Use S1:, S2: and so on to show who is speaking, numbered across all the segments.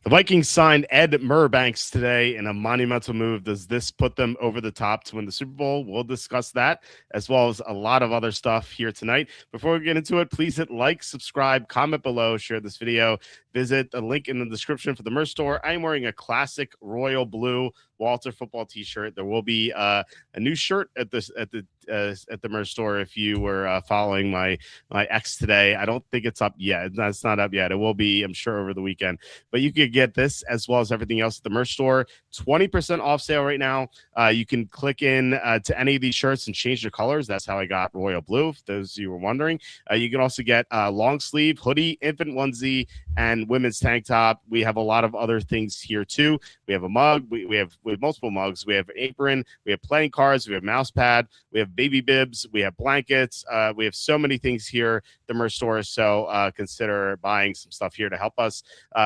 S1: The Vikings signed Ed Murbanks today in a monumental move. Does this put them over the top to win the Super Bowl? We'll discuss that as well as a lot of other stuff here tonight. Before we get into it, please hit like, subscribe, comment below, share this video. Visit the link in the description for the merch store. I'm wearing a classic royal blue Walter football t-shirt. There will be a new shirt at the merch store if you were following my X today. I don't think it's up yet. That's not up yet. It will be, I'm sure, over the weekend. But you could get this as well as everything else at the merch store. 20% off sale right now. You can click in to any of these shirts and change the colors. That's how I got royal blue, if those of you were wondering. You can also get a long sleeve hoodie, infant onesie, and women's tank top. We have a lot of other things here too. We have a mug. We have multiple mugs. We have an apron. We have playing cards. We have mouse pad. We have baby bibs. We have blankets. We have so many things here at the merch store. So consider buying some stuff here to help us.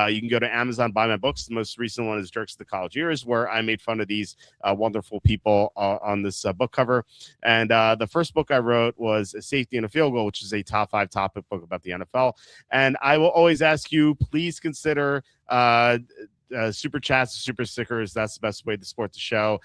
S1: You can go to Amazon, buy my books. The most recent one is Jerks of the College Years, where I made fun of these wonderful people on this book cover. And the first book I wrote was A Safety and a Field Goal, which is a top 5 topic book about the NFL. And I will always ask you, please consider super chats, super stickers. That's the best way to support the show.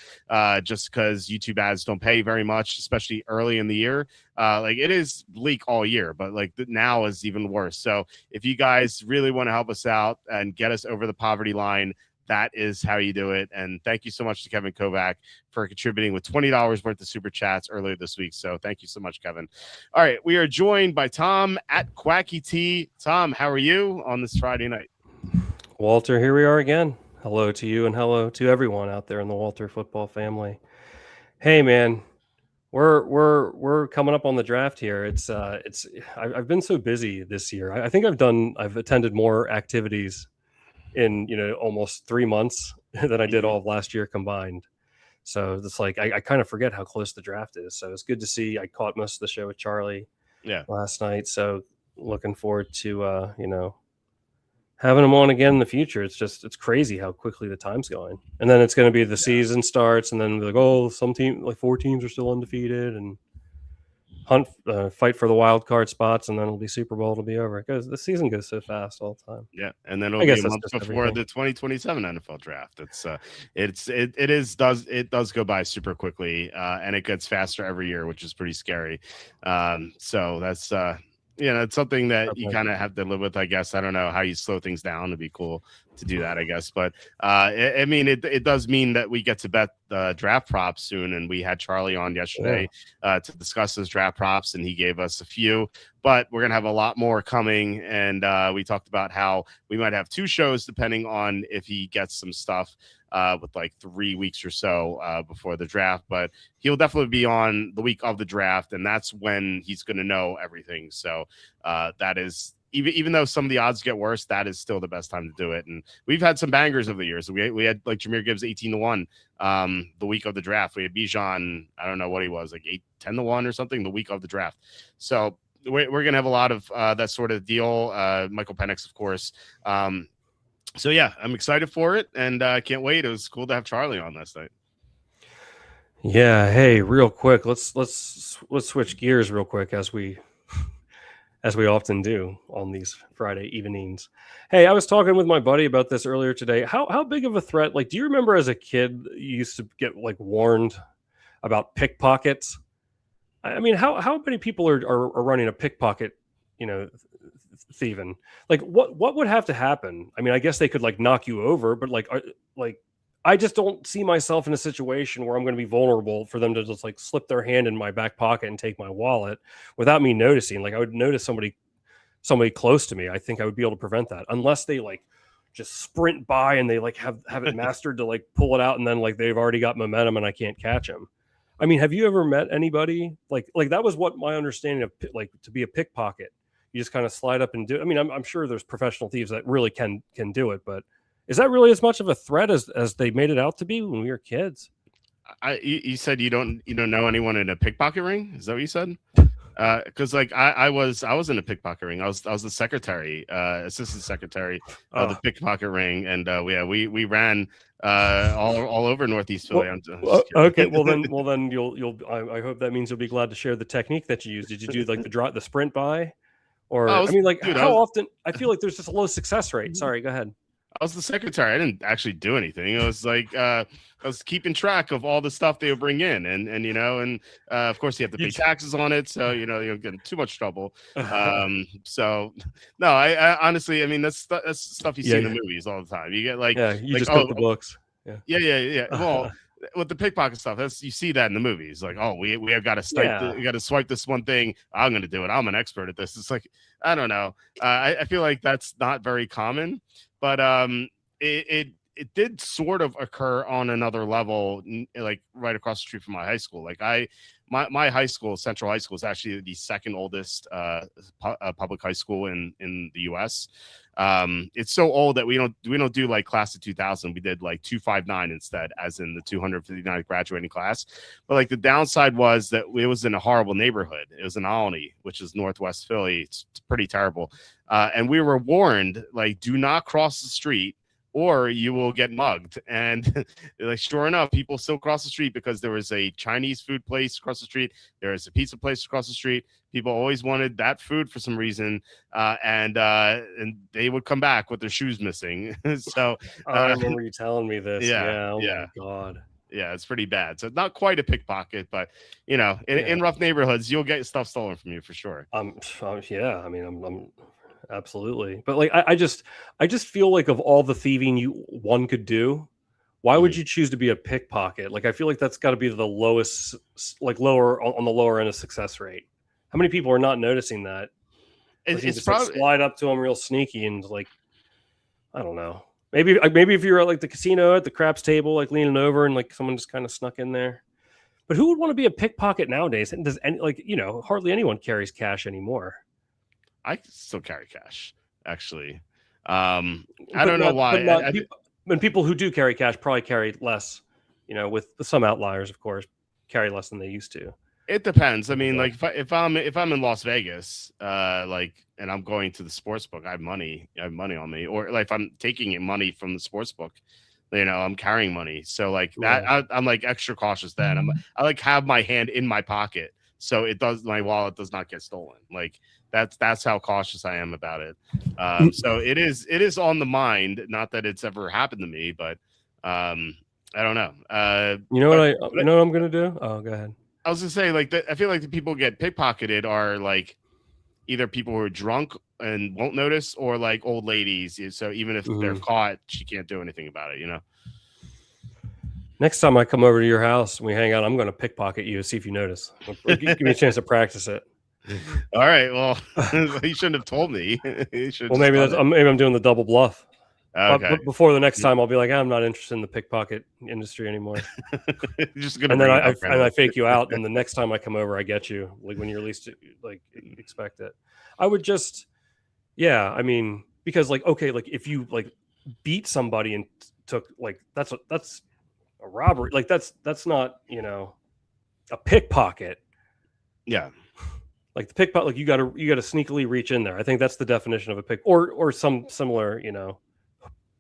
S1: Just because YouTube ads don't pay very much, especially early in the year. Like it is bleak all year, but like now is even worse. So if you guys really want to help us out and get us over the poverty line, that is how you do it. And thank you so much to Kevin Kovac for contributing with $20 worth of super chats earlier this week. So thank you so much, Kevin. All right, we are joined by Tom at Quacky T. Tom, how are you on this Friday night?
S2: Walter, here we are again. Hello to you and hello to everyone out there in the Walter football family. Hey man, we're coming up on the draft here. I've been so busy this year. I think I've attended more activities in almost 3 months than I did all of last year combined. So it's like I kind of forget how close the draft is. So it's good to see. I caught most of the show with Charlie last night. So looking forward to having them on again in the future. It's crazy how quickly the time's going. And then it's going to be the season starts, and then like, oh, some team, like 4 teams are still undefeated, and fight for the wild card spots, and then it'll be Super Bowl. It'll be over. The season goes so fast all the time.
S1: Yeah, and then it'll be a month before the 2027 NFL draft. It does go by super quickly, and it gets faster every year, which is pretty scary. So that's it's something that you kind of have to live with, I guess. I don't know how you slow things down. It'd be cool to do that, I guess. But it does mean that we get to bet draft props soon. And we had Charlie on yesterday to discuss those draft props, and he gave us a few. But we're going to have a lot more coming. And we talked about how we might have 2 shows depending on if he gets some stuff with like 3 weeks or so before the draft. But he'll definitely be on the week of the draft, and that's when he's going to know everything. So that is, even though some of the odds get worse, that is still the best time to do it. And we've had some bangers over the years. We had like Jahmyr Gibbs 18-1 the week of the draft. We had Bijan, I don't know what he was, like 10-1 or something the week of the draft. So we're going to have a lot of that sort of deal. Michael Penix, of course. So yeah, I'm excited for it, and I can't wait. It was cool to have Charlie on last night.
S2: Yeah. Hey, real quick, let's switch gears real quick as we often do on these Friday evenings. Hey, I was talking with my buddy about this earlier today. How big of a threat? Like, do you remember as a kid you used to get like warned about pickpockets? I mean, how many people are running a pickpocket, thieving? Like what would have to happen? I mean, I guess they could like knock you over, but like I just don't see myself in a situation where I'm going to be vulnerable for them to just like slip their hand in my back pocket and take my wallet without me noticing. Like I would notice somebody close to me. I think I would be able to prevent that, unless they like just sprint by and they like have it mastered to like pull it out, and then like they've already got momentum and I can't catch them. I mean, have you ever met anybody like that was what my understanding of like to be a pickpocket. You just kind of slide up and do it. I mean, I'm sure there's professional thieves that really can do it, but is that really as much of a threat as they made it out to be when we were kids?
S1: You said you don't know anyone in a pickpocket ring? Is that what you said? Because like I was in a pickpocket ring. I was the secretary, assistant secretary of the pickpocket ring, and we ran all over Northeast Philly.
S2: Okay, well then you'll I hope that means you'll be glad to share the technique that you used. Did you do like the sprint by? Or I mean, like, dude, how often? I feel like there's just a low success rate. Sorry, go ahead.
S1: I was the secretary. I didn't actually do anything. It was like I was keeping track of all the stuff they would bring in, and of course you have to
S2: You
S1: pay
S2: j-
S1: taxes on it, so you don't get in too much trouble. So no, I honestly, I mean that's stuff you see in the
S2: yeah,
S1: movies all the time. You get
S2: yeah. You
S1: like
S2: just cook the books. Yeah.
S1: yeah. Well, with the pickpocket stuff, that's you see that in the movies. Like, oh, we have got to
S2: Yeah.
S1: we got to swipe this one thing. I'm going to do it. I'm an expert at this. It's like I don't know. I feel like that's not very common, but it did sort of occur on another level, like right across the street from my high school. Like my high school, Central High School, is actually the second oldest public high school in the U.S. It's so old that we don't do like class of 2000. We did like 259 instead, as in the 259th graduating class. But like the downside was that it was in a horrible neighborhood. It was in Alany, which is Northwest Philly. It's pretty terrible. And we were warned, like, do not cross the street or you will get mugged. And like, sure enough, people still cross the street because there was a Chinese food place across the street. There was a pizza place across the street. People always wanted that food for some reason, and they would come back with their shoes missing. So
S2: I remember you telling me this.
S1: yeah,
S2: Yeah. Oh
S1: yeah,
S2: my god.
S1: yeah, it's pretty bad. So not quite a pickpocket, but
S2: Yeah.
S1: in rough neighborhoods, you'll get stuff stolen from you for sure.
S2: Yeah. I mean, I'm absolutely. But like, I just feel like of all the thieving one could do, why would
S1: Mhm.
S2: you choose to be a pickpocket? Like, I feel like that's got to be the lowest, like lower on the lower end of success rate. How many people are not noticing that? Like, you
S1: It's
S2: just like
S1: probably
S2: slide up to them real sneaky and like, I don't know. Maybe if you're at like the casino at the craps table, like leaning over and like someone just kind of snuck in there. But who would want to be a pickpocket nowadays? And does any like hardly anyone carries cash anymore.
S1: I still carry cash, actually. I
S2: But
S1: don't know
S2: not
S1: why.
S2: but not people. And people who do carry cash probably carry less. With some outliers, of course, carry less than they used to.
S1: It depends. I
S2: Like,
S1: mean, like if I'm in Las Vegas, and I'm going to the sports book, I have money on me, or like if I'm taking money from the sports book, I'm carrying money. So like that,
S2: yeah.
S1: I'm like extra cautious. Then I like have my hand in my pocket, so my wallet does not get stolen. Like that's how cautious I am about it. So it is on the mind. Not that it's ever happened to me, but I don't know.
S2: You know what
S1: But
S2: I you know what I'm gonna do? Oh, go ahead.
S1: I was gonna say, like, I feel like the people who get pickpocketed are like either people who are drunk and won't notice, or like old ladies. So even if they're
S2: Mhm.
S1: caught, she can't do anything about it.
S2: Next time I come over to your house and we hang out, I'm going to pickpocket you. See if you notice. Give me a chance to practice it.
S1: All right. Well, you shouldn't have told me. You should.
S2: Well, maybe I'm doing the double bluff.
S1: Okay.
S2: But before the next time, I'll be like, I'm not interested in the pickpocket industry anymore.
S1: Just gonna
S2: And then
S1: bring it up
S2: I fake you out, and the next time I come over, I get you like when you're least like expect it. I would just, yeah. I mean, because like okay, like if you like beat somebody and took like that's a robbery. Like that's not a pickpocket.
S1: Yeah.
S2: Like the pickpocket, like you gotta sneakily reach in there. I think that's the definition of a pick, or some similar,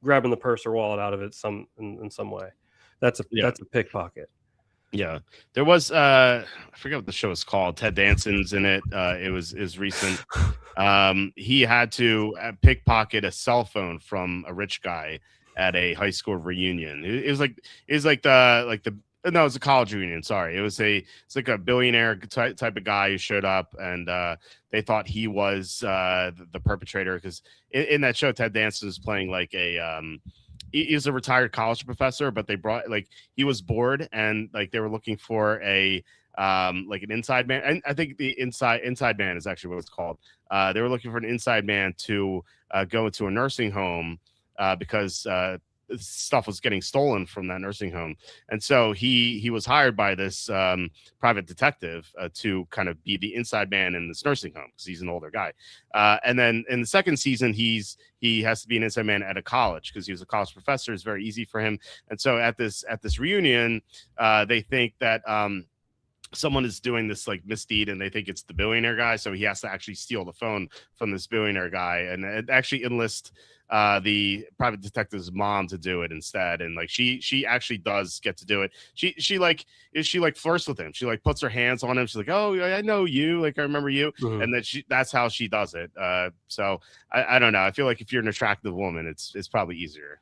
S2: grabbing the purse or wallet out of it in some way. That's a pickpocket.
S1: Yeah, there was I forget what the show is called. Ted Danson's in it. It was recent. He had to pickpocket a cell phone from a rich guy at a high school reunion. It was like the no, it was a college reunion. Sorry, it's like a billionaire type of guy who showed up, and they thought he was the perpetrator because in that show, Ted Danson was playing like he was a retired college professor, but they brought like he was bored and like they were looking for a like an inside man. And I think the inside man is actually what it's called. They were looking for an inside man to go into a nursing home because stuff was getting stolen from that nursing home, and so he was hired by this private detective to kind of be the inside man in this nursing home because he's an older guy. And then in the second season, he has to be an inside man at a college because he was a college professor. It's very easy for him, and so at this reunion, they think that someone is doing this like misdeed and they think it's the billionaire guy, so he has to actually steal the phone from this billionaire guy and actually enlist the private detective's mom to do it instead. And like she actually does get to do it. She like flirts with him. She like puts her hands on him. She's like, oh, I know you, like I remember you. And then that's how she does it. So I don't know, I feel like if you're an attractive woman, it's probably easier.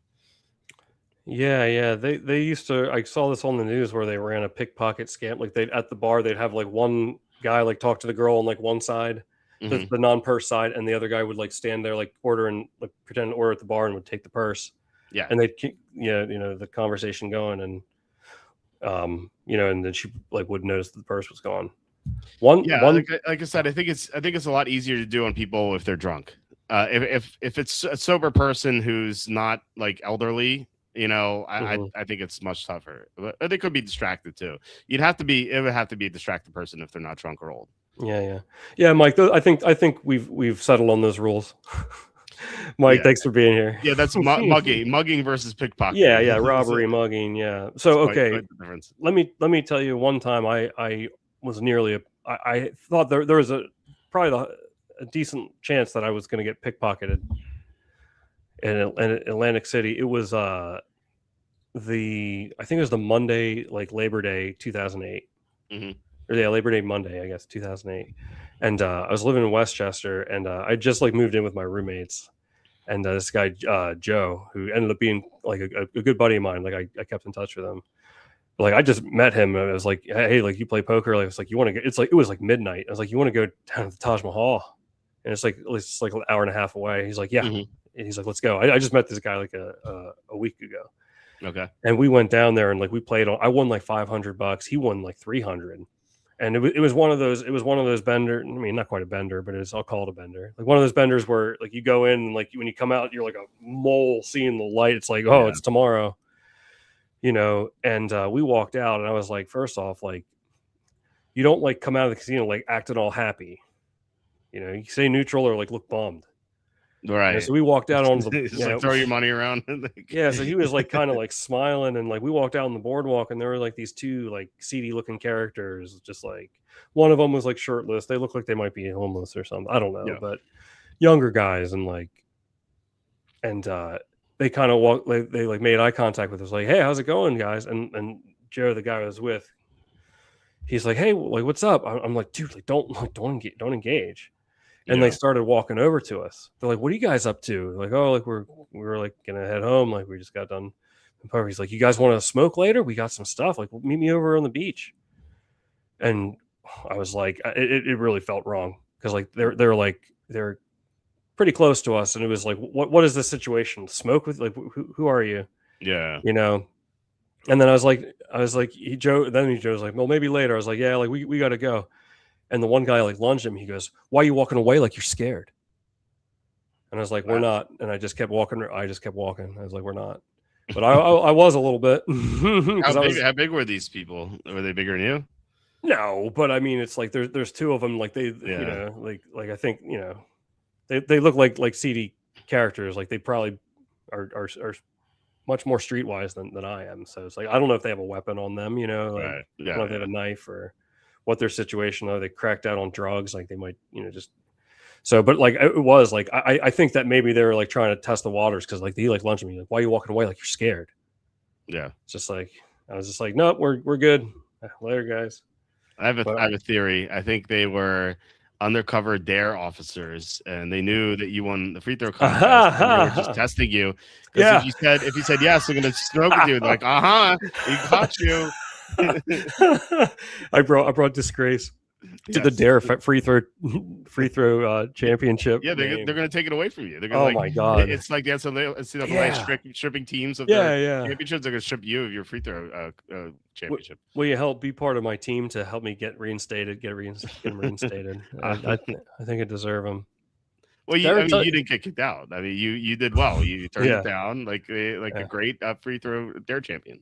S2: Yeah. They used to. I saw this on the news where they ran a pickpocket scam. Like they at the bar, they'd have like one guy like talk to the girl on like one side, the non-purse side, and the other guy would like stand there like order and like pretend to order at the bar and would take the purse.
S1: Yeah,
S2: and they'd keep the conversation going, and and then she like would notice that the purse was gone. Like
S1: I said, I think it's a lot easier to do on people if they're drunk. If it's a sober person who's not like elderly, I think it's much tougher. But they could be distracted too. It would have to be a distracted person if they're not drunk or old.
S2: Yeah, Mike. I think we've settled on those rules. Mike, thanks for being here.
S1: Yeah, that's mugging versus pickpocket.
S2: Yeah, robbery, mugging. Yeah. So okay, quite the difference. Let me tell you. One time, I was nearly I thought there was probably a decent chance that I was going to get pickpocketed in Atlantic City. It was I think it was the Monday, like Labor Day 2008. Or Labor Day Monday, I guess 2008. And I was living in Westchester, and I just like moved in with my roommates. And this guy Joe, who ended up being like a good buddy of mine, like I kept in touch with him. Like I just met him, and I was like, hey, like you play poker? Like it's like you want to get? It's like it was like midnight. I was like, you want to go down to the Taj Mahal? And it's like an hour and a half away. He's like, yeah. And he's like, let's go. I just met this guy like a week ago.
S1: Okay.
S2: And we went down there and like we played on. I won like $500. He won like 300. And it was one of those. It was one of those bender. I mean, not quite a bender, but I'll call it a bender. Like one of those benders where like you go in and like when you come out, you're like a mole seeing the light. It's like, oh, it's tomorrow. And we walked out, and I was like, first off, like, you don't like come out of the casino like acting all happy. You say neutral or like look bummed.
S1: Right.
S2: So we walked out on the
S1: like throw your money around.
S2: So he was like kind of like smiling, and like we walked out on the boardwalk, and there were like these two like seedy looking characters, just like one of them was like shirtless. They looked like they might be homeless or something. I don't know, but younger guys, and they kind of walked. They like made eye contact with us, like, "Hey, how's it going, guys?" And Joe, the guy I was with, he's like, "Hey, like, what's up?" I'm like, "Dude, like, don't engage." And they started walking over to us. They're like, "What are you guys up to?" Like, "Oh, like we were like gonna head home. Like we just got done." And he's like, "You guys want to smoke later? We got some stuff. Like, meet me over on the beach." And I was like, it really felt wrong because like they're pretty close to us, and it was like, what is this situation? Smoke with like who are you?
S1: Yeah,
S2: And then I was like, Joe. Then Joe was like, "Well, maybe later." I was like, "Yeah, like we got to go." And the one guy like lunged him. He goes, "Why are you walking away like you're scared?" And I was like, "We're not." And I just kept walking. I was like, "We're not." But I was a little bit.
S1: How big were these people? Were they bigger than you?
S2: No, but I mean, it's like there's two of them. Like they, like I think they look like seedy characters. Like they probably are much more streetwise than I am. So it's like I don't know if they have a weapon on them. Like, I don't know if they have a knife or what their situation are. They cracked out on drugs. Like they might just. So, but like it was like I think that maybe they were like trying to test the waters because like he like lunged me like, "Why are you walking away like you're scared?"
S1: Yeah,
S2: it's just like I was just like, "Nope, we're good. Later, guys."
S1: I have a theory. I think they were undercover DARE officers, and they knew that you won the free throw contest. And they were just testing you.
S2: Yeah.
S1: If you said yes, they're gonna smoke with you. They're like, we caught you.
S2: I brought disgrace to the DARE free throw championship.
S1: Yeah, they're going to take it away from you. They're
S2: gonna,
S1: my God! It's like that's stripping teams of the championships. They're going to strip you of your free throw championship.
S2: Will you help be part of my team to help me get reinstated? Get reinstated. I think I deserve them.
S1: Well, you didn't get kicked out. I mean, you did well. You turned it down like a great free throw DARE champion.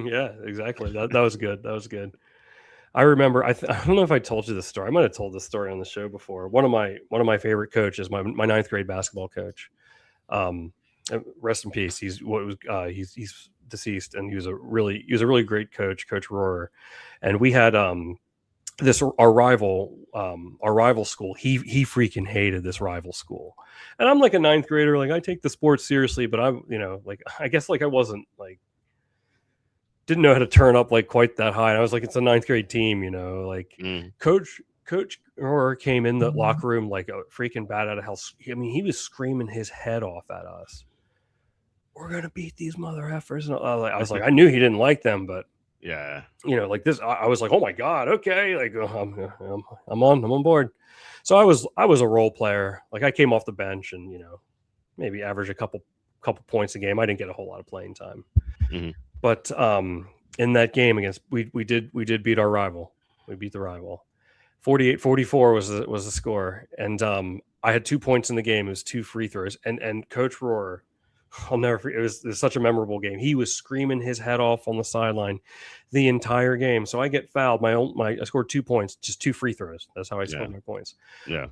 S2: Yeah, exactly. That was good. That was good. I remember. I don't know if I told you this story. I might have told this story on the show before. One of my favorite coaches, my ninth grade basketball coach. Rest in peace. He's deceased, and he was a really great coach, Coach Rohrer, and we had this our rival school. He freaking hated this rival school, and I'm like a ninth grader. Like, I take the sports seriously, but I'm, like, I guess, like, I wasn't, like, didn't know how to turn up, like, quite that high. And I was like, it's a ninth grade team, like Coach Rohrer came in the locker room like a freaking bat out of hell. I mean, he was screaming his head off at us. We're gonna beat these mother effers. And I was like, I knew he didn't like them, but
S1: yeah,
S2: like this, I was like, oh my god, okay, like, I'm on board. So I was a role player. Like, I came off the bench and maybe average a couple points a game. I didn't get a whole lot of playing time, but in that game against we did beat our rival. We beat the rival. 48-44 was the score, and I had 2 points in the game. It was 2 free throws, and Coach Rohrer, I'll never forget. It was such a memorable game. He was screaming his head off on the sideline the entire game. So I get fouled. I scored 2 points, just 2 free throws. That's how I scored my points.
S1: Yeah.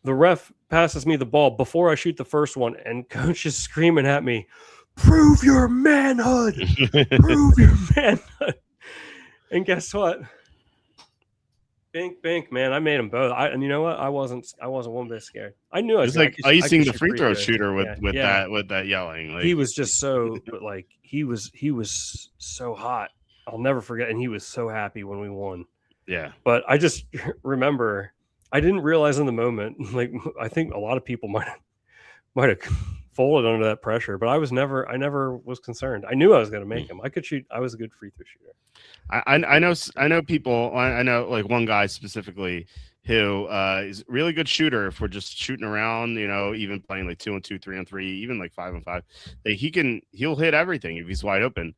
S2: The ref passes me the ball before I shoot the first one, and Coach is screaming at me, "Prove your manhood! Prove your manhood!" And guess what? Bink, man! I made them both. And you know what? I wasn't one bit scared. I knew I was
S1: like icing the free throw shooter with that yelling. Like,
S2: he was just so, but like he was so hot. I'll never forget, and he was so happy when we won.
S1: Yeah.
S2: But I just remember, I didn't realize in the moment. Like, I think a lot of people might have folded under that pressure, but I never was concerned. I knew I was going to make them. I could shoot. I was a good free throw shooter.
S1: I know people. I know, like, one guy specifically who is a really good shooter. If we're just shooting around, even playing like 2-on-2, 3-on-3, even like 5-on-5, he'll hit everything if he's wide open,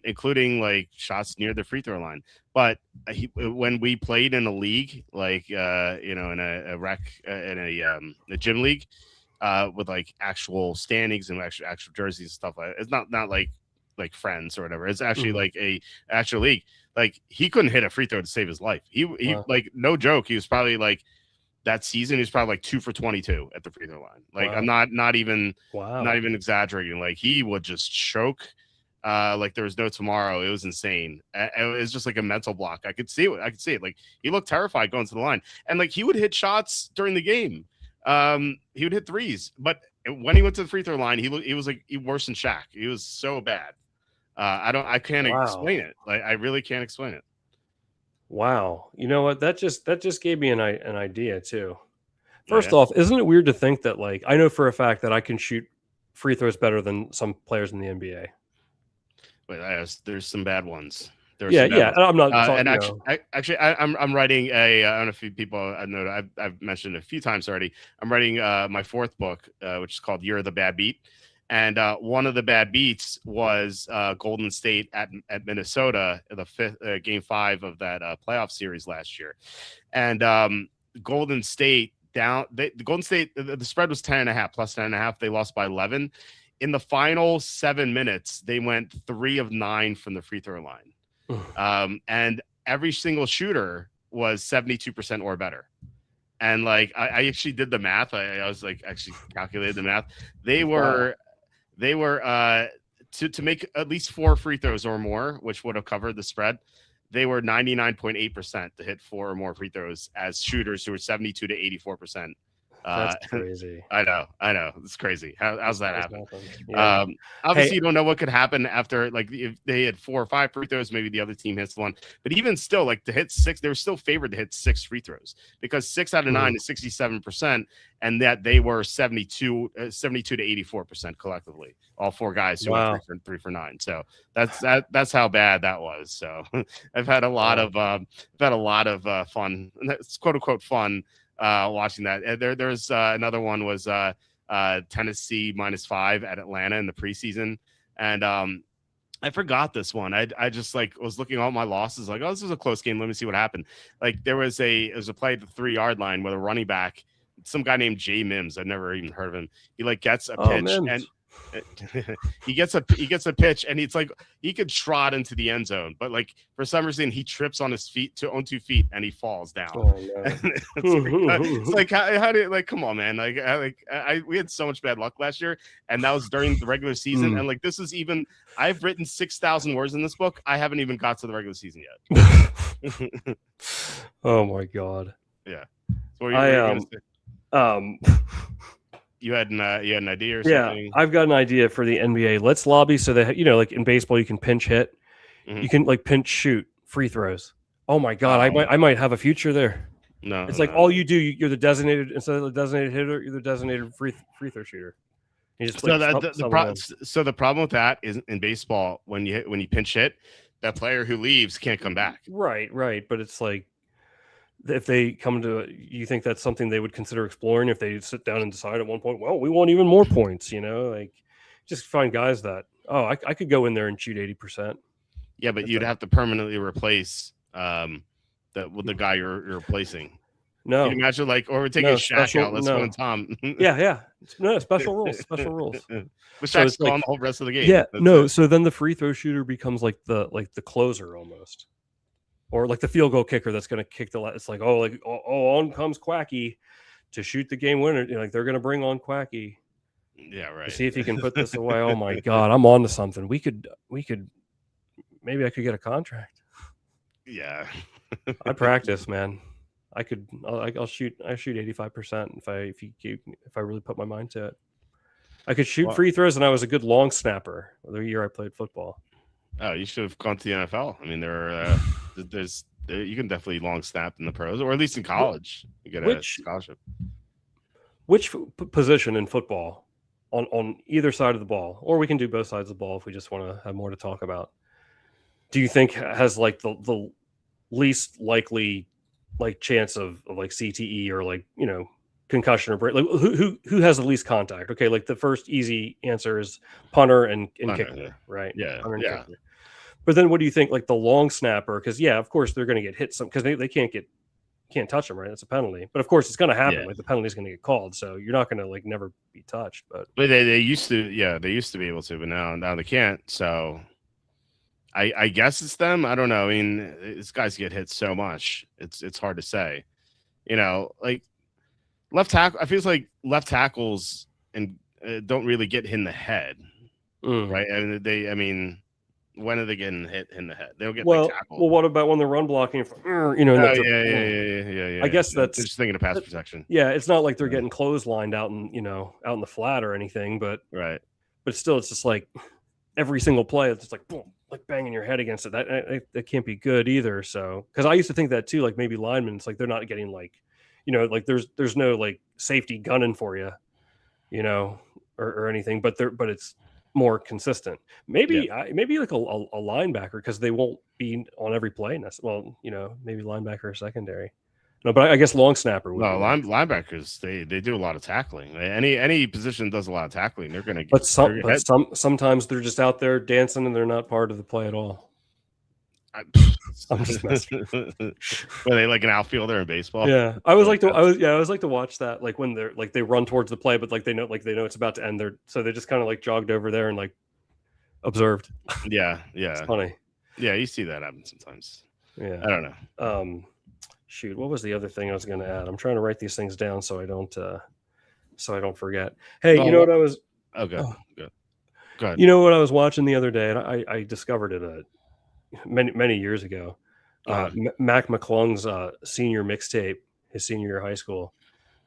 S1: including like shots near the free throw line. But when we played in a league, like in a rec in a gym league, with like actual standings and actual jerseys and stuff like that, it's not like friends or whatever. It's actually like a actual league. Like, he couldn't hit a free throw to save his life. He like, no joke, he was probably like, that season, he was probably like 2 for 22 at the free throw line. Like, I'm not even exaggerating. Like, he would just choke like there was no tomorrow. It was insane. It was just like a mental block. I could see it. Like, he looked terrified going to the line, and like, he would hit shots during the game. He would hit threes, but when he went to the free throw line, he was like worse than Shaq. He was so bad. I can't explain it. Like, I really can't explain it.
S2: Wow. You know what? That just gave me an idea too. First off, isn't it weird to think that, like, I know for a fact that I can shoot free throws better than some players in the NBA?
S1: But there's some bad ones.
S2: Yeah. I'm not.
S1: And actually, I'm writing I don't know if you people I know I've mentioned it a few times already. I'm writing my 4th book, which is called "You're the Bad Beat," and one of the bad beats was Golden State at Minnesota, the 5th game 5 of that playoff series last year, and Golden State the spread was 10.5 plus 10.5. They lost by 11. In the final 7 minutes, they went 3 of 9 from the free throw line. And every single shooter was 72% or better. And like, I actually did the math. I was like, actually calculated the math. They were to make at least 4 free throws or more, which would have covered the spread. They were 99.8% to hit 4 or more free throws as shooters who were 72 to 84%.
S2: That's crazy.
S1: I know. It's crazy. How's that happen? Yeah. Obviously, you don't know what could happen after, like, if they had 4 or 5 free throws, maybe the other team hits one. But even still, like, to hit 6, they were still favored to hit 6 free throws, because 6 out of 9 is 67%, and that they were 72 to 84% collectively. All 4 guys who went 3 for 9. So that's how bad that was. So I've had a lot of fun. That's quote unquote fun. Watching that. There's another one was Tennessee -5 at Atlanta in the preseason, and I forgot this one. I just like was looking at all my losses, like, oh, this is a close game. Let me see what happened. Like, it was a play at the 3-yard line with a running back, some guy named Jay Mims. I've never even heard of him. He like gets a pitch, he gets a pitch, and it's like he could trot into the end zone, but like for some reason he trips on his feet on 2 feet and he falls down.
S2: Oh no!
S1: It's like how do you, like, come on, man? Like we had so much bad luck last year, and that was during the regular season. And like this is even I've written 6,000 words in this book. I haven't even got to the regular season yet.
S2: Oh my god!
S1: Yeah. So you had an idea or something?
S2: Yeah, I've got an idea for the NBA. Let's lobby so that, like in baseball, you can pinch hit, you can like pinch shoot free throws. Oh my god, I might have a future there.
S1: No,
S2: it's like all you do, you're the designated instead of the designated hitter, you're the designated free throw shooter. You just
S1: so the problem with that is in baseball when you pinch hit, that player who leaves can't come back.
S2: Right, but it's like, if they come to, you think that's something they would consider exploring if they sit down and decide at one point, well, we want even more points, like just find guys that, I could go in there and shoot 80%.
S1: Yeah, but you'd have to permanently replace the guy you're replacing.
S2: No,
S1: can you imagine, like, or we're taking Shaq out. Let's go Tom.
S2: yeah. No, special rules.
S1: But Shaq's gone the whole rest of the game.
S2: Yeah, that's so then the free throw shooter becomes like the closer almost. Or like the field goal kicker that's going to kick it's like, on comes Quacky to shoot the game winner. Like they're going to bring on Quacky.
S1: Yeah, right.
S2: To see if he can put this away. Oh my God, I'm on to something. We could, maybe I could get a contract.
S1: Yeah.
S2: I practice, man. I'll shoot 85% if I really put my mind to it. I could shoot free throws, and I was a good long snapper the year I played football.
S1: Oh, you should have gone to the NFL. I mean, you can definitely long snap in the pros, or at least in college. You get a scholarship.
S2: Which position in football, on either side of the ball, or we can do both sides of the ball if we just want to have more to talk about, do you think has like the least likely like chance of like CTE or like concussion or break? Like who has the least contact? Okay, like the first easy answer is punter and kicker, right?
S1: Yeah,
S2: yeah. But then what do you think, like the long snapper? Because of course they're going to get hit because they can't touch them, right? That's a penalty. But of course it's going to happen. Like the penalty is going to get called, so you're not going to like never be touched. But
S1: they used to, they used to be able to, but now they can't. So I guess it's them. I don't know. I mean, these guys get hit so much. It's hard to say. Like left tackle. I feel like left tackles and don't really get hit in the head, right? And when are they getting hit in the head? They'll get tackled.
S2: Well, what about when they're run blocking?
S1: Yeah.
S2: I guess that's
S1: just thinking of pass protection.
S2: Yeah, it's not like they're getting clotheslined out in the flat or anything, but
S1: right.
S2: But still, it's just like every single play, it's just like boom, like banging your head against it. That can't be good either. So, because I used to think that too, like maybe linemen, it's like they're not getting like, like there's no like safety gunning for you, or anything, but it's more consistent. Maybe like a linebacker, because they won't be on every play. Well, maybe linebacker or secondary. No, but I guess long snapper.
S1: Linebackers they do a lot of tackling. Any position does a lot of tackling. They're going to.
S2: But sometimes they're just out there dancing and they're not part of the play at all. I'm just messing.
S1: Were they like an outfielder in baseball?
S2: Yeah, I always like to watch that, like when they're like they run towards the play, but like they know it's about to end. So they just kind of like jogged over there and like observed.
S1: Yeah,
S2: it's funny.
S1: Yeah, you see that happen sometimes.
S2: Yeah,
S1: I don't know.
S2: Shoot, what was the other thing I was going to add? I'm trying to write these things down so I don't forget. Hey, you know what I was?
S1: Okay, good. Go ahead.
S2: You know what I was watching the other day, and I discovered it many years ago. Mac McClung's senior mixtape, his senior year of high school.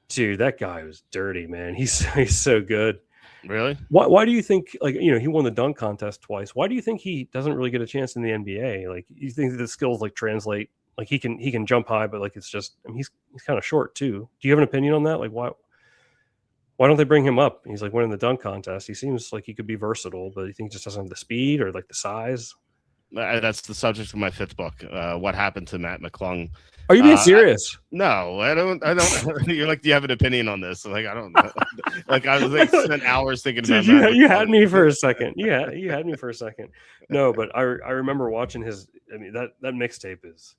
S2: Dude, that guy was dirty, man. He's so good.
S1: Really?
S2: Why do you think, like, he won the dunk contest twice? Why do you think he doesn't really get a chance in the NBA? Like, you think that the skills like translate? Like he can jump high, but like it's just, he's kind of short too. Do you have an opinion on that? Like why don't they bring him up? He's like winning the dunk contest. He seems like he could be versatile, but you think he just doesn't have the speed or like the size?
S1: That's the subject of my 5th book. What happened to Matt McClung?
S2: Are you being serious?
S1: No, I don't. You're like, do you have an opinion on this? Like, I don't know. Like, I was like spent hours thinking about.
S2: You had me for a second. You had me for a second. No, but I remember watching his. I mean, that mixtape is.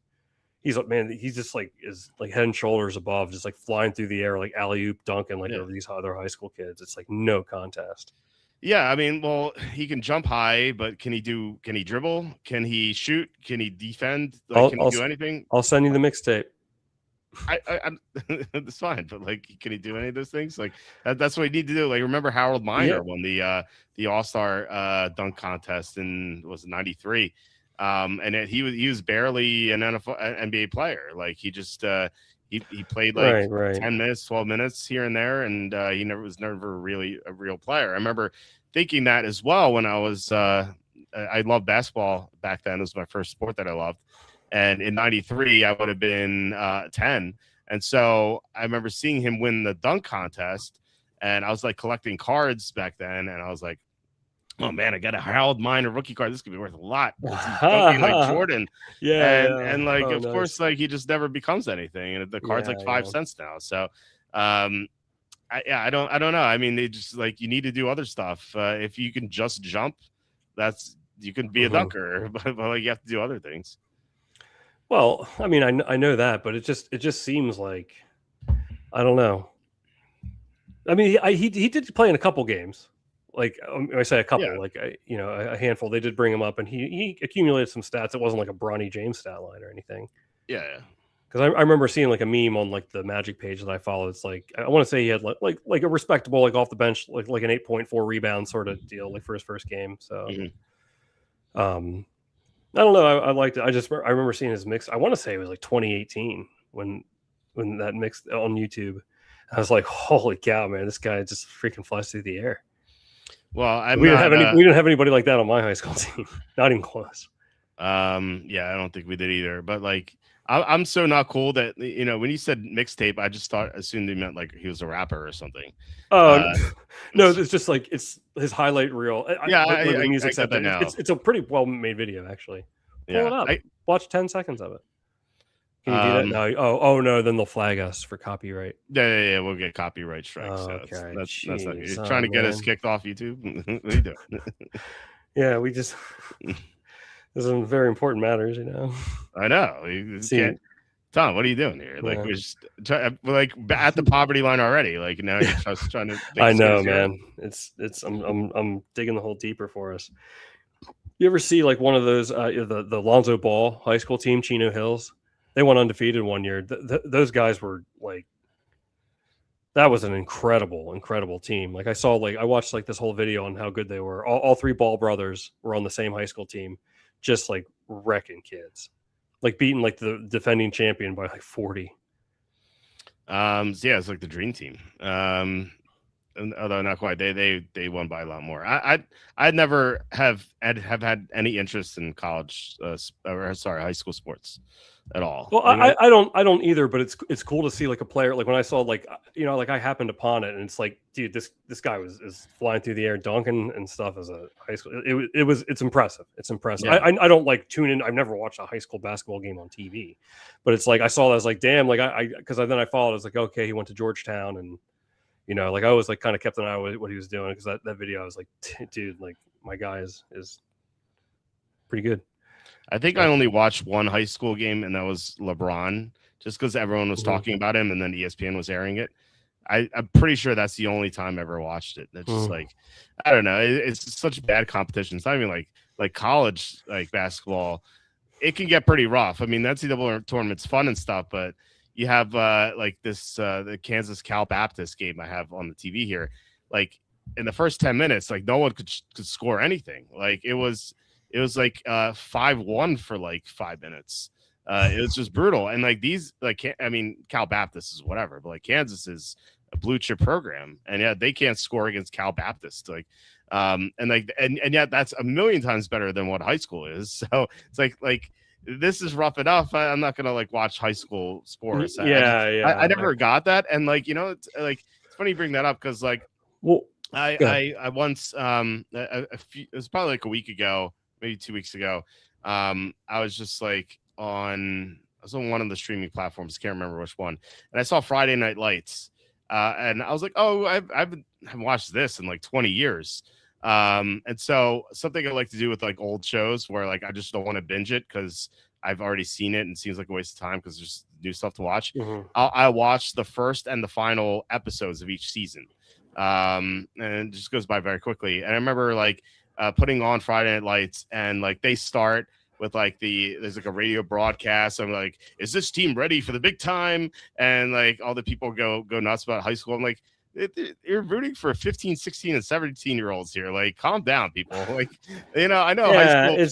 S2: He's like, man, he's just like is like head and shoulders above, just like flying through the air, like alley-oop dunking like over these other high school kids. It's like no contest.
S1: Yeah, I mean, well, he can jump high, but can he dribble? Can he shoot? Can he defend? Like,
S2: I'll
S1: can he
S2: I'll
S1: do anything?
S2: I'll send you the mixtape.
S1: I'm that's fine, but like, can he do any of those things? Like, that's what he need to do. Like, remember Harold
S2: Yeah,
S1: Miner won the All Star dunk contest in was '93, and he was barely an NBA player. Like, he just he played like
S2: right.
S1: 10 minutes, 12 minutes here and there, and he never really a real player. I remember thinking that as well when I loved basketball back then. It was my first sport that I loved. And in '93, I would have been 10. And so I remember seeing him win the dunk contest. And I was like collecting cards back then. And I was like, oh man, I got a Harold Miner rookie card. This could be worth a lot because he's dunking like Jordan. And
S2: Yeah.
S1: like,
S2: Oh,
S1: of course,
S2: nice.
S1: like he just never becomes anything. And the card's like
S2: Yeah.
S1: 5 cents now. So I don't know. I mean, they just like you need to do other stuff. If you can just jump, you can be a
S2: Mhm.
S1: dunker, but like you have to do other things.
S2: Well, I mean, I know that, but it just seems like I don't know. I mean, he did play in a couple games. Like I say a
S1: Yeah.
S2: couple, like a handful. They did bring him up, and he accumulated some stats. It wasn't like a Bronny James stat line or anything.
S1: Yeah.
S2: Because I remember seeing like a meme on like the Magic page that I follow. It's like I want to say he had like a respectable like off the bench like an 8.4 rebound sort of deal like for his first game. So
S1: Mhm.
S2: I don't know. I liked it. I remember seeing his mix. I want to say it was like 2018 when that mix on YouTube. I was like, holy cow, man! This guy just freaking flies through the air.
S1: Well, I'm
S2: We didn't
S1: not.
S2: have any. We didn't have anybody like that on my high school team. Not even close.
S1: Yeah, I don't think we did either. But like, I'm so not cool that when you said mixtape, I just assumed he meant like he was a rapper or something.
S2: Oh
S1: Uh,
S2: no, it's just like it's his highlight reel.
S1: yeah,
S2: Where the
S1: I
S2: music's
S1: get
S2: at.
S1: that now.
S2: It's a pretty well made video actually. Pull
S1: Yeah,
S2: it up. Watch 10 seconds of it. Can you do that?
S1: um,
S2: No. Oh no. Then they'll flag us for copyright.
S1: yeah, we'll get copyright strikes. So
S2: Okay.
S1: that's not
S2: Jeez.
S1: you're
S2: Oh,
S1: trying to get us
S2: man.
S1: kicked off YouTube. What are you doing?
S2: Yeah, we just there's some very important matters,
S1: I know you
S2: See,
S1: can't. Tom, what are you doing here? Like
S2: yeah.
S1: we're like at the poverty line already. Like now you're just trying to make
S2: I
S1: us go to
S2: know,
S1: zero.
S2: man. I'm digging the hole deeper for us. You ever see like one of those the Lonzo Ball high school team, Chino Hills? They went undefeated one year. Those guys were like that was an incredible team. Like I watched like this whole video on how good they were. All three Ball brothers were on the same high school team, just like wrecking kids, like beating like the defending champion by like 40.
S1: So yeah, it's like the dream team. Although not quite, they won by a lot more. I'd never have had any interest in college, high school sports at all.
S2: Well,
S1: Like,
S2: I don't either, but it's cool to see like a player like when I saw like like I happened upon it and it's like dude this guy is flying through the air dunking and stuff as a high school. It's impressive. It's impressive.
S1: Yeah.
S2: I don't like tune in. I've never watched a high school basketball game on TV, but it's like I saw that I was like damn like I because then I followed. I was like okay he went to Georgetown and like I always like kind of kept an eye on what he was doing because that video I was like dude like my guy is pretty good.
S1: I think I only watched one high school game, and that was LeBron, just because everyone was talking about him, and then ESPN was airing it. I'm pretty sure that's the only time I ever watched it. It's just like, I don't know. It's such bad competition. It's not even like college like basketball. It can get pretty rough. I mean, that NCAA tournament's fun and stuff, but you have like this the Kansas Cal Baptist game I have on the TV here. Like in the first 10 minutes, like no one could score anything. Like it was like 5-1 for like 5 minutes. It was just brutal. And like these, like, I mean, Cal Baptist is whatever, but like Kansas is a blue chip program, and yeah, they can't score against Cal Baptist. Like, and yet that's a million times better than what high school is. So it's like this is rough enough. I'm not gonna like watch high school sports. I never got that. And like it's like it's funny you bring that up because like
S2: Well,
S1: I once it was probably like a week ago, maybe 2 weeks ago. I was just like I was on one of the streaming platforms, can't remember which one, and I saw Friday Night Lights, and I was like, oh, I haven't watched this in like 20 years. And so something I like to do with like old shows where like I just don't want to binge it because I've already seen it and it seems like a waste of time because there's new stuff to watch. I watch the first and the final episodes of each season. and it just goes by very quickly. And I remember like putting on Friday Night Lights, and like they start with like there's like a radio broadcast. I'm like, is this team ready for the big time? And like all the people go nuts about high school. I'm like, you're rooting for 15, 16, and 17-year-olds here. Like, calm down, people. Like, I know high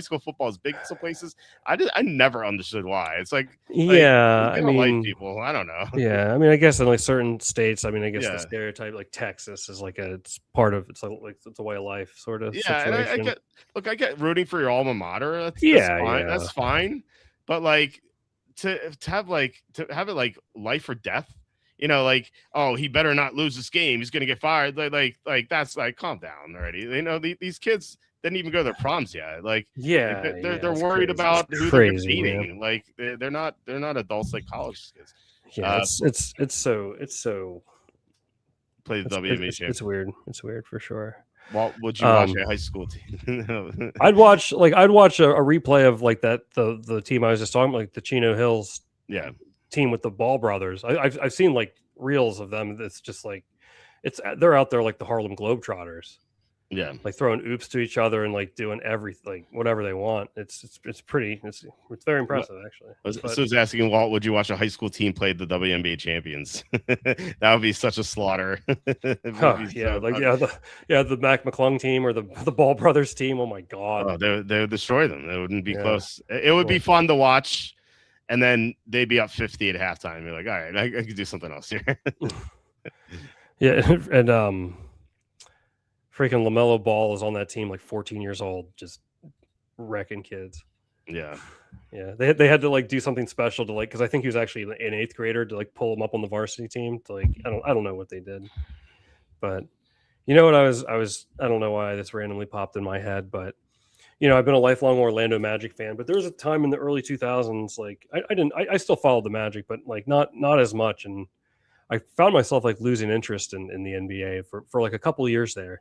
S1: school football is big in some places. I never understood why. It's like
S2: yeah,
S1: get a life, people. I don't know.
S2: Yeah, I mean, I guess in like certain states, I mean, I guess
S1: Yeah.
S2: the stereotype, like Texas, is like it's part of it's like it's a way of life sort of
S1: Yeah, and
S2: situation.
S1: I get rooting for your alma mater. That's fine.
S2: Yeah.
S1: That's fine. But like to have it like life or death, like, oh, he better not lose this game. He's gonna get fired. Like that's like, calm down already. These kids didn't even go to their proms yet. Like, they're worried about who they're dating. Like they're not adults like college kids.
S2: Yeah, it's so
S1: play the WNBA champ.
S2: It's weird. It's weird for sure.
S1: Well, would you watch a high school team?
S2: I'd watch a replay of like the team I was just talking about, like the Chino Hills team with the Ball brothers. I've seen like reels of them. It's just like they're out there like the Harlem Globetrotters.
S1: Yeah,
S2: like throwing oops to each other and like doing everything, whatever they want. It's pretty. It's very impressive, actually.
S1: So I was asking Walt, would you watch a high school team play the WNBA champions? That would be such a slaughter.
S2: The Mac McClung team or the Ball brothers team. Oh my god,
S1: they would destroy them. It wouldn't be close. It would be fun to watch, and then they'd be up 50 at halftime. You're like, all right, I could do something else here.
S2: Yeah, and freaking LaMelo Ball is on that team, like 14 years old, just wrecking kids.
S1: Yeah.
S2: They had to like do something special to like, because I think he was actually an 8th grader, to like pull him up on the varsity team. To like, I don't know what they did, but you know what I don't know why this randomly popped in my head, but I've been a lifelong Orlando Magic fan, but there was a time in the early 2000s, like I still followed the Magic, but like not as much, and I found myself like losing interest in the NBA for like a couple of years there.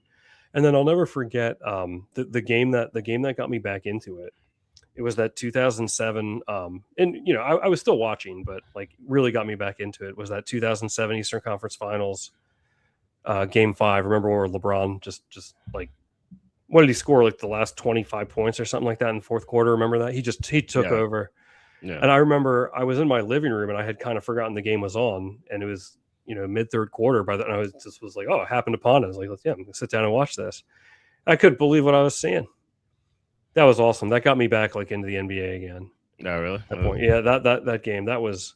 S2: And then I'll never forget the game that got me back into it. It was that 2007, and I was still watching, but like really got me back into it was that 2007 Eastern Conference Finals, Game 5. Remember where LeBron just like, what did he score, like the last 25 points or something like that in the fourth quarter? Remember that he took over. Yeah. And I remember I was in my living room and I had kind of forgotten the game was on, and it was mid third quarter by then. I was like, oh, it happened upon it. I was like, I'm gonna sit down and watch this. I couldn't believe what I was seeing. That was awesome. That got me back like into the NBA again.
S1: No, really?
S2: That point. Yeah, that game, that was,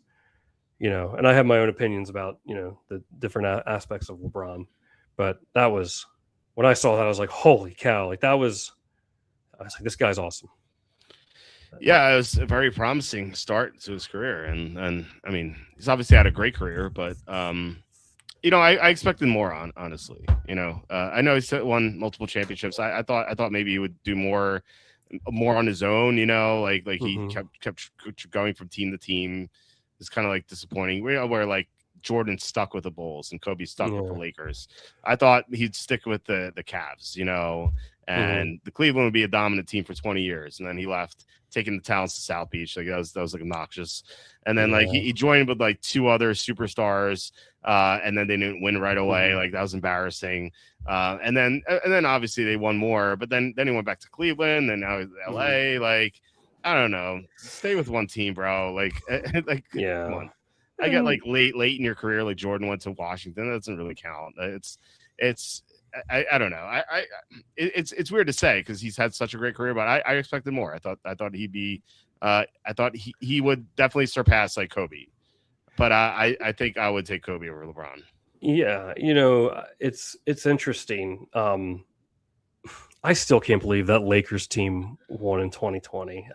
S2: and I have my own opinions about, the different aspects of LeBron, but that was, when I saw that, I was like, holy cow. Like I was like, this guy's awesome.
S1: Yeah, it was a very promising start to his career, and I mean, he's obviously had a great career, but I expected more honestly. I know he's won multiple championships. I thought maybe he would do more on his own. Like he kept going from team to team. It's kind of like disappointing. Where like Jordan stuck with the Bulls and Kobe stuck with the Lakers. I thought he'd stick with the Cavs. And the Cleveland would be a dominant team for 20 years, and then he left, taking the talents to South Beach. Like that was like obnoxious. And then like he joined with like 2 other superstars, and then they didn't win right away. Like that was embarrassing. And then obviously they won more, but then he went back to Cleveland, and now he's in LA. Like, I don't know, stay with one team, bro. Like come on. I get like late in your career, like Jordan went to Washington. That doesn't really count. It's I don't know. It's weird to say because he's had such a great career, but I expected more. I thought he'd be. I thought he would definitely surpass like Kobe, but I think I would take Kobe over LeBron.
S2: Yeah, it's interesting. I still can't believe that Lakers team won in 2020.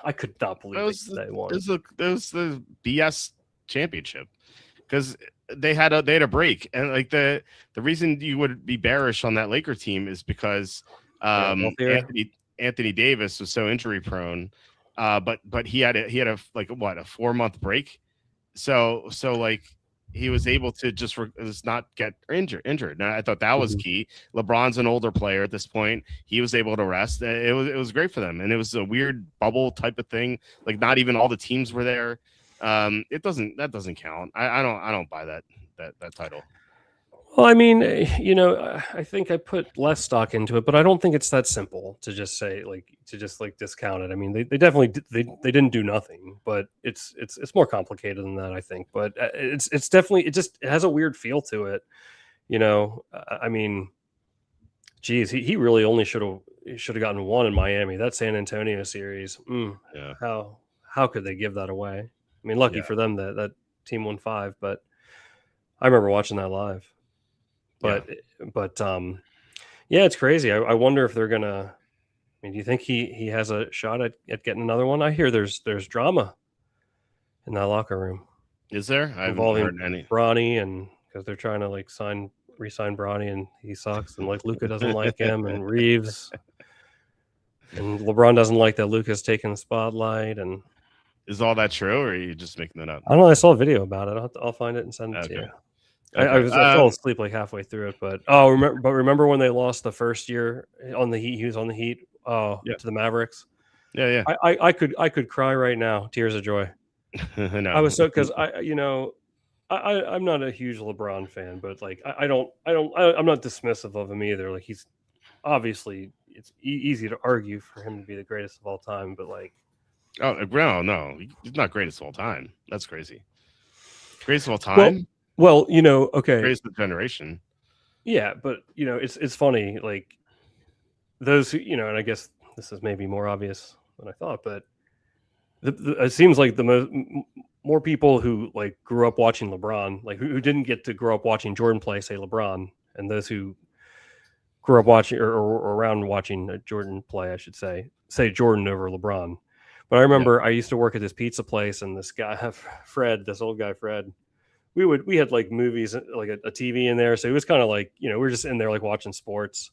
S2: I could not believe they won. It
S1: was the BS championship because they had a break, and like the reason you would be bearish on that Laker team is because Anthony Davis was so injury prone, but he had a 4-month break, so like he was able to just not get injured. And I thought that was key. LeBron's an older player at this point. He was able to rest. It was great for them, and it was a weird bubble type of thing. Like not even all the teams were there. That doesn't count. I don't buy that title.
S2: Well, I mean, I think I put less stock into it, but I don't think it's that simple to just say like discount it. I mean, they definitely they didn't do nothing, but it's more complicated than that, I think. But it's definitely it has a weird feel to it. I mean, geez, he really only should have gotten one in Miami. That San Antonio series,
S1: Yeah.
S2: how could they give that away? I mean, lucky
S1: Yeah.
S2: for them that team won 5, but I remember watching that live.
S1: Yeah.
S2: But yeah, it's crazy. I wonder if they're gonna. I mean, do you think he has a shot at getting another one? I hear there's drama in that locker room
S1: Is there? I haven't
S2: involving
S1: heard any.
S2: Bronny, and because they're trying to like re-sign Bronny, and he sucks, and like Luca doesn't like him, and Reeves, and LeBron doesn't like that Luca's taking the spotlight, and
S1: Is all that true, or are you just making that up?
S2: I don't know. I saw a video about it. I'll find it and send it to you.
S1: Okay.
S2: I fell asleep like halfway through it, but remember when they lost the first year on the Heat? He was on the Heat. Oh,
S1: Yeah.
S2: to the Mavericks.
S1: Yeah.
S2: I could cry right now, tears of joy.
S1: No.
S2: I was so because I'm not a huge LeBron fan, but like I'm not dismissive of him either. Like he's obviously it's easy to argue for him to be the greatest of all time, but like
S1: no, he's not greatest of all time. That's crazy. Greatest of all time.
S2: Well, okay,
S1: Greatest of the generation.
S2: yeah, but it's funny like those who and I guess this is maybe more obvious than I thought, but it seems like more people who like grew up watching LeBron, like who didn't get to grow up watching Jordan play, say LeBron, and those who grew up watching or around watching Jordan play, I should say Jordan over LeBron. But I remember I used to work at this pizza place, and this guy Fred, this old guy Fred, we had like movies, like a TV in there, so it was kind of like we were just in there like watching sports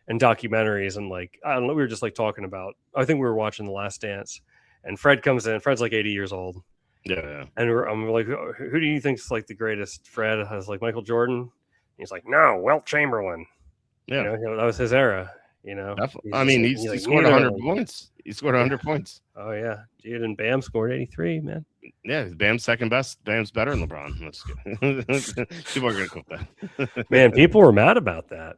S2: and documentaries, and like I don't know, we were just like talking about. I think we were watching The Last Dance, and Fred comes in. Fred's like 80 years old.
S1: Yeah.
S2: And I'm like, who do you think's like the greatest? Fred has like Michael Jordan. He's like, no, Wilt Chamberlain.
S1: Yeah.
S2: That was his era.
S1: I mean, he scored 100 points. He scored 100 points.
S2: Oh yeah, dude, and Bam scored 83, man.
S1: Yeah, Bam's second best. Bam's better than LeBron. That's good. People are gonna cook that.
S2: Man, people were mad about that.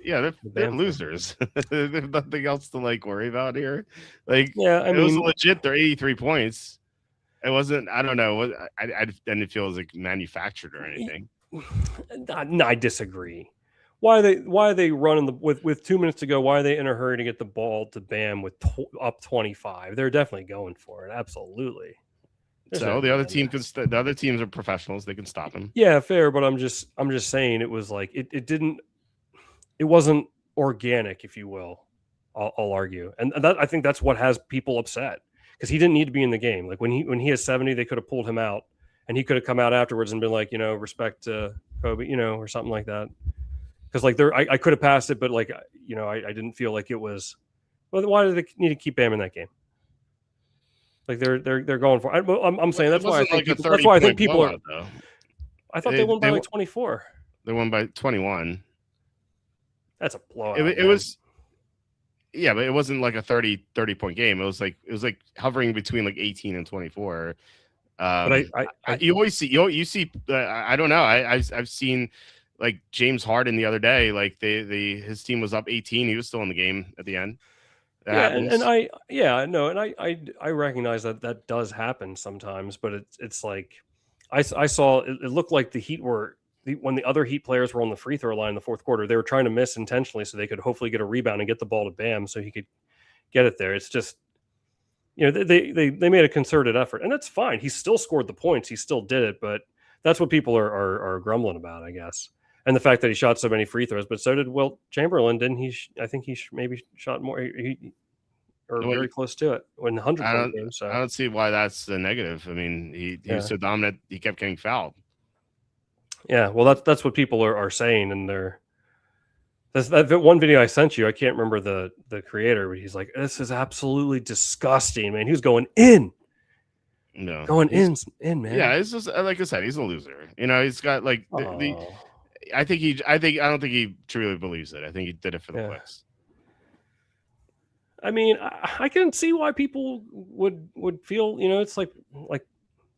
S1: Yeah, they're losers. They have nothing else to like worry about here. Like,
S2: yeah,
S1: it was legit. They're 83 points. It wasn't. I don't know. I didn't feel it was like manufactured or anything.
S2: No, I disagree. Why are they running with 2 minutes to go? Why are they in a hurry to get the ball to Bam with up 25? They're definitely going for it. Absolutely.
S1: So the other team the other teams are professionals. They can stop him.
S2: Yeah, fair. But I'm just saying it was like it wasn't organic, if you will. I'll argue, and that I think that's what has people upset because he didn't need to be in the game. Like when he has 70, they could have pulled him out, and he could have come out afterwards and been like, respect to Kobe, or something like that. Because like I could have passed it, but like I didn't feel like it was. Well, why do they need to keep Bam in that game? Like they're going for. I'm saying that's why I think people. That's why I think people are. Though. I thought they won by like 24.
S1: They won by 21.
S2: That's a blowout.
S1: It was. Yeah, but it wasn't like a 30 point game. It was like hovering between like 18 and 24. But you always see you see. I don't know. I've seen. Like James Harden the other day, like his team was up 18. He was still in the game at the end.
S2: I recognize that does happen sometimes, but it's like I saw it looked like the Heat were when the other Heat players were on the free throw line in the fourth quarter, they were trying to miss intentionally so they could hopefully get a rebound and get the ball to Bam so he could get it there. It's just they made a concerted effort, and that's fine. He still scored the points. He still did it, but that's what people are grumbling about, I guess. And the fact that he shot so many free throws, but so did Wilt Chamberlain, didn't he? I think he maybe shot more, very close to it when 100 games. So
S1: I don't see why that's the negative. I mean, he was so dominant, he kept getting fouled.
S2: Yeah, well, that's what people are saying, and that one video I sent you. I can't remember the creator, but he's like, "This is absolutely disgusting, man." He was going in.
S1: No,
S2: going in, man.
S1: Yeah, it's just like I said, he's a loser. He's got like I don't think he truly believes it. I think he did it for the clicks.
S2: I mean, I can see why people would feel, it's like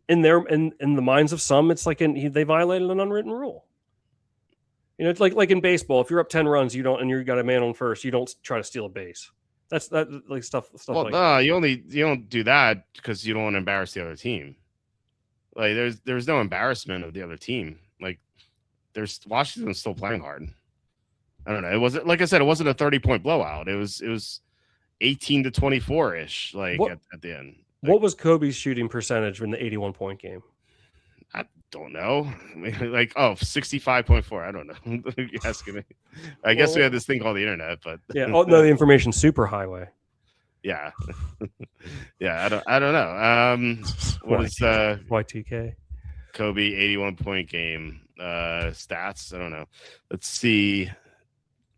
S2: in the minds of some, it's like they violated an unwritten rule. It's like in baseball. If you're up 10 runs, you don't, and you got a man on first, you don't try to steal a base. That's like stuff
S1: Well,
S2: like
S1: no,
S2: that.
S1: you don't do that because you don't want to embarrass the other team. Like there's no embarrassment of the other team. Like there's Washington's still playing hard. I don't know. It wasn't, like I said, it wasn't a 30-point blowout. It was 18 to 24 ish. Like at the end. Like,
S2: what was Kobe's shooting percentage in the 81-point game?
S1: I don't know. Like 65.4. I don't know. You're asking me. I guess we had this thing called the internet, but
S2: yeah. Oh no, the information superhighway.
S1: Yeah. Yeah, I don't know. What is
S2: Y2K?
S1: Kobe 81-point game stats? I don't know. Let's see.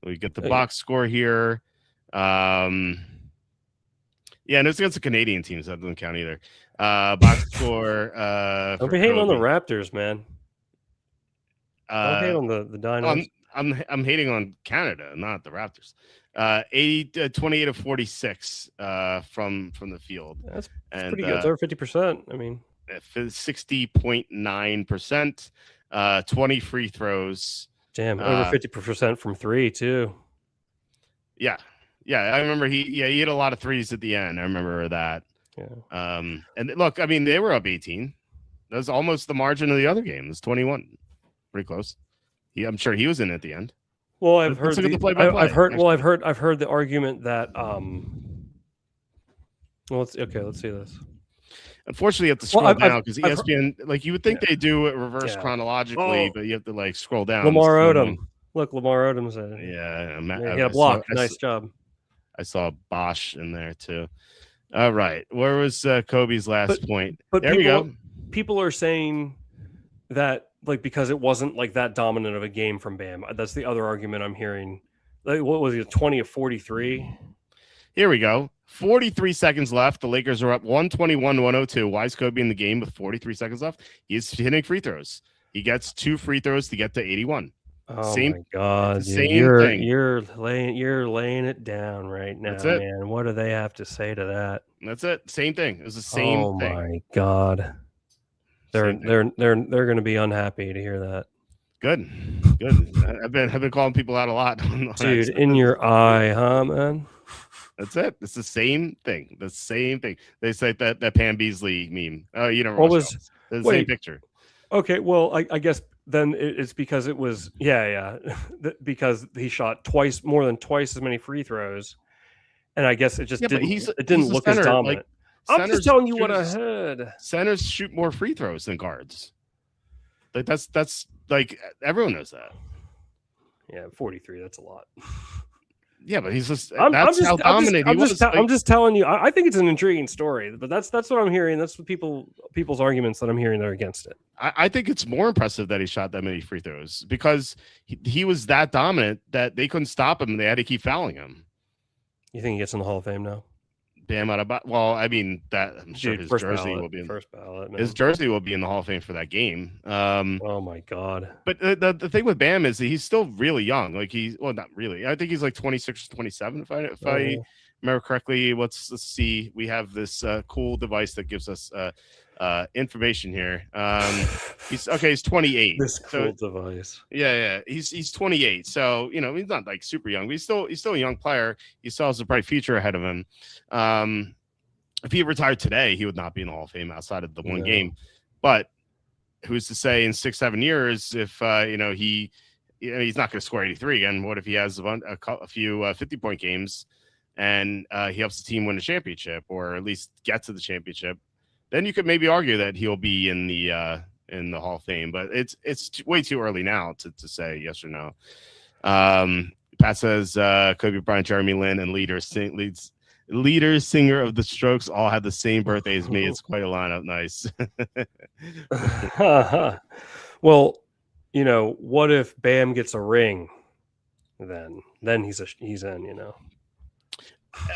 S1: We get the box score here. Yeah, and it's against the Canadian teams. That doesn't count either. Box score.
S2: Don't be hating on the Raptors, man. Don't hate on the Dinos.
S1: I'm hating on Canada, not the Raptors. 28 of 46 from the field.
S2: That's pretty good. It's over 50%. I mean,
S1: 60.9%. 20 free throws.
S2: Damn, over 50% from three too.
S1: Yeah. I remember he hit a lot of threes at the end. I remember that.
S2: Yeah.
S1: And look, I mean, they were up 18. That was almost the margin of the other game. It was 21. Pretty close. I'm sure he was in at the end.
S2: Well, I've heard the argument that let's see this.
S1: Unfortunately, you have to scroll down because ESPN, like you would think they do it reverse chronologically, but you have to like scroll down.
S2: Lamar Odom. Look, Lamar Odom's in it.
S1: Yeah,
S2: he had a block. Nice job.
S1: I saw Bosch in there too. All right. Where was Kobe's last point?
S2: But
S1: there we go.
S2: People are saying that like because it wasn't like that dominant of a game from Bam. That's the other argument I'm hearing. Like, what was it, 20 of 43?
S1: Here we go. 43 seconds left. The Lakers are up 121-102. Why is Kobe in the game with 43 seconds left? He's hitting free throws. He gets 2 free throws to get to 81.
S2: Oh my God, dude. You're laying it down right now, man. What do they have to say to that?
S1: That's it. Same thing. It was the same thing.
S2: Oh my God. They're going to be unhappy to hear that.
S1: Good. I've been calling people out a lot.
S2: Dude, in your eye, huh, man?
S1: That's it. It's the same thing. The same thing. They say that Pam Beasley meme. Oh, you don't know. The same picture.
S2: Okay, well, I guess then it's because it was because he shot more than twice as many free throws, and I guess it just didn't look as dominant. Like, I'm just telling you what I heard.
S1: Centers shoot more free throws than guards. Like that's like everyone knows that.
S2: Yeah, 43. That's a lot.
S1: Yeah, but he's just how dominant he was.
S2: I'm just telling you. I think it's an intriguing story, but that's what I'm hearing. That's what people's arguments that I'm hearing that are against it.
S1: I think it's more impressive that he shot that many free throws because he was that dominant that they couldn't stop him and they had to keep fouling him.
S2: You think he gets in the Hall of Fame now?
S1: Bam out of well, I mean that I'm sure his jersey will be in
S2: first ballot. Man.
S1: His jersey will be in the Hall of Fame for that game.
S2: Oh my God!
S1: But the thing with Bam is that he's still really young. Like not really. I think he's like 26 or 27 if I remember correctly. Let's see. We have this cool device that gives us information here. He's 28.
S2: This cool device.
S1: Yeah. He's 28. So he's not like super young, but he's still a young player. He still has a bright future ahead of him. If he retired today, he would not be in the Hall of Fame outside of the one game. But who's to say in 6-7 years if he's not going to score 83 again? What if he has a few 50-point games and he helps the team win a championship or at least get to the championship? Then you could maybe argue that he'll be in the Hall of Fame, but it's way too early now to say yes or no. Pat says Kobe Bryant, Jeremy Lin, and leader singer of the Strokes all had the same birthday as me. It's quite a lineup. Nice.
S2: Well, what if Bam gets a ring? Then he's in.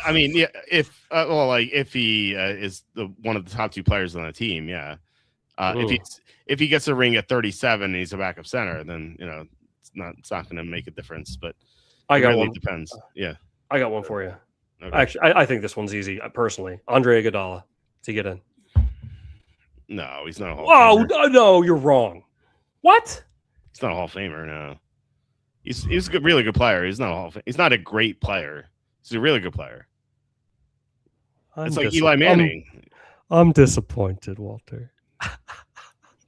S1: I mean, yeah. If he is one of the top 2 players on the team, yeah. If he gets a ring at 37 and he's a backup center, then it's not going to make a difference. But
S2: I got one.
S1: Depends. Yeah,
S2: I got one for you.
S1: Okay.
S2: Actually, I think this one's easy. Personally, Andre Iguodala to get in.
S1: No, he's not a Hall of Famer.
S2: No, you're wrong. What?
S1: He's not a Hall of Famer. No. He's a good, really good player. He's not a Hall of Fame. He's not a great player. He's a really good player. It's like Eli Manning.
S2: I'm disappointed, Walter.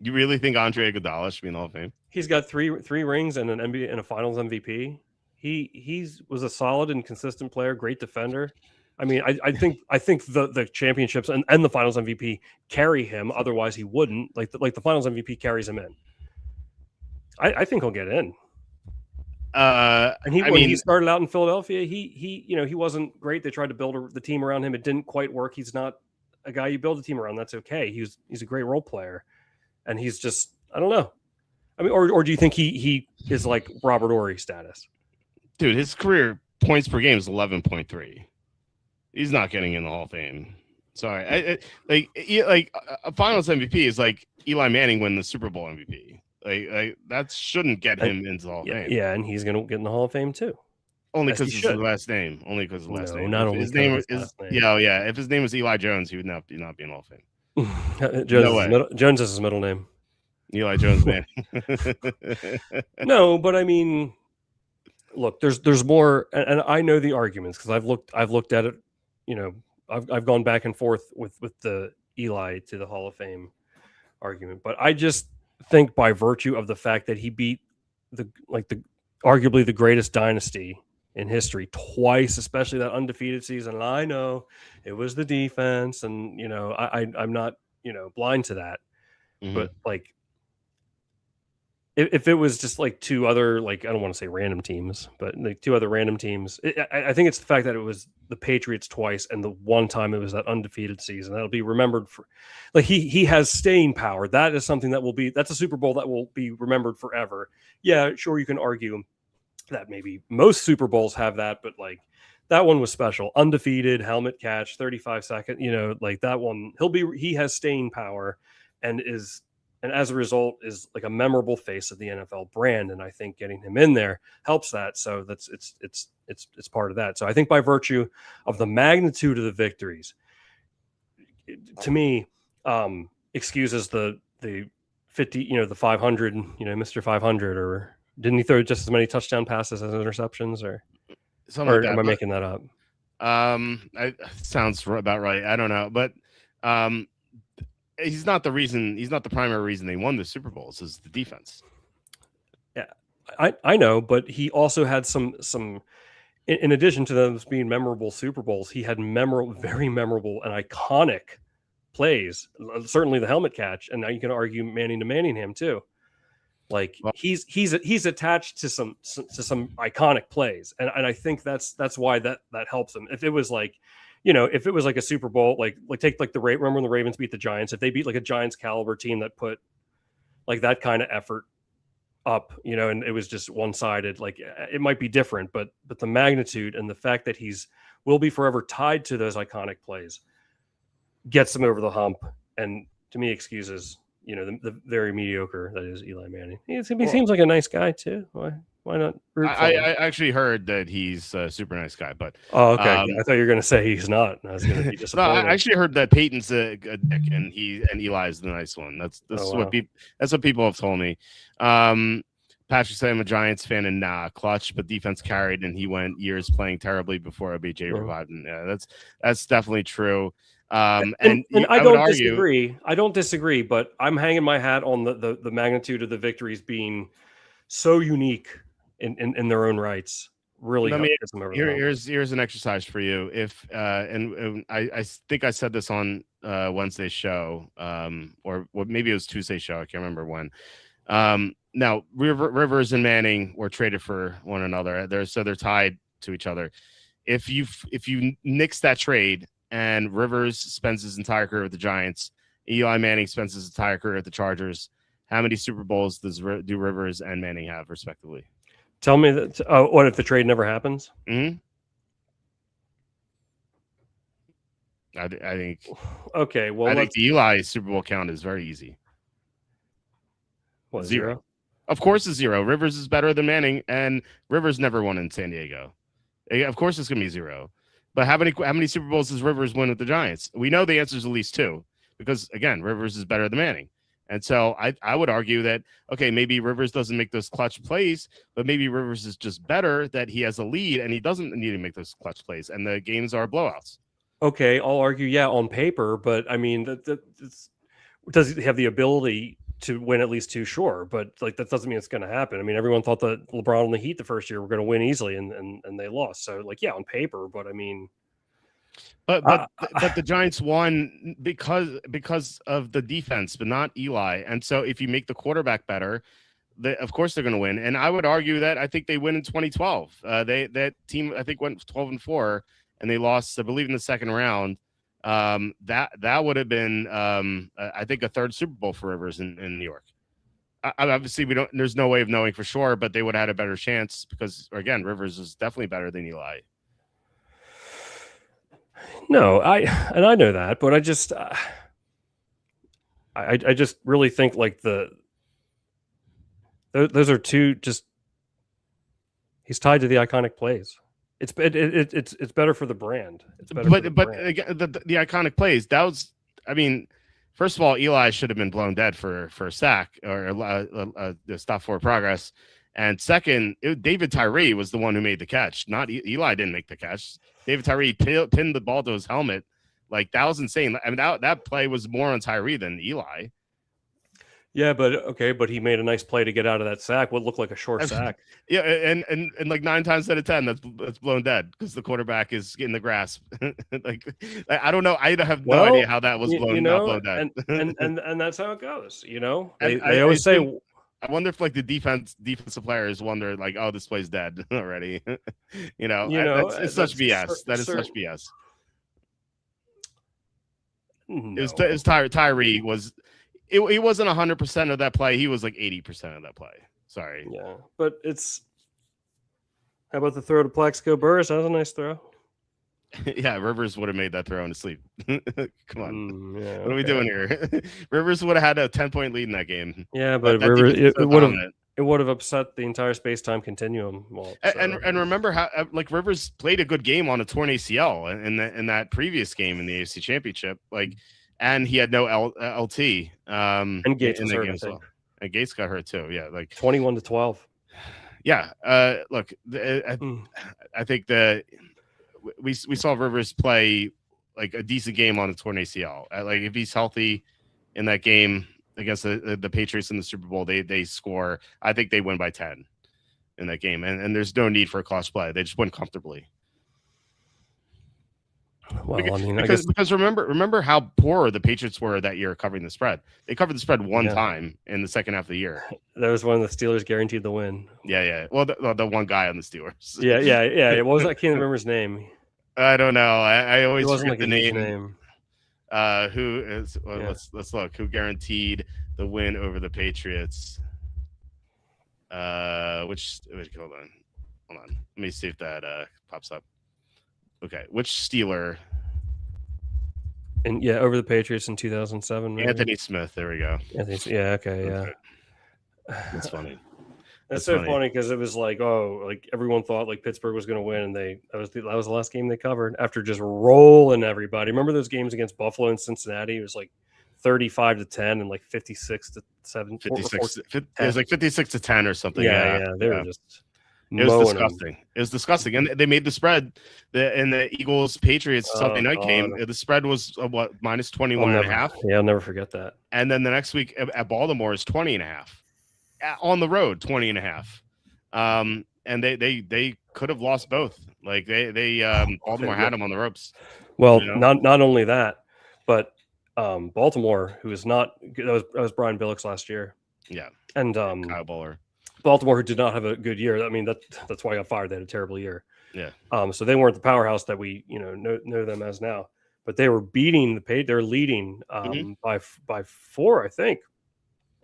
S1: You really think Andre Iguodala should be in the Hall of Fame?
S2: He's got three rings and an NBA and a Finals MVP. He was a solid and consistent player, great defender. I mean, I think the championships and the Finals MVP carry him. Otherwise, he wouldn't. Like the Finals MVP carries him in. I think he'll get in. When he started out in Philadelphia, he wasn't great. They tried to build the team around him. It didn't quite work. He's not a guy you build a team around. That's okay. He's a great role player, and he's just, I don't know. I mean, or do you think he is like Robert Horry status?
S1: Dude, his career points per game is 11.3. He's not getting in the Hall of Fame. Sorry, like a Finals MVP is like Eli Manning winning the Super Bowl MVP. Like that shouldn't get him into the Hall of Fame.
S2: Yeah, and he's going to get in the Hall of Fame too.
S1: Only because it's his last name. Only because of his last name.
S2: Not only
S1: his name is
S2: last name.
S1: Yeah. If his name was Eli Jones, he would not be in the Hall of Fame.
S2: Jones is his middle name.
S1: Eli Jones, man.
S2: No, but I mean, look, there's more, and I know the arguments because I've looked at it. You know, I've gone back and forth with the Eli to the Hall of Fame argument, but I just think by virtue of the fact that he beat the arguably the greatest dynasty in history twice, especially that undefeated season. And I know it was the defense, and I'm not blind to that, but like. If it was just like two other, like, I don't want to say random teams, but like two other random teams, I think it's the fact that it was the Patriots twice and the one time it was that undefeated season that'll be remembered for. Like he has staying power. That is something that's a Super Bowl that will be remembered forever. Yeah, sure, you can argue that maybe most Super Bowls have that, but like that one was special. Undefeated, helmet catch, 35 seconds. Like that one, he has staying power, and as a result is like a memorable face of the NFL brand. And I think getting him in there helps that. So it's part of that. So I think by virtue of the magnitude of the victories, to me, excuses the 50, the 500, Mr. 500, or didn't he throw just as many touchdown passes as interceptions or something like that? Am I making that up?
S1: Sounds about right. I don't know, but, he's not the reason. He's not the primary reason they won the Super Bowls. Is the defense.
S2: Yeah, I know, but he also had some. In addition to those being memorable Super Bowls, he had very memorable and iconic plays. Certainly the helmet catch, and now you can argue Manning to Manningham too. Like he's attached to some iconic plays, and I think that's why that helps him. If it was like. If it was like a Super Bowl, like take like remember when the Ravens beat the Giants, if they beat like a Giants caliber team that put like that kind of effort up, and it was just one-sided, like it might be different, but the magnitude and the fact that will be forever tied to those iconic plays gets him over the hump. And to me, excuses, the very mediocre that is Eli Manning. He seems like a nice guy too. Why not?
S1: I actually heard that he's a super nice guy, but
S2: okay. I thought you were going to say he's not. I was going to be disappointed.
S1: No, I actually heard that Peyton's a dick, and Eli's the nice one. That's what people have told me. Patrick said I'm a Giants fan and clutch, but defense carried, and he went years playing terribly before OBJ revived. And yeah, that's definitely true. And I don't
S2: disagree. I don't disagree, but I'm hanging my hat on the magnitude of the victories being so unique in their own rights. Really,
S1: here's an exercise for you. If and I think I said this on Wednesday's show, or maybe it was Tuesday's show. I can't remember when. Now Rivers and Manning were traded for one another. They're tied to each other. If you nix that trade and Rivers spends his entire career with the Giants, Eli Manning spends his entire career at the Chargers, how many Super Bowls do Rivers and Manning have respectively?
S2: Tell me that. What if the trade never happens?
S1: Mm-hmm. I think.
S2: Okay, well,
S1: I think the Eli Super Bowl count is very easy.
S2: What, zero?
S1: Of course, it's zero. Rivers is better than Manning, and Rivers never won in San Diego. Of course, it's gonna be zero. But how many Super Bowls does Rivers win with the Giants? We know the answer is at least two, because again, Rivers is better than Manning, And so I would argue that, okay, maybe Rivers doesn't make those clutch plays, but maybe Rivers is just better, that he has a lead and he doesn't need to make those clutch plays, and the games are blowouts.
S2: Okay, I'll argue, yeah, on paper, but I mean, does he have the ability to win at least two? Sure, but like that doesn't mean it's going to happen. I mean, everyone thought that LeBron and the Heat the first year were going to win easily, and they lost. So like, yeah, on paper, but I mean,
S1: but the Giants won because of the defense, but not Eli. And so if you make the quarterback better, of course they're going to win. And I would argue that I think they win in 2012. That team I think went 12-4, and they lost, I believe, in the second round. That would have been I think a third Super Bowl for Rivers in New York. Obviously, we don't. There's no way of knowing for sure, but they would have had a better chance because, again, Rivers is definitely better than Eli.
S2: No, I know that, but I just I just really think like those are two just he's tied to the iconic plays. It's better for the brand. It's better
S1: but
S2: for the
S1: but
S2: brand.
S1: again, the iconic plays, that was, I mean, first of all, Eli should have been blown dead for a sack or a stop for progress. And second, David Tyree was the one who made the catch. Not Eli didn't make the catch. David Tyree pinned the ball to his helmet. Like, that was insane. I mean, that play was more on Tyree than Eli.
S2: Yeah, but he made a nice play to get out of that sack. What looked like a short sack.
S1: Yeah, and like 9 times out of 10, that's blown dead because the quarterback is in the grasp. Like, I don't know. I have no idea how that was not blown dead.
S2: and that's how it goes. You know,
S1: And
S2: they always say.
S1: I wonder if like the defensive players wonder like, oh, this play's dead already. It's such BS. That is such BS.
S2: No.
S1: It was Tyree was. He wasn't 100% of that play. He was like 80% of that play. Sorry.
S2: Yeah, but it's. How about the throw to Plaxico Burress? That was a nice throw.
S1: Yeah, Rivers would have made that throw in his sleep. Come on.
S2: Yeah,
S1: what are we doing here? Rivers would have had a 10-point lead in that game.
S2: Yeah, but Rivers, it would have upset the entire space-time continuum. Walt,
S1: and remember how like Rivers played a good game on a torn ACL in that previous game in the AFC Championship. Like, and he had no LT.
S2: And Gates was hurt, I think.
S1: And Gates got hurt too. Yeah, like
S2: 21-12.
S1: Yeah. Look, I think we saw Rivers play like a decent game on a torn ACL. Like, if he's healthy in that game against the Patriots in the Super Bowl, they score. I think they win by 10 in that game, and there's no need for a clutch play. They just win comfortably.
S2: Well,
S1: because remember how poor the Patriots were that year covering the spread. They covered the spread one time in the second half of the year.
S2: That was when the Steelers guaranteed the win.
S1: Yeah. Well, the one guy on the Steelers.
S2: Yeah. What was that? I can't remember his name.
S1: I don't know. I always forget
S2: like
S1: the name. Who is? Well,
S2: yeah.
S1: Let's look. Who guaranteed the win over the Patriots? Hold on. Let me see if that pops up. Okay, which Steeler?
S2: And over the Patriots in 2007. Maybe?
S1: Anthony Smith. There we go.
S2: Okay.
S1: That's funny.
S2: That's so funny because it was like, everyone thought like Pittsburgh was going to win, and that was the last game they covered after just rolling everybody. Remember those games against Buffalo and Cincinnati? It was like 35-10 and like 56-7.
S1: 56. It was like 56-10 or something.
S2: Yeah. They were just.
S1: It was disgusting. It was disgusting, and they made the spread. In the Eagles Patriots Sunday night game, the spread was minus 21.5.
S2: Yeah, I'll never forget that.
S1: And then the next week at Baltimore is 20.5 on the road, 20.5. And they could have lost both. Like Baltimore had them on the ropes.
S2: Well, not only that, but Baltimore, who is not that was Brian Billick's last year.
S1: Yeah,
S2: and
S1: Kyle Bowler.
S2: Baltimore, who did not have a good year. I mean, that's why I got fired. They had a terrible year.
S1: Yeah.
S2: So they weren't the powerhouse that we know them as now. But they were beating they're leading by 4, I think.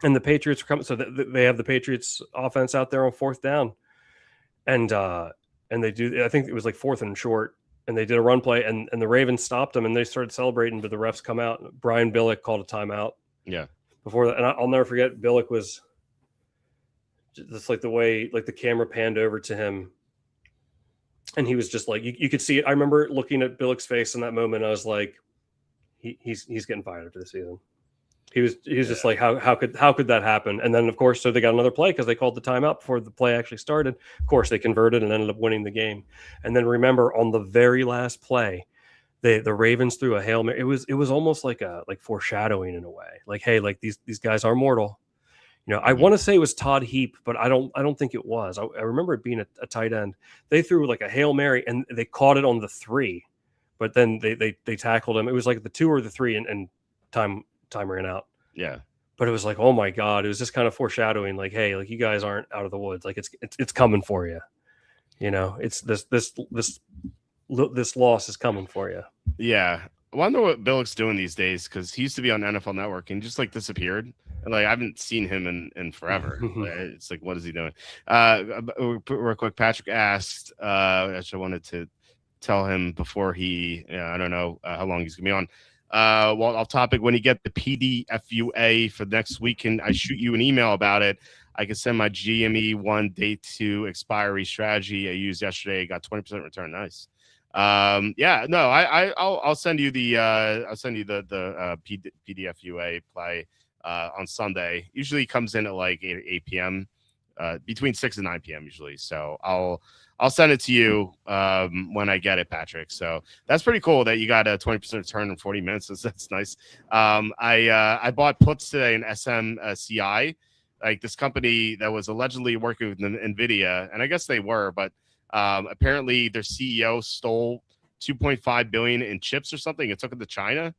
S2: And the Patriots were coming. So they have the Patriots offense out there on 4th down, and they do. I think it was like 4th and short, and they did a run play, and the Ravens stopped them, and they started celebrating. But the refs come out. Brian Billick called a timeout.
S1: Yeah.
S2: Before that, and I'll never forget. Billick was. Just like the way, like the camera panned over to him, and he was just like, you could see it. I remember looking at Billick's face in that moment. I was like, he's getting fired after the season. He was just like, how could that happen? And then of course, so they got another play because they called the timeout before the play actually started. Of course, they converted and ended up winning the game. And then remember, on the very last play, the Ravens threw a Hail Mary. It was almost like foreshadowing in a way. Like, hey, like these guys are mortal. You know, I want to say it was Todd Heap, but I don't think it was. I remember it being a tight end. They threw like a Hail Mary and they caught it on the 3, but then they tackled him. It was like the 2 or the 3 and time ran out.
S1: Yeah.
S2: But it was like, oh my God, it was just kind of foreshadowing, like, hey, like you guys aren't out of the woods. Like it's coming for you. You know, it's this loss is coming for you.
S1: Yeah. I wonder what Billick's doing these days, because he used to be on NFL Network and just like disappeared. And like I haven't seen him in forever. It's like, what is he doing? Real quick, Patrick asked, actually I wanted to tell him before he, I don't know how long he's gonna be on. Well, off topic, when you get the PDFUA for next week, and I shoot you an email about it, I can send my GME 1 day 2 expiry strategy I used yesterday. Got 20% return. Nice. Yeah, no, I'll send you the PDFUA play on Sunday. Usually comes in at like 8 p.m. Between 6 and 9 p.m. usually. So I'll send it to you when I get it, Patrick. So that's pretty cool that you got a 20% return in 40 minutes. That's nice. I bought puts today in SMCI, like this company that was allegedly working with NVIDIA, and I guess they were, but apparently their CEO stole 2.5 billion in chips or something and took it to China.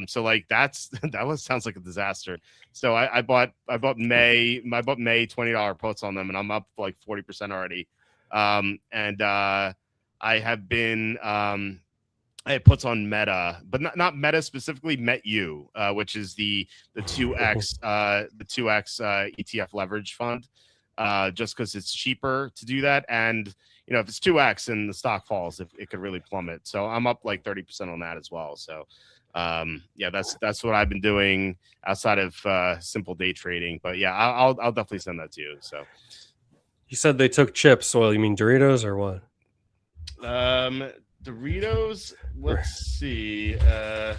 S1: So like that sounds like a disaster. So I bought May $20 puts on them, and I'm up like 40% already. And I have been I had puts on Meta, but not Meta specifically, METU, which is the 2x ETF leverage fund, just because it's cheaper to do that. And you know, if it's 2x and the stock falls, it could really plummet. So I'm up like 30% on that as well. So yeah, that's what I've been doing outside of simple day trading. But yeah, I'll definitely send that to you. So
S2: you said they took chips. Well, you mean Doritos or what?
S1: Doritos. Let's see.
S2: Oh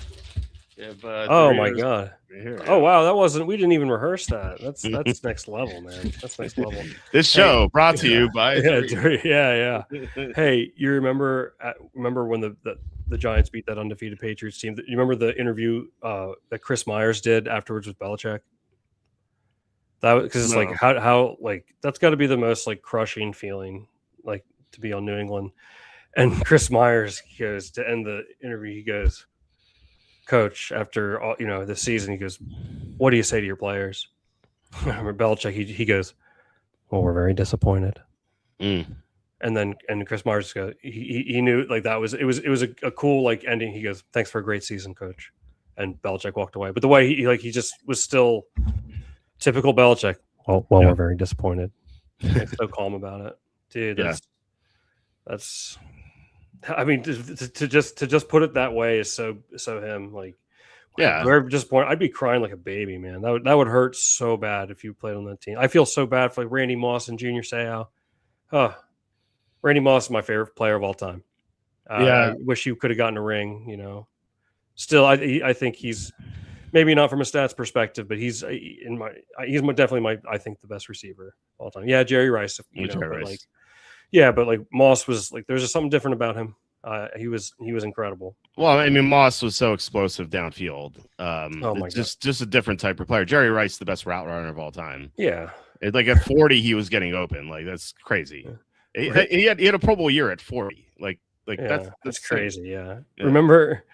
S2: my God! Here, oh wow, we didn't even rehearse that. That's next level, man. That's next level.
S1: This show brought to you by
S2: yeah. Hey, you remember when the Giants beat that undefeated Patriots team? You remember the interview that Chris Myers did afterwards with Belichick? That because it's like how like that's got to be the most like crushing feeling, like to be on New England. And Chris Myers goes to end the interview. He goes, "Coach, after all, this season," he goes, "What do you say to your players?" Belichick, he goes, "Well, we're very disappointed." And Chris Myers goes, he knew like that was it was a cool like ending. He goes, "Thanks for a great season, Coach." And Belichick walked away. But the way he just was still typical Belichick. Well, we're very disappointed. He's so calm about it, dude. That's. I mean, to just put it that way is so him. Like,
S1: yeah,
S2: very disappointed. I'd be crying like a baby, man. That would hurt so bad if you played on that team. I feel so bad for like Randy Moss and Junior Seau. Randy Moss is my favorite player of all time. I wish he could have gotten a ring. Still, I think he's maybe not from a stats perspective, but he's definitely I think the best receiver of all time. Yeah, Jerry Rice.
S1: Jerry Rice.
S2: But like Moss was like, there's just something different about him. He was incredible.
S1: Well, I mean, Moss was so explosive downfield.
S2: Oh my God.
S1: Just a different type of player. Jerry Rice, the best route runner of all time.
S2: Yeah.
S1: Like at 40, he was getting open. Like that's crazy. Yeah. He had a Pro Bowl year at 40. Like that's
S2: crazy. Yeah. Remember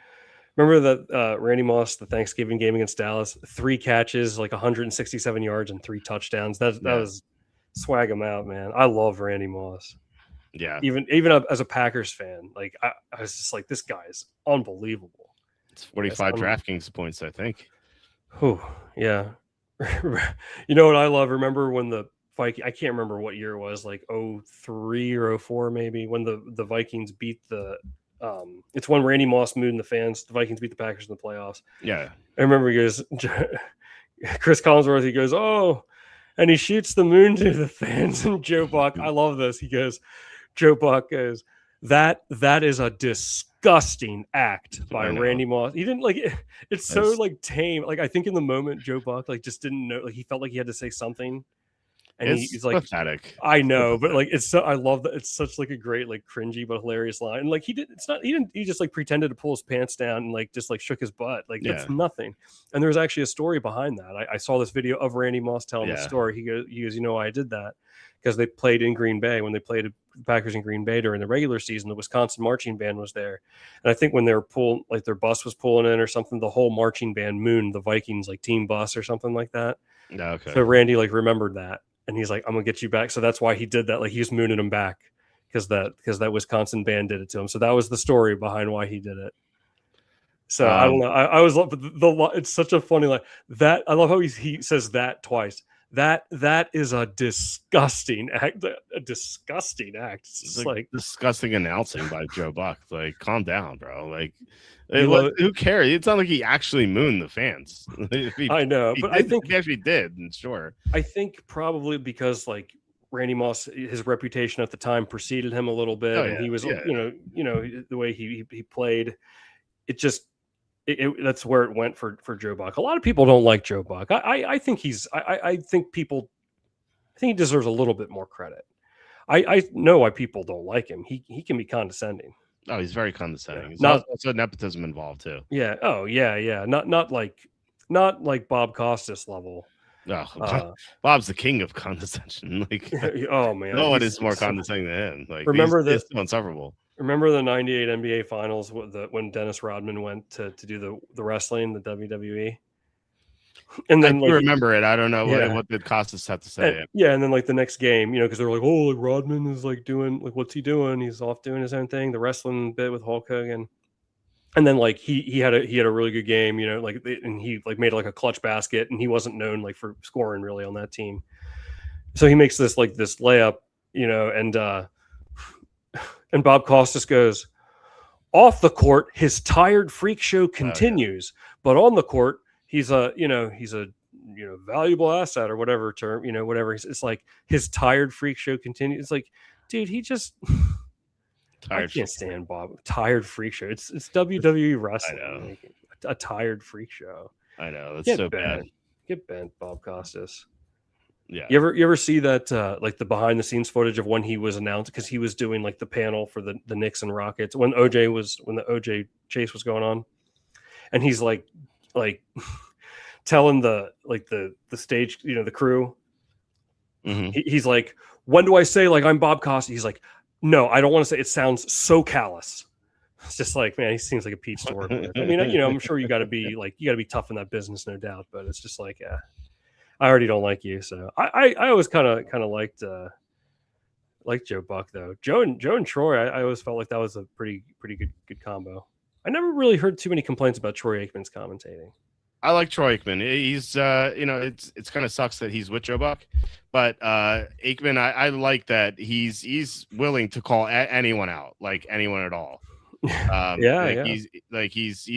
S2: that Randy Moss, the Thanksgiving game against Dallas, 3 catches, like 167 yards and 3 touchdowns. That was swag him out, man. I love Randy Moss.
S1: Yeah.
S2: Even as a Packers fan, like I was just like, this guy is unbelievable.
S1: It's 45 DraftKings points, I think.
S2: Oh, yeah. You know what I love? Remember when the Vikings, I can't remember what year it was, like 03 or 04 maybe, when the Vikings beat the it's when Randy Moss moved in the fans. The Vikings beat the Packers in the playoffs.
S1: Yeah.
S2: I remember he goes, Chris Collinsworth, he goes, "Oh," and he shoots the moon to the fans. And Joe Buck, I love this. He goes, Joe Buck goes, that is a disgusting disgusting act by
S1: I know.
S2: Randy Moss. He didn't like it. It's so
S1: It's
S2: like tame. Like I think in the moment Joe Buck like just didn't know. Like he felt like he had to say something, and
S1: it's
S2: he's like,
S1: pathetic.
S2: I
S1: It's so
S2: know, but like
S1: pathetic.
S2: it's so I love that it's such like a great like cringy but hilarious line. And like he just like pretended to pull his pants down and like just like shook his butt. Like
S1: Yeah.
S2: that's nothing. And there was actually a story behind that. I saw this video of Randy Moss telling the
S1: Yeah.
S2: story. He goes, you know why I did that? Because they played in Green Bay when they played the Packers in Green Bay during the regular season. The Wisconsin marching band was there, and I think when they were pulling, like their bus was pulling in or something, the whole marching band mooned the Vikings like team bus or something like that.
S1: Okay.
S2: So Randy like remembered that, and he's like, "I'm gonna get you back." So that's why he did that. Like he was mooning him back because that Wisconsin band did it to him. So that was the story behind why he did it. So I don't know. I was love the it's such a funny like that. I love how he says that twice. That is a disgusting act. A disgusting act. It's just like
S1: disgusting announcing by Joe Buck. Like, calm down, bro. Like, who cares? It's not like he actually mooned the fans.
S2: I know, but I think
S1: he actually did. And sure,
S2: I think probably because like Randy Moss, his reputation at the time preceded him a little bit, and he was, you know, the way he played, it just. That's where it went for Joe Buck. A lot of people don't like Joe Buck. I think I think he deserves a little bit more credit. I know why people don't like him. He can be condescending.
S1: Oh, he's very condescending.
S2: Yeah.
S1: There's also nepotism involved too.
S2: Yeah. Oh yeah. Not like Bob Costas level.
S1: Oh, Bob's the king of condescension. Like,
S2: oh man,
S1: no one is more condescending than him. Like,
S2: remember
S1: he's so insufferable.
S2: Remember the '98 NBA Finals when Dennis Rodman went to do the wrestling, the WWE, and then
S1: I remember it. I don't know what did Costas have to say.
S2: And then like the next game, you know, because they're like, oh, like Rodman is like doing like what's he doing? He's off doing his own thing, the wrestling bit with Hulk Hogan, and then like he had a really good game, you know, like and he like made like a clutch basket, and he wasn't known like for scoring really on that team, so he makes this layup, you know, and Bob Costas goes, off the court, his tired freak show continues, but on the court, he's a valuable asset or whatever term, you know, whatever. It's like his tired freak show continues. It's like, dude, he just I can't stand Bob. Tired freak show. It's WWE wrestling.
S1: I know.
S2: Like, a tired freak show.
S1: I know. That's so bad.
S2: Get bent, Bob Costas.
S1: Yeah.
S2: You ever see that like the behind the scenes footage of when he was announced, because he was doing like the panel for the Knicks and Rockets when the OJ chase was going on, and he's like telling the stage, you know, the crew.
S1: Mm-hmm.
S2: He's like, when do I say like I'm Bob Costas? He's like, no, I don't want to say. It sounds so callous. It's just like, man, he seems like a peach to work with. I mean, you know, I'm sure you got to be tough in that business, no doubt. But it's just like, yeah. I already don't like you, so I always kind of liked Joe Buck though. Joe and Troy, I always felt like that was a pretty good combo. I never really heard too many complaints about Troy Aikman's commentating.
S1: I like Troy Aikman. He's you know, it's kind of sucks that he's with Joe Buck, but Aikman, I like that he's willing to call anyone out, like anyone at all. He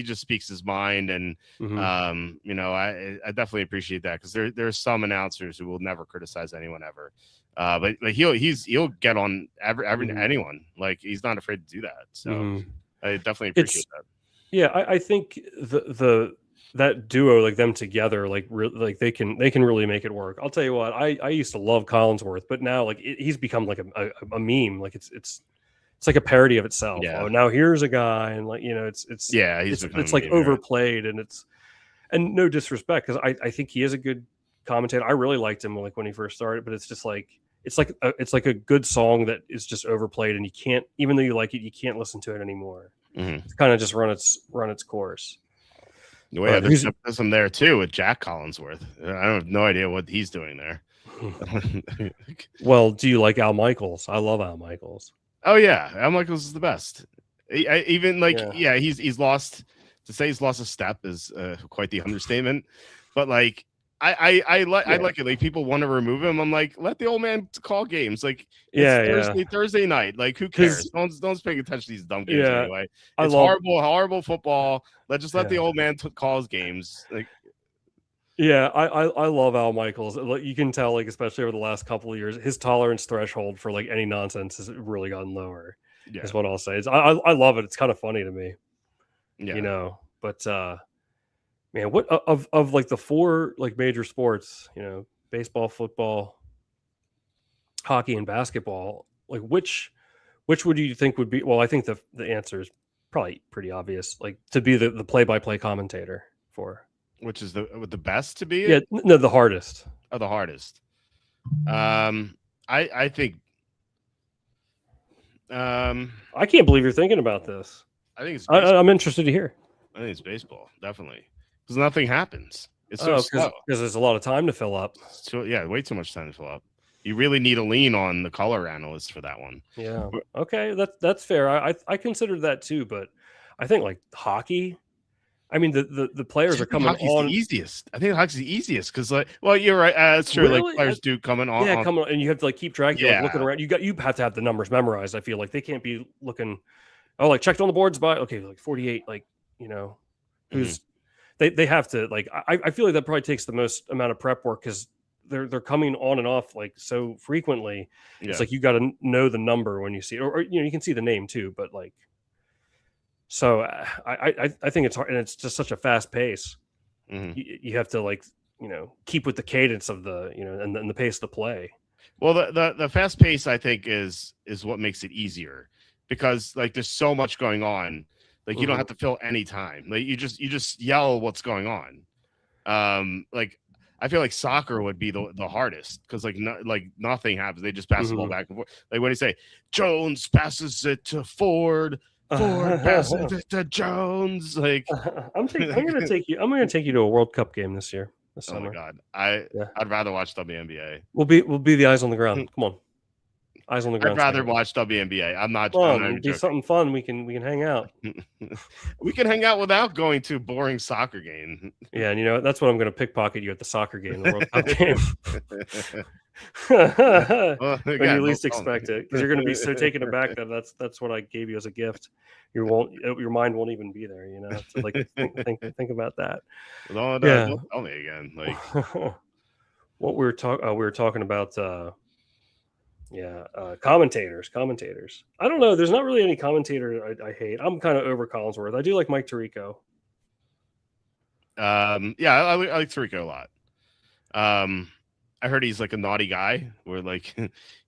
S1: just speaks his mind, and you know, I definitely appreciate that, because there's some announcers who will never criticize anyone ever, but he'll get on anyone. Like, he's not afraid to do that. So I definitely appreciate that.
S2: Yeah, I think that duo, like them together, like they can really make it work. I'll tell you what, I used to love Collinsworth, but now like he's become like a meme. Like it's like a parody of itself.
S1: Yeah.
S2: Oh, now here's a guy, and like, you know, it's like overplayed, and and no disrespect, because I think he is a good commentator. I really liked him like when he first started, but it's just like it's like a good song that is just overplayed, and you can't, even though you like it, you can't listen to it anymore. It's kind of just run its course.
S1: Yeah, there's some there too with Jack Collinsworth. I have no idea what he's doing there.
S2: Well, do you like Al Michaels? I love Al Michaels.
S1: Oh yeah, Al Michaels is the best. He's lost. To say he's lost a step is quite the understatement. But like, I like it. Like, people want to remove him. I'm like, let the old man call games. Like, Thursday night. Like, who cares? Don't pay attention to these dumb games anyway. It's horrible football. Let the old man call his games. Like,
S2: yeah, I love Al Michaels. You can tell, like, especially over the last couple of years, his tolerance threshold for like any nonsense has really gotten lower.
S1: Yeah.
S2: is what I'll say. I love it. It's kind of funny to me,
S1: Yeah.
S2: But man, what of like the four like major sports, baseball, football, hockey, and basketball, like which would you think would be? Well, I think the answer is probably pretty obvious. Like to be the play-by-play commentator for.
S1: Which is the best to be
S2: Yeah,
S1: it?
S2: no, the hardest.
S1: Or the hardest? I think
S2: I can't believe you're thinking about this.
S1: I think it's baseball.
S2: I'm interested to hear.
S1: I think it's baseball, definitely, because nothing happens. It's so slow.
S2: Because there's a lot of time to fill up.
S1: So yeah, way too much time to fill up. You really need to lean on the color analyst for that one.
S2: Yeah. Okay, that's fair. I considered that too, but I think like hockey. I mean, the players are coming on.
S1: The easiest. I think hockey's the easiest because, like, well, you're right. That's true.
S2: Really?
S1: Like players do coming on.
S2: Yeah, come on, and you have to like keep track. You're
S1: Yeah.
S2: like, looking around. You have to have the numbers memorized. I feel like they can't be looking. Oh, like checked on the boards by like 48. Like who's they have to like. I feel like that probably takes the most amount of prep work because they're coming on and off like so frequently.
S1: Yeah.
S2: It's like you got to know the number when you see it, or you can see the name too, but like. So I think it's hard, and it's just such a fast pace. You have to like keep with the cadence of the and the pace of the play.
S1: Well, the fast pace I think is what makes it easier because like there's so much going on. Like you don't have to fill any time. Like you just yell what's going on. Like I feel like soccer would be the hardest because like nothing happens. They just pass the ball back and forth. Like when they say Jones passes it to Ford. Ford passes it to Jones. Like
S2: I'm gonna take you to a World Cup game this year. This summer.
S1: Oh my god, I'd rather watch WNBA.
S2: We'll be the eyes on the ground. Come on, eyes on the ground.
S1: I'd rather watch WNBA. I'm not.
S2: Do something fun. We can hang out.
S1: We can hang out without going to a boring soccer game.
S2: Yeah, and that's what I'm going to pickpocket you at the soccer game, the World Cup game. Well, when you least expect it, because you're going to be so taken aback that that's what I gave you as a gift. Your mind won't even be there, to like think about that.
S1: Well, don't tell me again. Like
S2: what we were talking about. Commentators. I don't know. There's not really any commentator I hate. I'm kind of over Collinsworth. I do like Mike Tirico.
S1: I like Tirico a lot. I heard he's like a naughty guy where like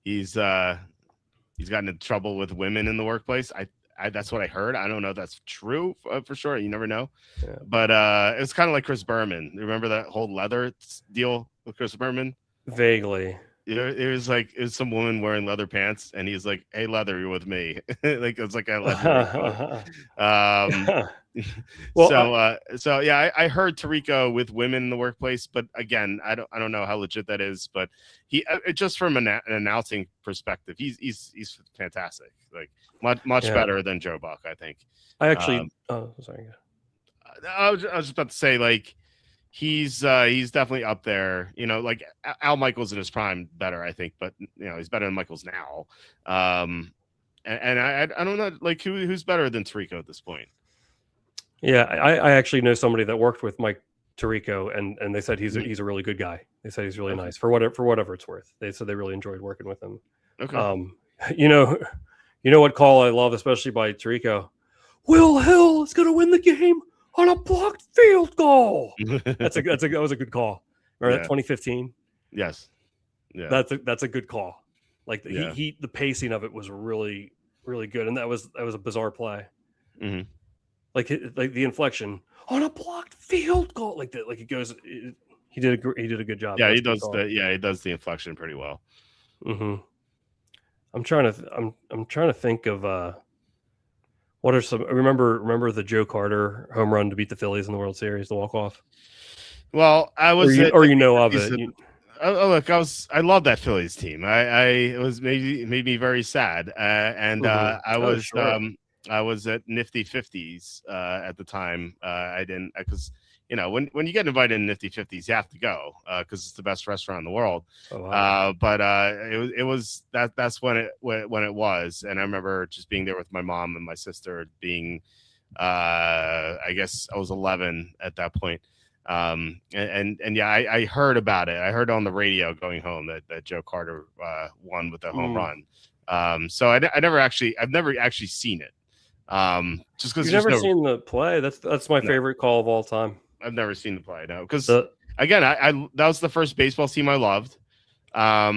S1: he's gotten in trouble with women in the workplace. I that's what I heard. I don't know if that's true for sure. You never know. Yeah. But it was kind of like Chris Berman. Remember that whole leather deal with Chris Berman?
S2: Vaguely.
S1: It was some woman wearing leather pants, and he's like, "Hey, leather, you're with me." Like it's like a leather. I heard Tirico with women in the workplace, but again, I don't know how legit that is. But he just from an announcing perspective, he's fantastic. Like much better than Joe Buck, I think.
S2: I actually, sorry.
S1: I was just about to say like. He's definitely up there, like Al Michaels in his prime better, I think, but he's better than Michaels now. And I don't know, like who's better than Tirico at this point.
S2: Yeah, I actually know somebody that worked with Mike Tirico, and they said he's a really good guy. They said he's really nice for whatever it's worth. They said they really enjoyed working with him.
S1: Okay.
S2: You know what call I love, especially by Tirico? Will Hill is going to win the game on a blocked field goal. That was a good call. Remember that 2015?
S1: Yes. Yeah.
S2: That's a good call. Like the pacing of it was really, really good, and that was a bizarre play.
S1: Mm-hmm.
S2: Like the inflection on a blocked field goal, like that. Like it goes. He did a good job.
S1: Yeah, he does he does the inflection pretty well.
S2: Mm-hmm. I'm trying to think of. What are some? Remember the Joe Carter home run to beat the Phillies in the World Series, the walk off.
S1: Well, I was,
S2: of it.
S1: I love that Phillies team. It was made me very sad, and I was at Nifty 50s at the time. I didn't because when you get invited in Nifty 50s, you have to go because it's the best restaurant in the world.
S2: Oh, wow.
S1: But it was that's when it was, and I remember just being there with my mom and my sister. Being I guess I was 11 at that point. I heard about it. I heard on the radio going home that Joe Carter won with a home run. So I've never actually seen it. Just because
S2: You've never seen the play. That's my favorite call of all time.
S1: I've never seen the play. No, because again, I that was the first baseball team I loved. I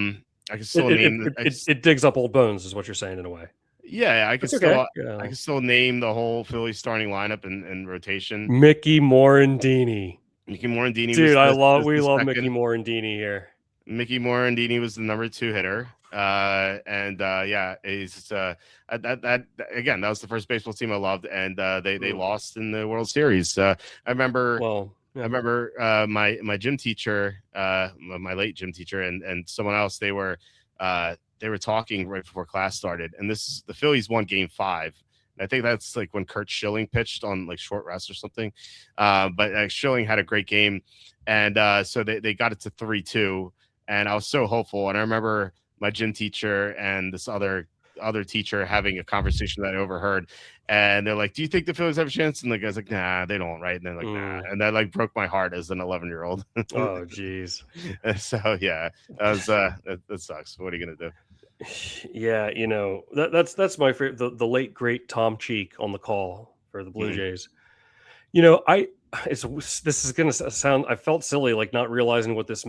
S1: can still name
S2: it digs up old bones, is what you're saying in a way.
S1: Yeah, I can still name the whole Philly starting lineup in rotation.
S2: Mickey Morandini.
S1: Dude,
S2: we love Mickey Morandini here.
S1: Mickey Morandini was the number 2 hitter. He's that again, that was the first baseball team I loved, and they lost in the World Series. I remember my gym teacher, my late gym teacher, and someone else, they were talking right before class started, and the Phillies won Game 5. I think that's like when Curt Schilling pitched on like short rest or something. But Schilling had a great game, and so they got it to 3-2, and I was so hopeful. And I remember my gym teacher and this other teacher having a conversation that I overheard, and they're like, "Do you think the Phillies have a chance?" And the guy's like, "Nah, they don't." Right? And they're like, "Nah," and that like broke my heart as an 11-year-old.
S2: Oh, geez.
S1: So yeah, that sucks. What are you gonna do?
S2: Yeah, that's my favorite. The late great Tom Cheek on the call for the Blue Jays. This is gonna sound. I felt silly, like not realizing what this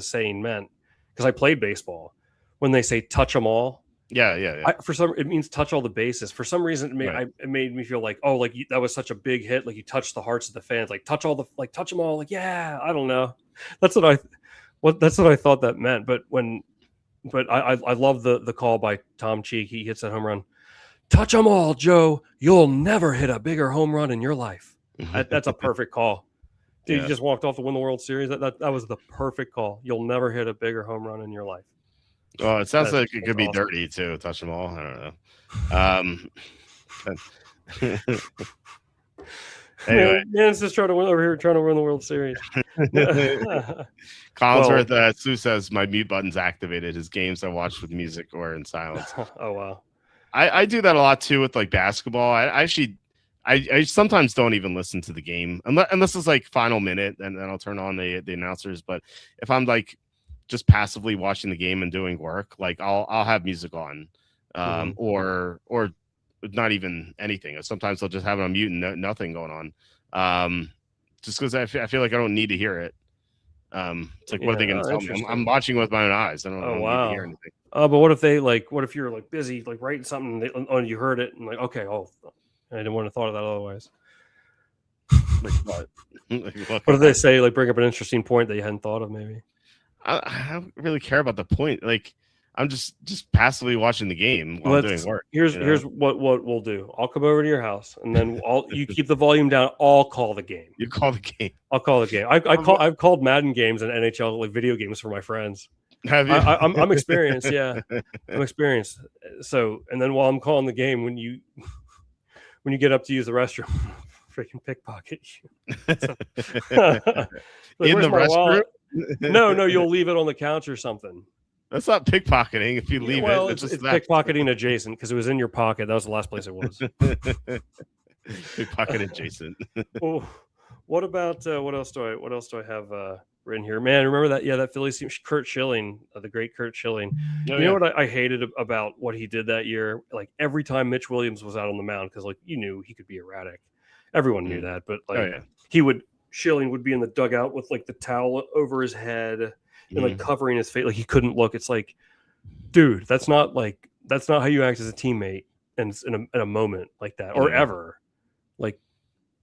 S2: saying meant, because I played baseball. When they say "touch them all,"
S1: yeah.
S2: It means touch all the bases. For some reason, it made me feel like, that was such a big hit. Like you touched the hearts of the fans. Like touch them all. Like, yeah, I don't know. That's what I thought that meant. But I love the call by Tom Cheek. He hits that home run. Touch them all, Joe. You'll never hit a bigger home run in your life. That's a perfect call. Dude, you just walked off to win the World Series. That was the perfect call. You'll never hit a bigger home run in your life.
S1: Oh, it sounds like it could be dirty too. Touch them all. I don't know. Anyway,
S2: Man's just trying to win the World Series.
S1: Collinsworth Sue says my mute button's activated. His games I watch with music or in silence.
S2: Oh wow.
S1: I do that a lot too with like basketball. I sometimes don't even listen to the game unless it's like final minute, and then I'll turn on the announcers. But if I'm like just passively watching the game and doing work, like I'll have music on, or not even anything. Sometimes I'll just have it on mute and nothing going on, just because I feel like I don't need to hear it. It's like, what are they going to tell me? I'm watching with my own eyes. I don't need to hear anything.
S2: But what if you're like busy, like writing something, and you heard it, and like, okay, I didn't want to thought of that otherwise.
S1: Like what?
S2: What if they say, like, bring up an interesting point that you hadn't thought of? Maybe.
S1: I don't really care about the point. Like, I'm just passively watching the game while doing work.
S2: Here's what we'll do. I'll come over to your house, and then you keep the volume down. I'll call the game.
S1: You call the game.
S2: I'll call the game. I've called Madden games and NHL, like video games, for my friends.
S1: Have you?
S2: I'm experienced. Yeah, I'm experienced. So, and then while I'm calling the game, when you get up to use the restroom, freaking pickpocket you. Like,
S1: in the restroom?
S2: No, you'll leave it on the couch or something.
S1: That's not pickpocketing if you leave it.
S2: It's pickpocketing adjacent, because it was in your pocket. That was the last place it was.
S1: Pickpocket adjacent.
S2: Oh, what about what else do I have written here? Man, remember that? Yeah, that Phillies team, Curt Schilling, the great Curt Schilling. You know what I hated about what he did that year? Like every time Mitch Williams was out on the mound, because like you knew he could be erratic. Everyone knew that, but like Schilling would be in the dugout with like the towel over his head and like covering his face, like he couldn't look. It's like, dude, that's not how you act as a teammate and in a moment like that, or ever. Like,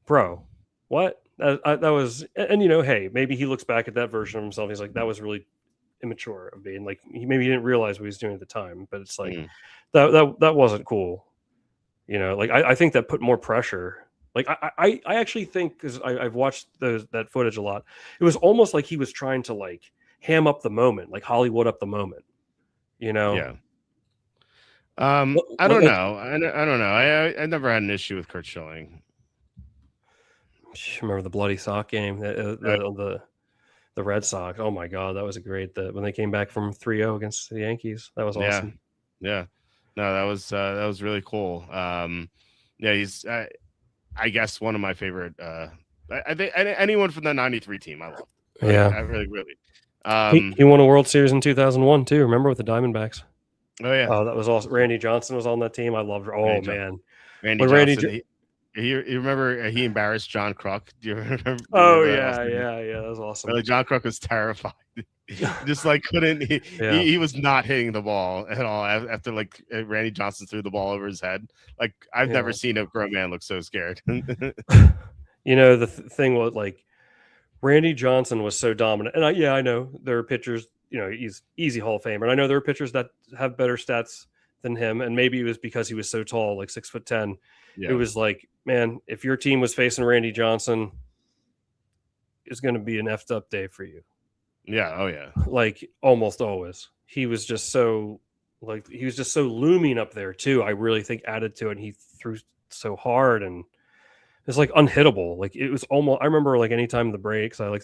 S2: bro, what? That was, and hey, maybe he looks back at that version of himself. He's like, that was really immature of me, and like he didn't realize what he was doing at the time. But it's like that wasn't cool. Like I think that put more pressure. Like I actually think, because I've watched that footage a lot, it was almost like he was trying to like ham up the moment, like Hollywood up the moment.
S1: Yeah. I don't know. I don't know. I never had an issue with Curt Schilling.
S2: Remember the bloody sock game, the Red Sox? Oh my God, that was a great. When they came back from 3-0 against the Yankees, that was awesome.
S1: Yeah. No, that was really cool. He's I guess one of my favorite. I think anyone from the '93 team I love.
S2: Yeah,
S1: I really.
S2: He won a World Series in 2001 too. Remember, with the Diamondbacks?
S1: Oh yeah,
S2: That was awesome. Randy Johnson was on that team. I loved. Oh man,
S1: Randy
S2: when
S1: Johnson. You remember he embarrassed John Kruk? Do you remember?
S2: Oh
S1: That?
S2: yeah. That was awesome.
S1: Like John Kruk was terrified. He just like couldn't. He was not hitting the ball at all after like Randy Johnson threw the ball over his head. Like I've never seen a grown man look so scared.
S2: The thing was like Randy Johnson was so dominant, and I know there are pitchers. He's easy Hall of Famer, and I know there are pitchers that have better stats than him, and maybe it was because he was so tall, like 6'10".
S1: Yeah.
S2: It was like, man, if your team was facing Randy Johnson, it's going to be an effed up day for you.
S1: Yeah. Oh yeah.
S2: Like almost always, he was just so looming up there too. I really think added to it. And he threw so hard and it's like unhittable. Like it was almost. I remember like anytime the Braves. I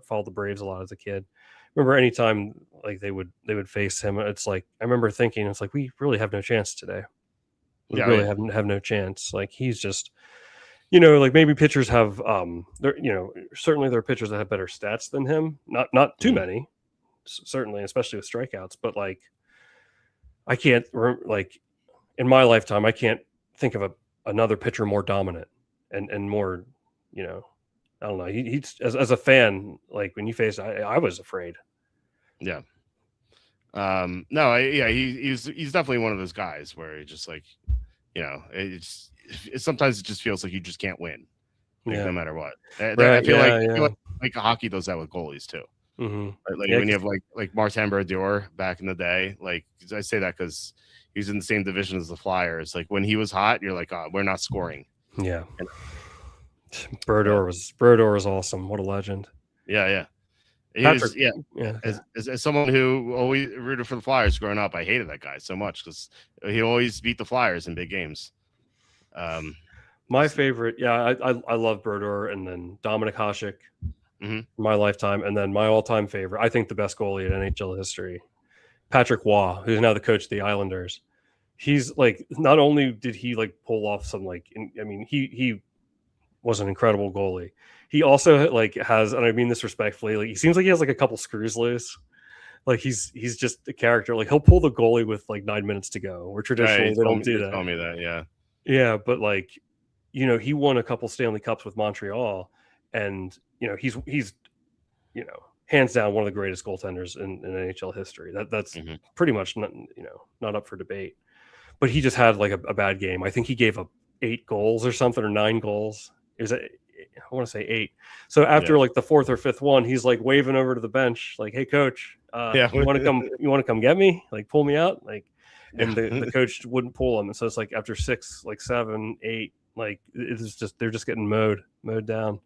S2: followed the Braves a lot as a kid. Remember anytime like they would face him. It's like I remember thinking it's like we really have no chance today. We really have no chance. Like he's just. Like maybe pitchers have certainly there are pitchers that have better stats than him. Not too many, certainly, especially with strikeouts. But like, I can't like in my lifetime, I can't think of another pitcher more dominant and more, I don't know. He's as a fan, like when you face, I was afraid.
S1: Yeah. No, he's definitely one of those guys where he just like, sometimes it just feels like you just can't win, no matter what. I feel like hockey does that with goalies too.
S2: Mm-hmm.
S1: Like when you have like Martin Brodeur back in the day, like I say that because he was in the same division as the Flyers. Like when he was hot, you're like, oh, we're not scoring.
S2: Yeah, Brodeur was awesome. What a legend.
S1: Yeah. As someone who always rooted for the Flyers growing up, I hated that guy so much because he always beat the Flyers in big games.
S2: My favorite, I love Brodeur and then Dominic Hasek, my lifetime, and then my all-time favorite, I think the best goalie in NHL history, Patrick Waugh, who's now the coach of the Islanders. He's like, not only did he like pull off some he was an incredible goalie. He also like has, and I mean this respectfully, like he seems like he has like a couple screws loose. Like he's just a character. Like he'll pull the goalie with like 9 minutes to go. Where traditionally they don't do that.
S1: Tell me that, yeah.
S2: Yeah, but like, he won a couple Stanley Cups with Montreal, and he's hands down one of the greatest goaltenders in NHL history. That's pretty much not up for debate. But he just had like a bad game. I think he gave up 8 goals or something, or 9 goals. It was I want to say 8. So after like the 4th or 5th one, he's like waving over to the bench, like, "Hey, coach, you want to come get me? Like, pull me out?" Like, and the coach wouldn't pull him. And so it's like after 6, like 7, 8, like it's just they're just getting mowed down.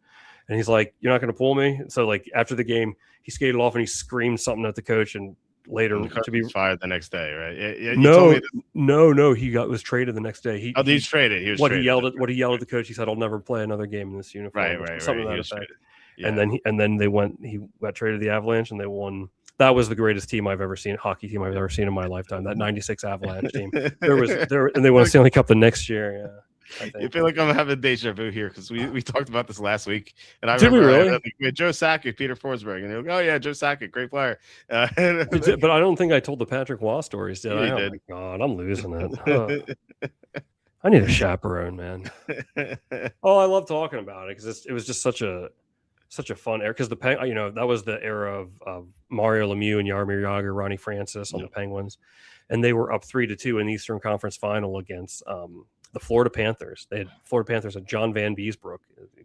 S2: And he's like, "You're not going to pull me?" And so like after the game, he skated off and he screamed something at the coach, and later to be
S1: fired the next day, right? Yeah,
S2: no, he was traded the next day.
S1: He's traded. He was
S2: what he yelled at the coach. He said, "I'll never play another game in this uniform."
S1: Right.
S2: Something to that effect. Yeah. And then he got traded to the Avalanche and they won. That was the greatest hockey team I've ever seen in my lifetime. That '96 Avalanche team. And they won a Stanley Cup the next year. Yeah.
S1: I feel like I'm having deja vu here because we talked about this last week, and I
S2: did we really?
S1: We had Joe Sakic, Peter Forsberg, and they're like, "Oh yeah, Joe Sakic, great player."
S2: But I don't think I told the Patrick Waugh stories, did I?
S1: Did.
S2: Oh my God, I'm losing it. I need a chaperone, man. Oh, I love talking about it because it was just such a fun era. Because that was the era of Mario Lemieux and Jaromir Jagr, Ronnie Francis on the Penguins, and they were up 3-2 in the Eastern Conference Final against the Florida Panthers. Florida Panthers had John Van Beesbrook.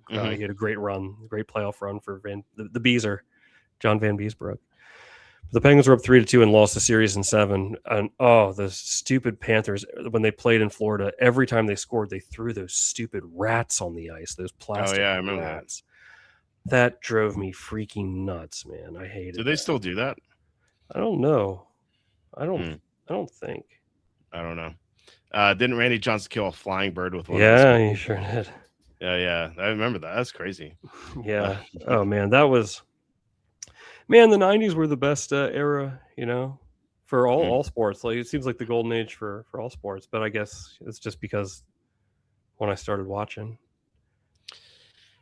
S2: He had a great playoff run for the Beezer, John Van Beesbrook. The Penguins were up 3-2 and lost the series in 7. And the stupid Panthers, when they played in Florida, every time they scored, they threw those stupid rats on the ice, those plastic
S1: I remember
S2: rats. That drove me freaking nuts, man. I hated it.
S1: Do they still do that?
S2: I don't know. I don't think.
S1: I don't know. Didn't Randy Johnson kill a flying bird with one?
S2: Yeah, he sure did.
S1: Yeah. I remember that. That's crazy.
S2: Yeah. Oh man, that was. Man, the '90s were the best era, for all sports. Like it seems like the golden age for all sports. But I guess it's just because when I started watching.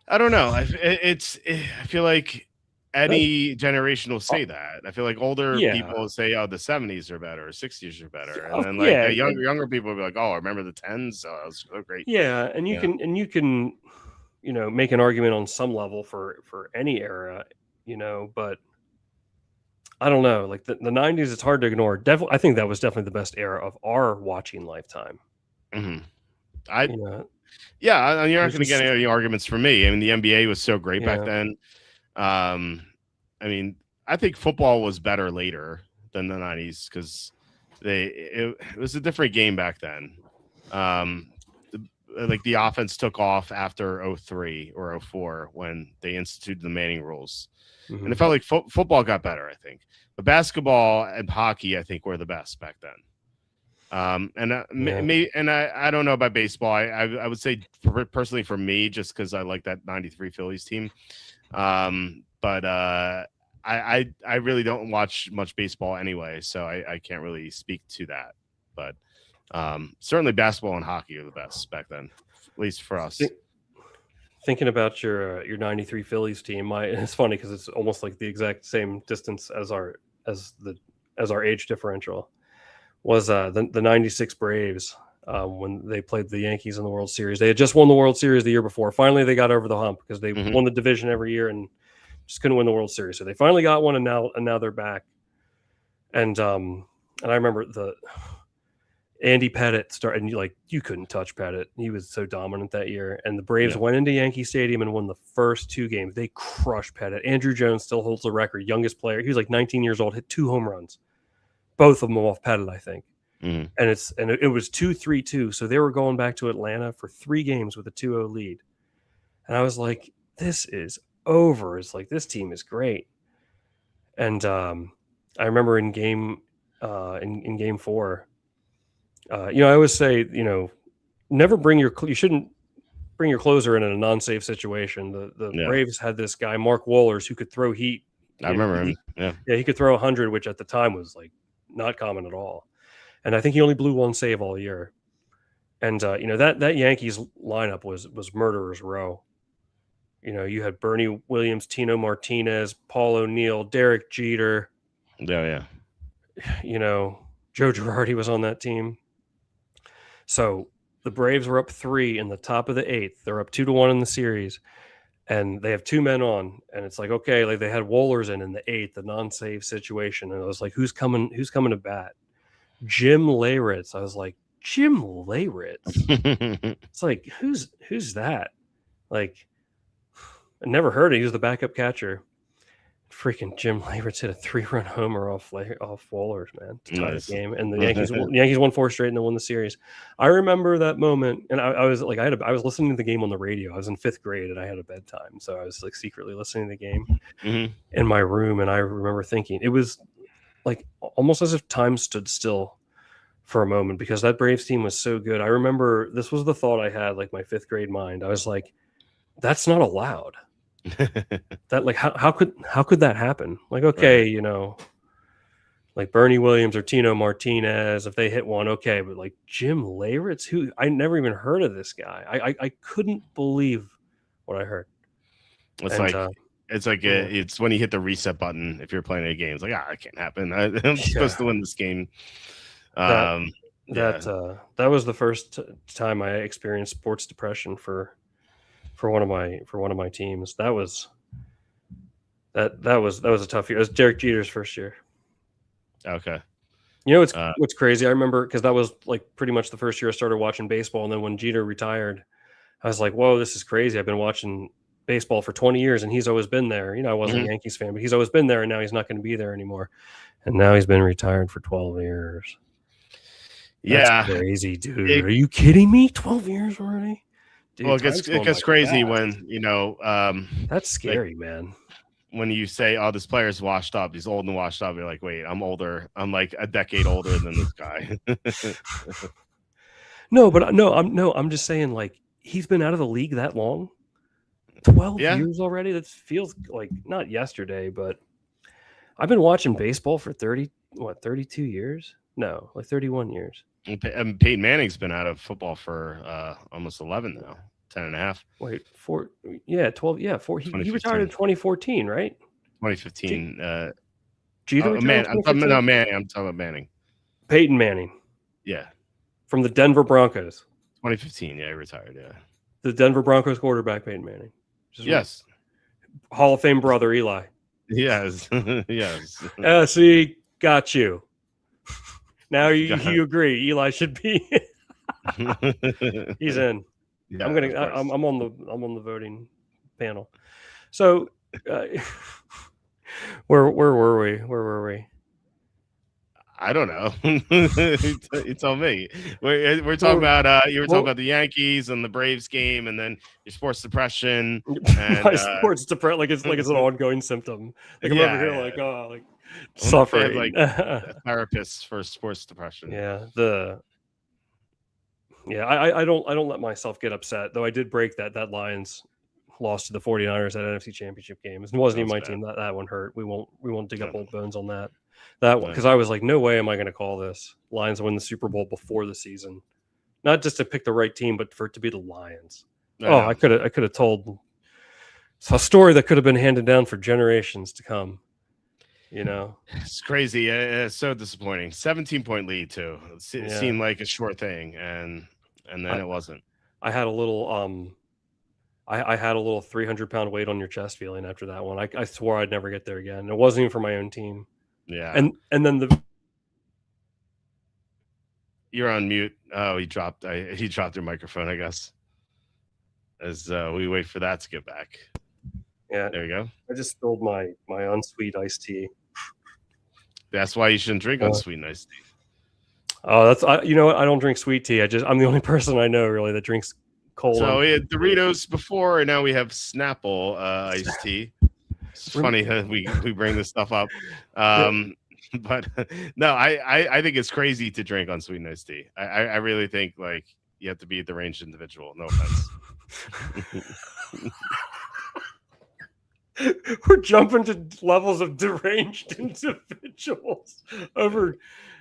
S1: I don't know. I feel like any generation will say that. I feel like older
S2: Yeah.
S1: people will say, "Oh, the '70s are better, or '60s are better," and then like
S2: Yeah,
S1: younger people will be like, "Oh, I remember the '10s. Oh, it was so great."
S2: yeah, and
S1: Yeah.
S2: you can, make an argument on some level for any era, but I don't know, like the 90s, it's hard to ignore. Definitely, I think that was definitely the best era of our watching lifetime.
S1: Hmm. I
S2: You know,
S1: Yeah, you're
S2: it
S1: not
S2: was
S1: going to get
S2: just
S1: any arguments from me. I mean, the NBA was so great back
S2: yeah,
S1: then. Um, I mean, I think football was better later than the '90s because it was a different game back then. Um, like the offense took off after '03 or '04 when they instituted the Manning rules, and it
S2: mhm,
S1: felt like football got better. I think, but basketball and hockey, I think, were the best back then. And
S2: yeah,
S1: I don't know about baseball. I would say personally for me, just because I like that '93 Phillies team. But I really don't watch much baseball anyway, so I can't really speak to that. But certainly basketball and hockey are the best back then, at least for us.
S2: Think, thinking about your 93 Phillies team, it's funny because it's almost like the exact same distance as the as our age differential was the 96 Braves when they played the Yankees in the World Series. They had just won the World Series the year before. Finally, they got over the hump because they
S1: Hmm.
S2: won the division every year and just couldn't win the World Series. So they finally got one, and now they're back. And I remember the Andy Pettit started, and you couldn't touch Pettit. He was so dominant that year. And the Braves
S1: Yeah.
S2: went into Yankee Stadium and won the first two games. They crushed Pettit. Andrew Jones still holds the record, youngest player. He was like 19 years old, hit 2 home runs, both of them off Pettit, I think.
S1: Hmm.
S2: And it was 2-3-2. So they were going back to Atlanta for 3 games with a 2-0 lead. And I was like, this is over. It's like this team is great. And I remember in game 4, I always say, never you shouldn't bring your closer in a non-safe situation. The
S1: Yeah,
S2: Braves had this guy Mark Wohlers who could throw heat.
S1: I remember him. Yeah.
S2: Yeah, he could throw 100, which at the time was like not common at all. And I think he only blew one save all year. And that Yankees lineup was murderers row. You had Bernie Williams, Tino Martinez, Paul O'Neill, Derek Jeter.
S1: Yeah.
S2: Joe Girardi was on that team. So the Braves were up 3 in the top of the 8th. They're up 2-1 in the series, and they have 2 men on. And it's like, okay, like they had Wohlers in the 8th, the non-save situation, and I was like, who's coming to bat? Jim Leyritz. I was like, Jim Leyritz. It's like, who's that? Like, I never heard it. He was the backup catcher. Freaking Jim Leyritz hit a 3-run homer off Wohlers, man, to tie
S1: Nice.
S2: the game, and the Yankees won 4 straight and they won the series. I remember that moment, and I was like, I was listening to the game on the radio. I was in 5th grade and I had a bedtime, so I was like secretly listening to the game
S1: Hmm.
S2: in my room, and I remember thinking it was like almost as if time stood still for a moment because that Braves team was so good. I remember this was the thought I had, like my 5th grade mind. I was like, that's not allowed. That like how could that happen? Like, okay,
S1: Right.
S2: like Bernie Williams or Tino Martinez, if they hit one, okay, but like Jim Leyritz, who I never even heard of this guy. I couldn't believe what I heard.
S1: It's
S2: And
S1: like
S2: yeah,
S1: it's when you hit the reset button if you're playing a game. It's like, it can't happen. I'm supposed
S2: yeah,
S1: to win this game.
S2: that
S1: Yeah.
S2: that was the first time I experienced sports depression for one of my teams. That was a tough year. It was Derek Jeter's first year.
S1: Okay. Uh,
S2: What's crazy? I remember because that was like pretty much the first year I started watching baseball, and then when Jeter retired, I was like, "Whoa, this is crazy!" I've been watching baseball for 20 years, and he's always been there. I wasn't a
S1: mhm.
S2: Yankees fan, but he's always been there, and now he's not going to be there anymore. And now he's been retired for 12 years. That's
S1: Yeah.
S2: crazy, dude.
S1: It,
S2: Are you kidding me? 12 years already,
S1: well,
S2: dude. Time's
S1: it
S2: going
S1: gets
S2: by
S1: crazy
S2: fast.
S1: when
S2: That's
S1: like
S2: scary, man.
S1: when you say, "Oh, this player's washed up. He's old and washed up." You're like, "Wait, I'm older. I'm like a decade older than this guy."
S2: No, but I'm just saying, like, he's been out of the league that long. 12
S1: Yeah.
S2: years already? That feels like not yesterday, but I've been watching baseball for 32 years? No, like 31 years.
S1: And Peyton Manning's been out of football for almost 11 now, 10 and a half.
S2: Wait, 4, yeah, 12, yeah, 4. He retired in
S1: 2015.
S2: 2014, right?
S1: 2015.
S2: Jeter retired in
S1: I'm talking
S2: 2015?
S1: about Manning. I'm talking about Manning.
S2: Peyton Manning
S1: Yeah,
S2: from the Denver Broncos.
S1: 2015. Yeah, he retired. Yeah.
S2: The Denver Broncos quarterback, Peyton Manning.
S1: Yes.
S2: Hall of Fame brother, Eli.
S1: Yes. Yes.
S2: See, got you. Now you agree Eli should be. He's in.
S1: Yeah,
S2: I'm on the voting panel. So, where were we?
S1: I don't know. You tell me. We're talking about you were talking about the Yankees and the Braves game, and then your sports depression. And
S2: my sports depression, like it's an ongoing symptom. Like I'm over here, like suffering.
S1: They have like therapists for sports depression.
S2: Yeah, I don't let myself get upset, though. I did break that Lions lost to the 49ers at NFC Championship game. It wasn't even my team. That one hurt. We won't dig up old bones on that one, because I was like, no way am I going to call this Lions win the Super Bowl before the season, not just to pick the right team, but for it to be the Lions. I could have told a story that could have been handed down for generations to come. You know,
S1: it's crazy. It's so disappointing. 17-point lead too. It seemed like a short thing, and then it wasn't.
S2: I had a little I had a little 300-pound weight on your chest feeling after that one. I swore I'd never get there again. It wasn't even for my own team.
S1: Yeah.
S2: And then
S1: you're on mute. Oh, he dropped your microphone, I guess. As we wait for that to get back.
S2: Yeah.
S1: There you go.
S2: I just spilled my unsweet iced tea.
S1: That's why you shouldn't drink unsweet iced tea.
S2: Oh, you know what? I don't drink sweet tea. I'm the only person I know really that drinks cold.
S1: So we had Doritos before, and now we have Snapple iced tea. It's funny that we bring this stuff up. But no, I think it's crazy to drink unsweetened iced tea. I really think like you have to be a deranged individual. No offense.
S2: We're jumping to levels of deranged individuals over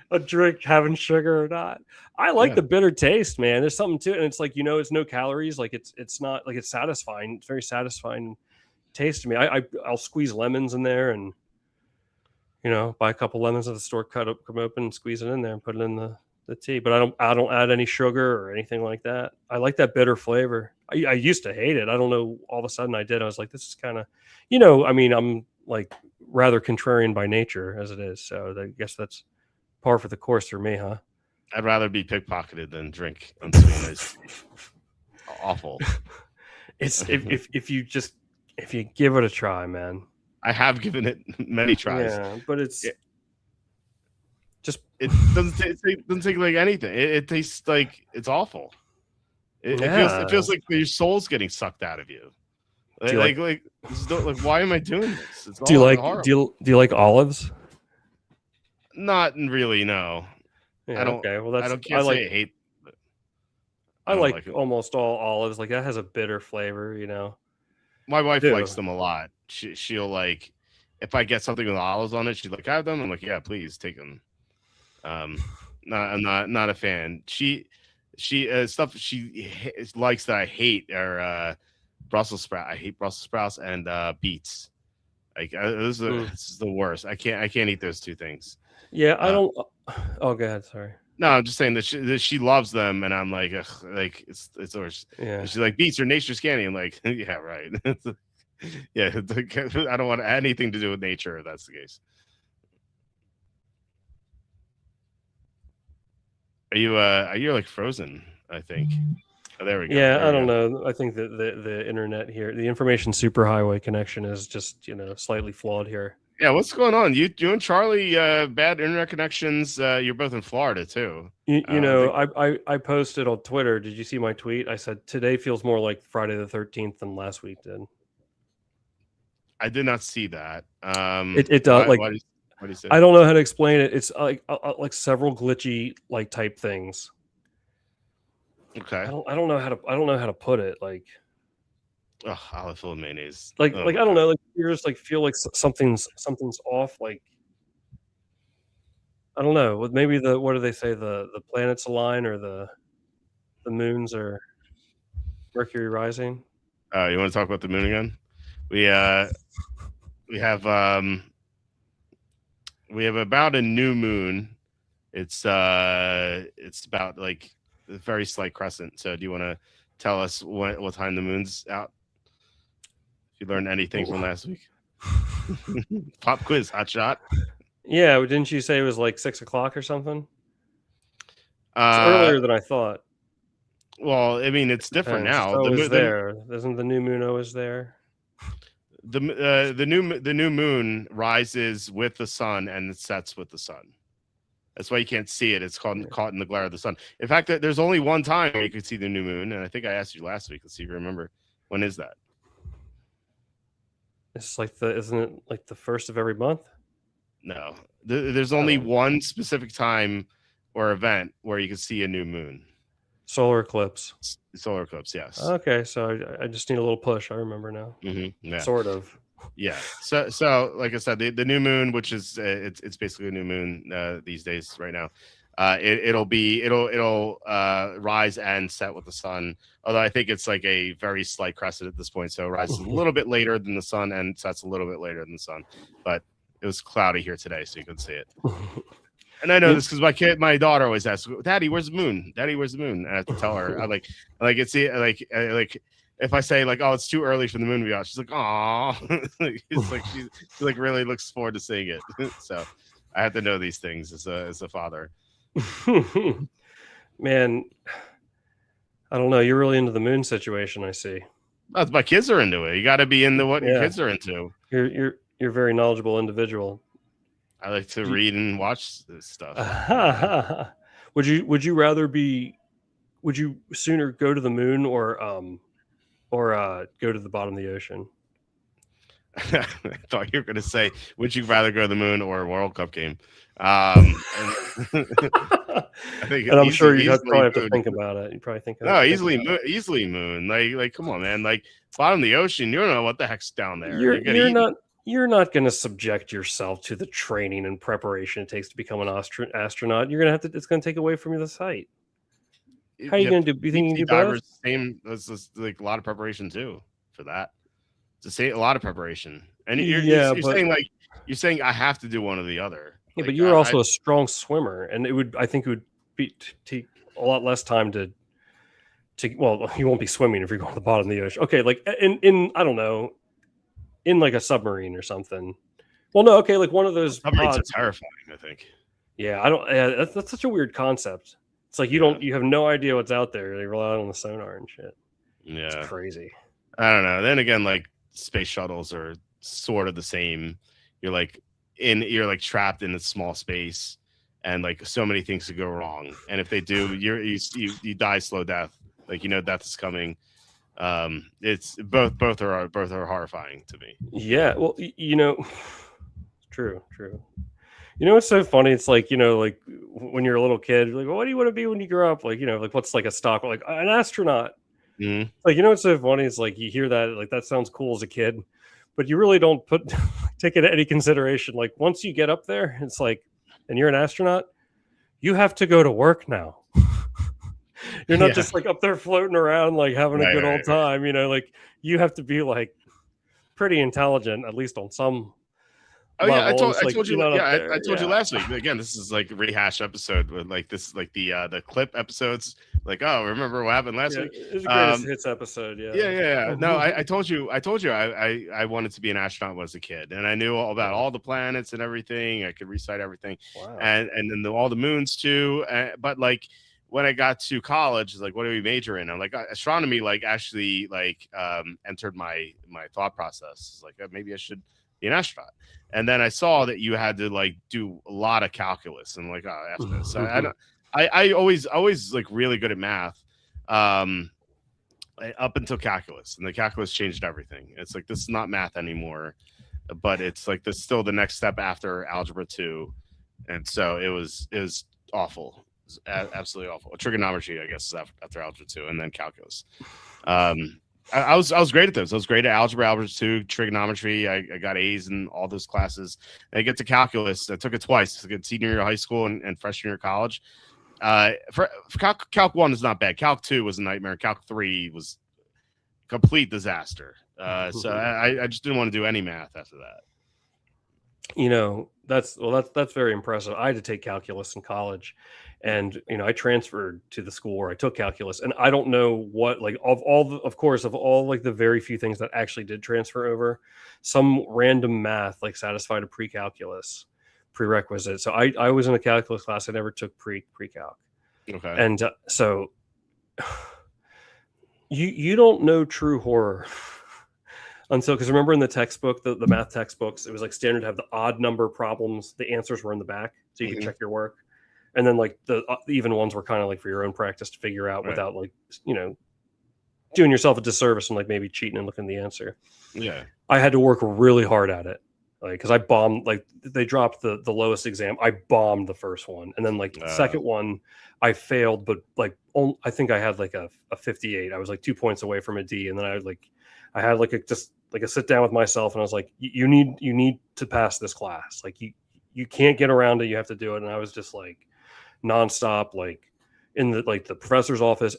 S2: a drink having sugar or not. I like the bitter taste, man. There's something to it, and it's like, it's no calories. Like it's not like, it's satisfying. It's very satisfying taste to me. I'll squeeze lemons in there, and buy a couple lemons at the store, come open, and squeeze it in there, and put it in the tea. But I don't add any sugar or anything like that. I like that bitter flavor. I used to hate it. I don't know. All of a sudden I did. I was like, this is kind of, I'm like rather contrarian by nature as it is. So I guess that's par for the course for me, huh?
S1: I'd rather be pickpocketed than drink unsweetened iced tea. Awful.
S2: It's if you give it a try, man.
S1: I have given it many tries.
S2: Yeah, but it
S1: doesn't take like anything. It tastes like it's awful. It feels like your soul's getting sucked out of you. Like why am I doing this? It's
S2: do you like olives?
S1: Not really, no.
S2: Yeah,
S1: I don't.
S2: Okay, well
S1: I can't say I hate.
S2: I like almost all olives. Like that has a bitter flavor,
S1: My wife likes them a lot. She'll like, if I get something with olives on it, she's like, have them. I'm like, yeah, please take them. I'm not a fan. She stuff she likes that I hate are Brussels sprouts. I hate Brussels sprouts and beets. Like this is the worst. I can't eat those two things.
S2: Yeah, I don't. Oh, go ahead. Sorry.
S1: No, I'm just saying that she loves them, and I'm like, ugh, like it's worse.
S2: Yeah.
S1: She's like, beets are nature's candy. I'm like, yeah, right. Yeah, I don't want anything to do with nature if that's the case. Are you like frozen? I think. Oh, there we go.
S2: Yeah, I don't know. I think that the internet here, the information superhighway connection is just slightly flawed here.
S1: Yeah, what's going on? You and Charlie, bad internet connections. You're both in Florida too.
S2: I posted on Twitter. Did you see my tweet? I said today feels more like Friday the 13th than last week did.
S1: I did not see that.
S2: It does.
S1: What do you say?
S2: I don't know how to explain it. It's like several glitchy like type things.
S1: Okay.
S2: I don't know how to put it. Like,
S1: olive oil mayonnaise.
S2: I don't know. Like you just like feel like something's off. Like I don't know. Maybe what do they say? The planets align, or the moons are Mercury rising.
S1: You want to talk about the moon again? we have about a new moon. It's about like a very slight crescent. So do you want to tell us what time the moon's out? If you learned anything from last week. Pop quiz, hot shot.
S2: Yeah, didn't you say it was like 6 o'clock or something? It's
S1: Uh,
S2: earlier than I thought.
S1: well, I mean, it's different
S2: Depends.
S1: now.
S2: It's always there. Isn't the new moon always there?
S1: The new moon rises with the sun and it sets with the sun. That's why you can't see it. It's caught in the glare of the sun. In fact, there's only one time you could see the new moon, and I think I asked you last week. Let's see if you remember. When is that?
S2: It's like isn't it like the first of every month?
S1: No, there's only one specific time or event where you can see a new moon.
S2: Solar eclipse.
S1: Solar eclipse, yes.
S2: Okay, so I just need a little push. I remember now.
S1: Yeah.
S2: Sort of.
S1: Yeah. So like I said, the new moon, which is it's basically a new moon these days right now. It'll rise and set with the sun. Although I think it's like a very slight crescent at this point, so it rises a little bit later than the sun and sets a little bit later than the sun. But it was cloudy here today, so you couldn't see it. And I know this because my daughter always asks, "Daddy, where's the moon? Daddy, where's the moon?" And I have to tell her, if I say like, "Oh, it's too early for the moon to be out," she's like, "Aw," it's like she like really looks forward to seeing it. So I have to know these things as a father.
S2: Man, I don't know. You're really into the moon situation, I see.
S1: My kids are into it. You got to be into what your kids are into.
S2: You're a very knowledgeable individual.
S1: I like to read and watch this stuff.
S2: Would you rather would you sooner go to the moon or go to the bottom of the ocean?
S1: I thought you were going to say, would you rather go to the moon or a World Cup game? I think,
S2: and I'm sure you probably have to think about it. You probably think,
S1: easily moon. Like, come on, man. Like, bottom of the ocean, you don't know what the heck's down there.
S2: You're not going to subject yourself to the training and preparation it takes to become an astronaut. You're going to it's going to take away from you the sight. How are you going to do? You think you can do both?
S1: Same. That's like a lot of preparation too for that. It's a lot of preparation, and you're saying I have to do one or the other.
S2: Yeah, but you're also a strong swimmer, and I think it would take a lot less time to. Well, you won't be swimming if you're going to the bottom of the ocean. Okay, like in I don't know, in like a submarine or something. Well, no, okay, like one of those
S1: submarines are terrifying, I think.
S2: Yeah, I don't. Yeah, that's such a weird concept. It's like you have no idea what's out there. They rely on the sonar and shit.
S1: Yeah,
S2: it's crazy.
S1: I don't know. Then again, like space shuttles are sort of the same. You're like trapped in a small space, and like so many things could go wrong. And if they do, you die slow death. Like death is coming. It's both are horrifying to me.
S2: Yeah, well, true. What's so funny? It's like like when you're a little kid, you're like, well, what do you want to be when you grow up? Like like what's like a stock, like an astronaut.
S1: Mm-hmm.
S2: Like what's so funny? It's like you hear that, like that sounds cool as a kid, but you really don't take it into any consideration. Like once you get up there, it's like, and you're an astronaut, you have to go to work now. You're not just like up there floating around, like having a good old time. Like you have to be like pretty intelligent, at least on some.
S1: Oh level. Yeah, I told you. I told you last week. Again, this is like a rehash episode, but like this is like the clip episodes. Like, oh, remember what happened last week?
S2: It was the greatest hits episode. Yeah.
S1: Yeah. No, I told you. I wanted to be an astronaut when I was a kid, and I knew all about all the planets and everything. I could recite everything, and then all the moons too. But like when I got to college, it's like, what do we major in? I'm like, astronomy. Like actually, like entered my thought process. It's like maybe I should be an astronaut. And then I saw that you had to like do a lot of calculus, and like, oh, after this, I always like really good at math, up until calculus, and the calculus changed everything. It's like this is not math anymore, but it's like this still the next step after algebra 2, and so it was awful, it was absolutely awful. Trigonometry, I guess, is after algebra 2, and then calculus. I was great at those. I was great at algebra 2, trigonometry. I got A's in all those classes. And I get to calculus. I took it twice. I took it senior year of high school and freshman year of college. For Calc 1 is not bad. Calc 2 was a nightmare. Calc 3 was complete disaster. So I just didn't want to do any math after that.
S2: That's very impressive. I had to take calculus in college, and I transferred to the school where I took calculus, and I don't know what, like, of all like the very few things that actually did transfer over, some random math like satisfied a pre-calculus prerequisite. So I was in a calculus class. I never took pre-calc,
S1: Okay.
S2: and so you don't know true horror until, because remember in the textbook, the math textbooks, it was like standard to have the odd number problems. The answers were in the back, so you could check your work, and then like the even ones were kind of like for your own practice to figure out without like doing yourself a disservice and like maybe cheating and looking at the answer.
S1: Yeah.
S2: I had to work really hard at it, like, because I bombed. Like, they dropped the lowest exam. I bombed the first one, and then like the second one I failed, but like I think I had like a 58. I was like 2 points away from a D, and then I had like a sit down with myself, and I was like, you need to pass this class. Like, you can't get around it. You have to do it. And I was just like nonstop, like in the professor's office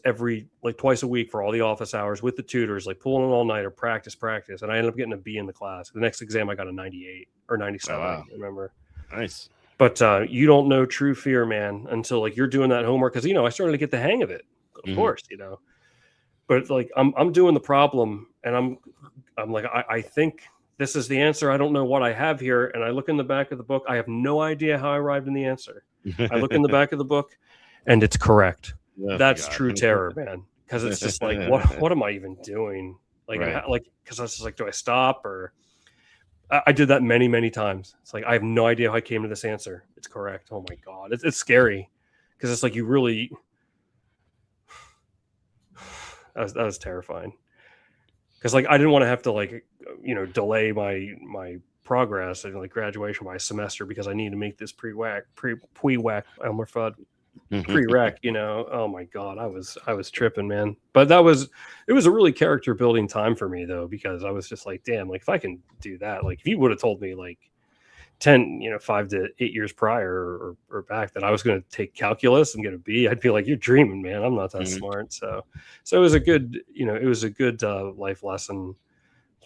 S2: twice a week for all the office hours with the tutors, like pulling an all-nighter, practice. And I ended up getting a B in the class. The next exam I got a 98 or 97.
S1: Wow.
S2: I remember.
S1: Nice.
S2: But you don't know true fear, man, until like you're doing that homework. Because I started to get the hang of it, of course, But like I'm doing the problem, and I'm like, I think this is the answer. I don't know what I have here. And I look in the back of the book. I have no idea how I arrived in the answer. I look in the back of the book, and it's correct. That's true terror, man. Because it's just like, what am I even doing? Like, because I was just like, do I stop? Or I did that many, many times. It's like, I have no idea how I came to this answer. It's correct. Oh my God. It's scary. Because it's like, you really, that was terrifying. Because like, I didn't want to have to like, delay my progress and like graduation by a semester because I need to make this pre-rec, Elmer Fudd pre-rec. Oh my God, I was tripping, man. But it was a really character building time for me though, because I was just like, damn, like if I can do that, like if you would have told me like 5 to 8 years prior or back that I was going to take calculus and get a B, I'd be like, you're dreaming, man. I'm not that smart. So it was a good, life lesson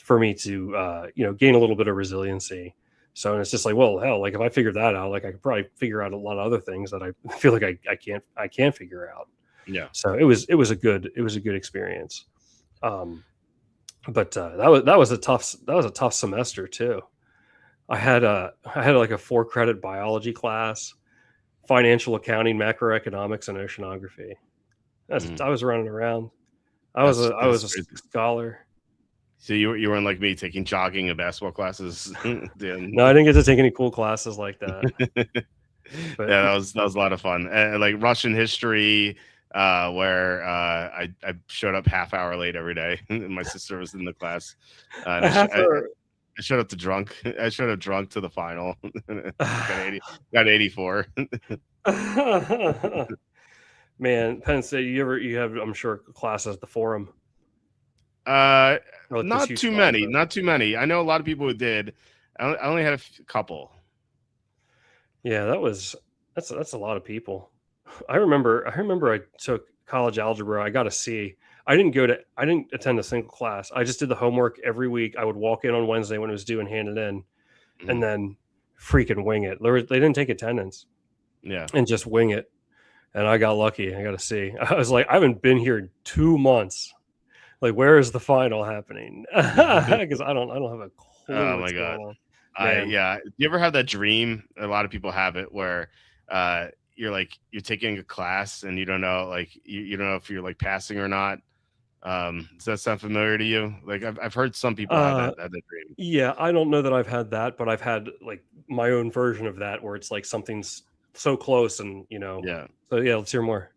S2: for me to, gain a little bit of resiliency. So, and it's just like, well, hell, like if I figured that out, like I could probably figure out a lot of other things that I feel like I can't figure out.
S1: Yeah.
S2: So it was a good experience. But that was a tough semester too. I had like a 4-credit biology class, financial accounting, macroeconomics, and oceanography. I was running around. I was a scholar.
S1: So you weren't like me taking jogging and basketball classes.
S2: No, I didn't get to take any cool classes like that.
S1: But yeah, that was a lot of fun. Like Russian history, where I showed up half hour late every day, and my sister was in the class. I showed up drunk. I showed up drunk to the final. got 84.
S2: Man, Penn State. You have, I'm sure, classes at the Forum.
S1: Not too many. I know a lot of people who did. I only had a couple. Yeah,
S2: that's a lot of people. I remember I took college algebra. I got a C. I didn't attend a single class. I just did the homework every week. I would walk in on Wednesday when it was due and hand it in, and then freaking wing it. They didn't take attendance.
S1: Yeah,
S2: and just wing it. And I got lucky. I got a C. I was like, I haven't been here in 2 months. Like, where is the final happening? Because I don't have a clue.
S1: Oh my God. Yeah. You ever have that dream? A lot of people have it where you're taking a class and you don't know, like you don't know if you're like passing or not. Does that sound familiar to you? Like I've heard some people have that dream.
S2: Yeah, I don't know that I've had that, but I've had like my own version of that where it's like something's so close and
S1: Yeah.
S2: So yeah, let's hear more.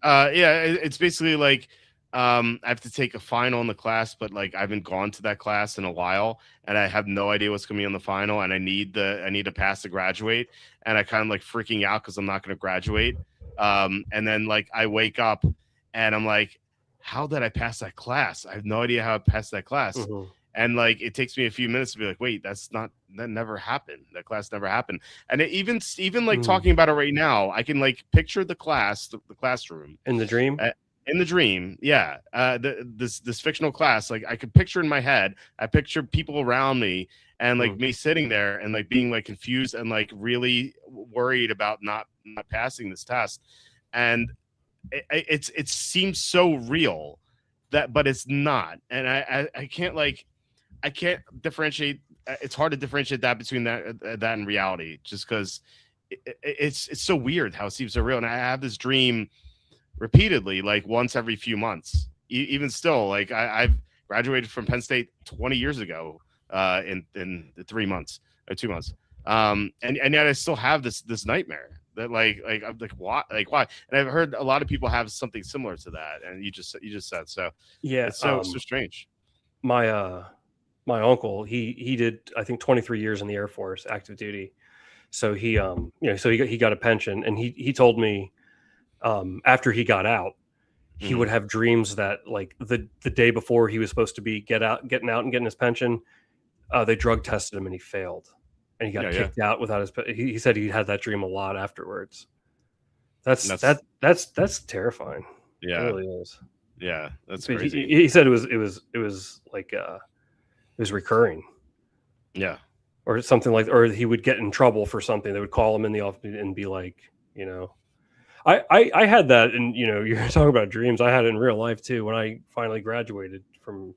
S1: It's basically like I have to take a final in the class, but like I haven't gone to that class in a while, and I have no idea what's going to be on the final, and I need to pass to graduate, and I kind of like freaking out because I'm not going to graduate. And then like I wake up, and I'm like, how did I pass that class? I have no idea how I passed that class.
S2: Mm-hmm.
S1: And like it takes me a few minutes to be like, wait, that never happened. That class never happened. And even like talking about it right now, I can like picture the classroom
S2: in the dream.
S1: in the dream, yeah, this fictional class, like I could picture in my head, I picture people around me and like
S2: Mm.
S1: me sitting there and like being like confused and like really worried about not passing this test, and it seems so real that, but it's not, and I can't like I can't differentiate. It's hard to differentiate that between that and reality, just because it's so weird how it seems so real. And I have this dream repeatedly, like once every few months. Even still, like I've graduated from Penn State 20 years ago, in the 3 months or 2 months, and yet I still have this nightmare that like I'm like why? And I've heard a lot of people have something similar to that, and you just said so.
S2: Yeah.
S1: It's so strange.
S2: My my uncle, he did, I think, 23 years in the Air Force, active duty. So so he got a pension, and he told me, after he got out, he would
S1: Mhm.
S2: have dreams that, like, the day before he was supposed to be getting out and getting his pension, they drug tested him and he failed, and he got
S1: Yeah.
S2: kicked out without his. He said he had that dream a lot afterwards. That's
S1: That's
S2: that's terrifying. It
S1: yeah.
S2: really is.
S1: Yeah. That's
S2: But
S1: crazy.
S2: he said it was like, it was recurring,
S1: Yeah.
S2: or something like, or he would get in trouble for something. They would call him in the office and be like, you know, I had that, and you're talking about dreams. I had it in real life too when I finally graduated from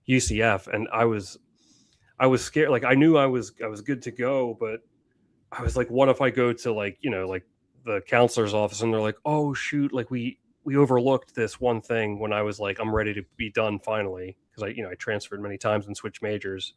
S2: UCF, and I was scared. Like, I knew I was good to go, but I was like, what if I go to, like, like the counselor's office, and they're like, oh shoot, like we overlooked this one thing, when I was like, I'm ready to be done finally, because I transferred many times and switched majors.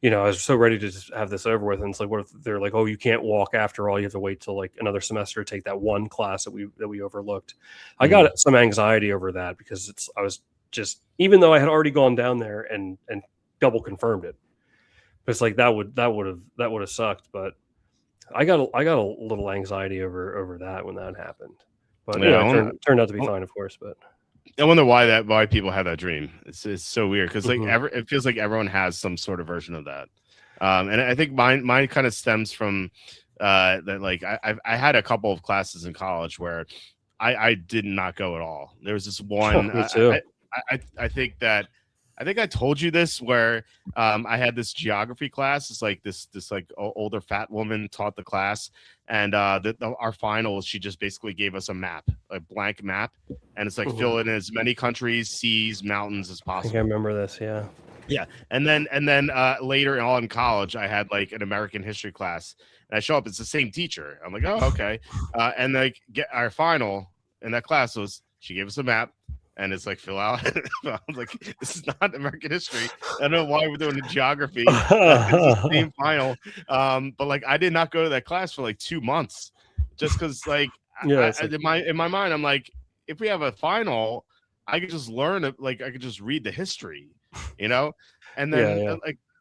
S2: I was so ready to just have this over with, and it's like, what if they're like, oh, you can't walk after all, you have to wait till like another semester to take that one class that we overlooked. I
S1: Mhm.
S2: got some anxiety over that, because I was just, even though I had already gone down there and double confirmed it, but it's like, that would have sucked. But I got a little anxiety over that when that happened. But
S1: Yeah.
S2: it turned out to be fine, of course. But
S1: I wonder why people have that dream. It's so weird because like
S2: Mhm.
S1: it feels like everyone has some sort of version of that, and I think mine kind of stems from that, like I had a couple of classes in college where I did not go at all. There was this one.
S2: Me too.
S1: I think that I told you this, where I had this geography class. It's like this like older fat woman taught the class, and our finals, she just basically gave us a map, a blank map, and it's like
S2: Mhm.
S1: fill in as many countries, seas, mountains as
S2: I think I
S1: possible.
S2: remember this. Yeah.
S1: Yeah, and then later on in college, I had like an American history class, and I show up. It's the same teacher. I'm like, oh, okay. And like get our final in that class was, she gave us a map, and it's like fill out. I was like, this is not American history. I don't know why we're doing the geography. It's the same final. But like I did not go to that class for like 2 months, just because like
S2: Yeah, it's like,
S1: in my mind, I'm like, if we have a final, I could just learn it. Like I could just read the history, you know. And
S2: yeah,
S1: then
S2: yeah.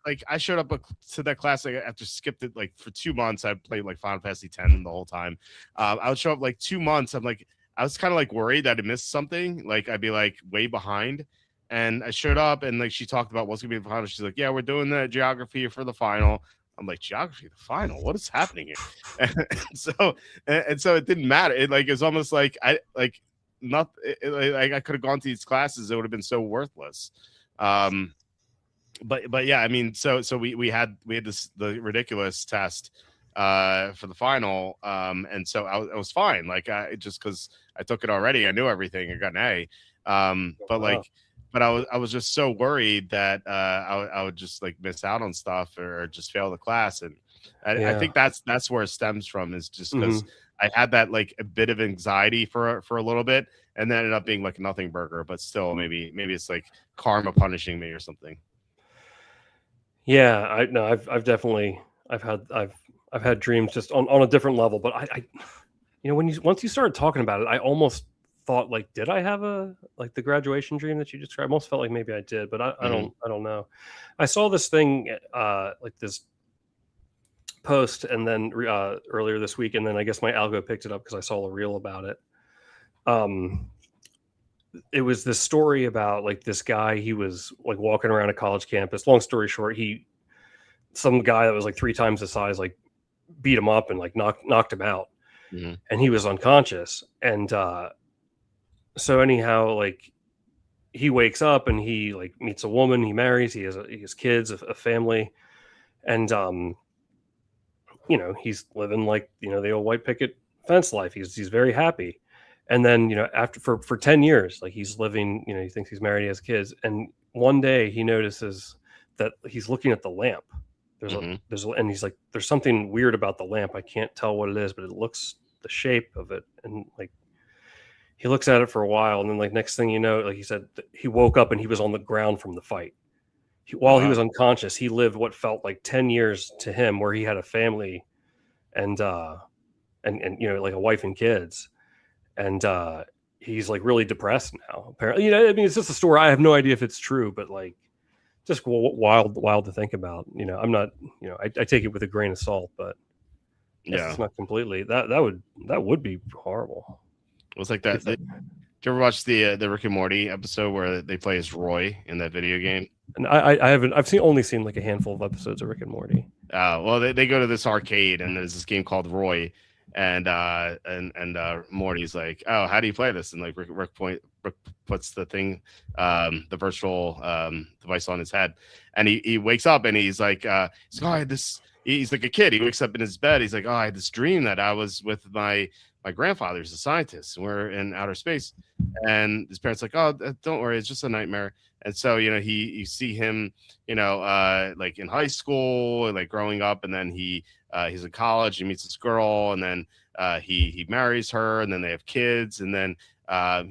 S1: like I showed up to that class, like, after skipped it like for 2 months. I played like Final Fantasy 10 the whole time. I would show up like 2 months. I'm like, I was kind of like worried that I missed something. Like I'd be like way behind. And I showed up, and like she talked about what's gonna be the final. She's like, yeah, we're doing the geography for the final. I'm like, geography, the final? What is happening here? And so it didn't matter. It like it's almost like I like not like I could have gone to these classes. It would have been so worthless. Um, but yeah, I mean, so we had the ridiculous test for the final, and so I was fine, like just because I took it already, I knew everything, I got an A, but
S2: Wow.
S1: like I was just so worried that I would just like miss out on stuff, or just fail the class. And I
S2: Yeah.
S1: think that's where it stems from, is just because
S2: Mhm.
S1: I had that like a bit of anxiety for a little bit, and then ended up being like a nothing burger. But still, maybe it's like karma punishing me or something.
S2: Yeah, I no, I've definitely, I've had dreams just on a different level, but when you once you started talking about it, I almost thought, like, did I have a, like, the graduation dream that you described? I almost felt like maybe I did, but
S1: Hmm.
S2: I don't know. I saw this thing, like this post, and then earlier this week, and then I guess my algo picked it up because I saw a reel about it. Um, it was this story about, like, this guy. He was like walking around a college campus. Long story short, some guy that was like three times the size, like, beat him up and like knocked him out,
S1: Hmm.
S2: and he was unconscious. And so anyhow, like he wakes up and he like meets a woman, he marries, he has kids, a family, and he's living like the old white picket fence life. He's very happy, and then after for 10 years, like he's living, he thinks he's married, he has kids, and one day he notices that he's looking at the lamp. And he's like, there's something weird about the lamp. I can't tell what it is, but it looks the shape of it, and like he looks at it for a while, and then like next thing you know, like he said, he woke up and he was on the ground from the fight. While he was unconscious, he lived what felt like 10 years to him, where he had a family and like a wife and kids, and he's like really depressed now. Apparently, I mean, it's just a story. I have no idea if it's true, but like just wild to think about. I'm not, I take it with a grain of salt, but it's not completely. That would be horrible.
S1: It was like that. Did you ever watch the Rick and Morty episode where they play as Roy in that video game?
S2: And I haven't. I've only seen like a handful of episodes of Rick and Morty.
S1: Well, they go to this arcade and there's this game called Roy, and Morty's like, "Oh, how do you play this?" And like Rick puts the thing, the virtual device on his head, and he wakes up and he's like, he's like a kid. He wakes up in his bed. He's like, "Oh, I had this dream that I was with my grandfather's a scientist. And we're in outer space." And his parents like, "Oh, don't worry, it's just a nightmare." And so, you see him, like in high school and like growing up, and then he's in college, he meets this girl, and then he marries her, and then they have kids, and then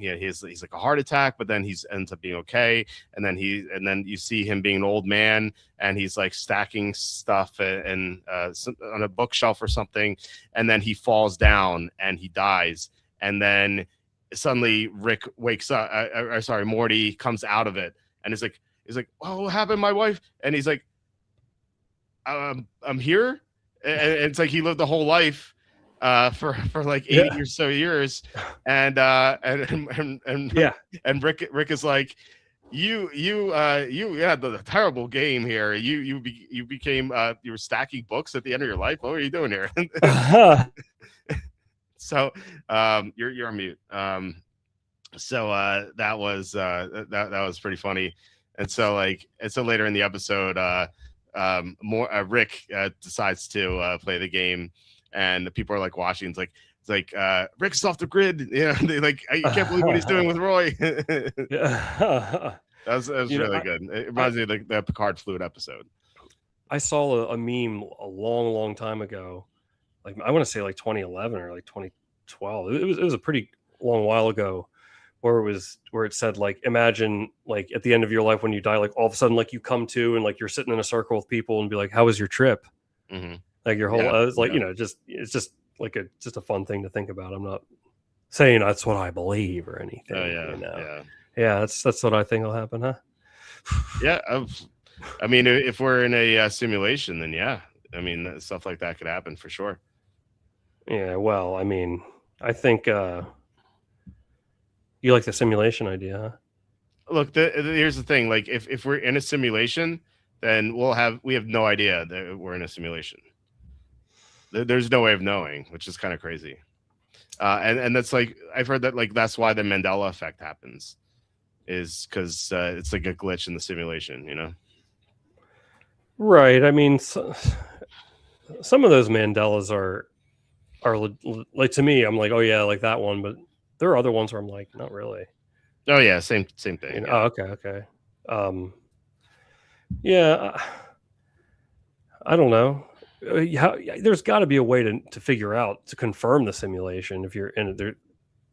S1: he's like a heart attack, but then he's ends up being okay. And then you see him being an old man, and he's like stacking stuff and on a bookshelf or something, and then he falls down and he dies, and then suddenly Rick wakes up. Morty comes out of it, and he's like, "Oh, what happened, my wife?" And he's like, "I'm here." And it's like he lived the whole life for like 80 or so years, and Rick is like, you had the terrible game here. You became you were stacking books at the end of your life. What were you doing here? So you're on mute. So that was pretty funny. And so later in the episode, Rick decides to play the game, and the people are like watching. It's like Rick's off the grid. They like, I can't believe what he's doing with Roy. That was really good. It reminds me of the Picard Fluid episode.
S2: I saw a meme a long time ago, like I want to say like 2011 or like 2012. It was a pretty long while ago, where it said like, imagine like at the end of your life when you die, like all of a sudden like you come to and like you're sitting in a circle with people and be like, how was your trip?
S1: Mm-hmm.
S2: Like your whole it's like it's just like just a fun thing to think about. I'm not saying that's what I believe or anything. That's what I think will happen, huh?
S1: Yeah, I mean, if we're in a simulation, then yeah, I mean, stuff like that could happen for sure.
S2: Yeah, well, I mean, I think you like the simulation idea, huh?
S1: Look, here's the thing. Like, if we're in a simulation, then we have no idea that we're in a simulation. There's no way of knowing, which is kind of crazy. And that's like, I've heard that like that's why the Mandela effect happens, is because it's like a glitch in the simulation,
S2: Right. I mean, some of those Mandelas are like, to me, I'm like, oh yeah, like that one, but there are other ones where I'm like, not really.
S1: Oh yeah, same thing. Yeah.
S2: Oh, okay. Yeah, I don't know. There's got to be a way to figure out, to confirm the simulation if you're in it.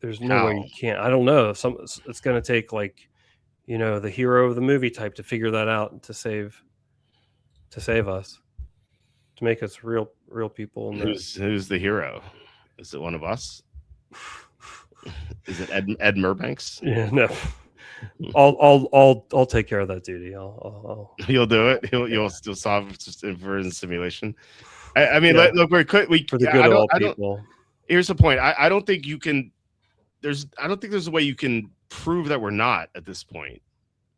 S2: There's no way you can't. I don't know. It's going to take like, the hero of the movie type to figure that out to save us, to make us real people.
S1: Who's the hero? Is it one of us? Is it Ed Murbanks?
S2: Yeah, no. I'll take care of that duty.
S1: You'll do it. You'll solve inversion simulation. I mean, look, we for the good of all people. Here's the point. I don't think you can. I don't think there's a way you can prove that we're not at this point.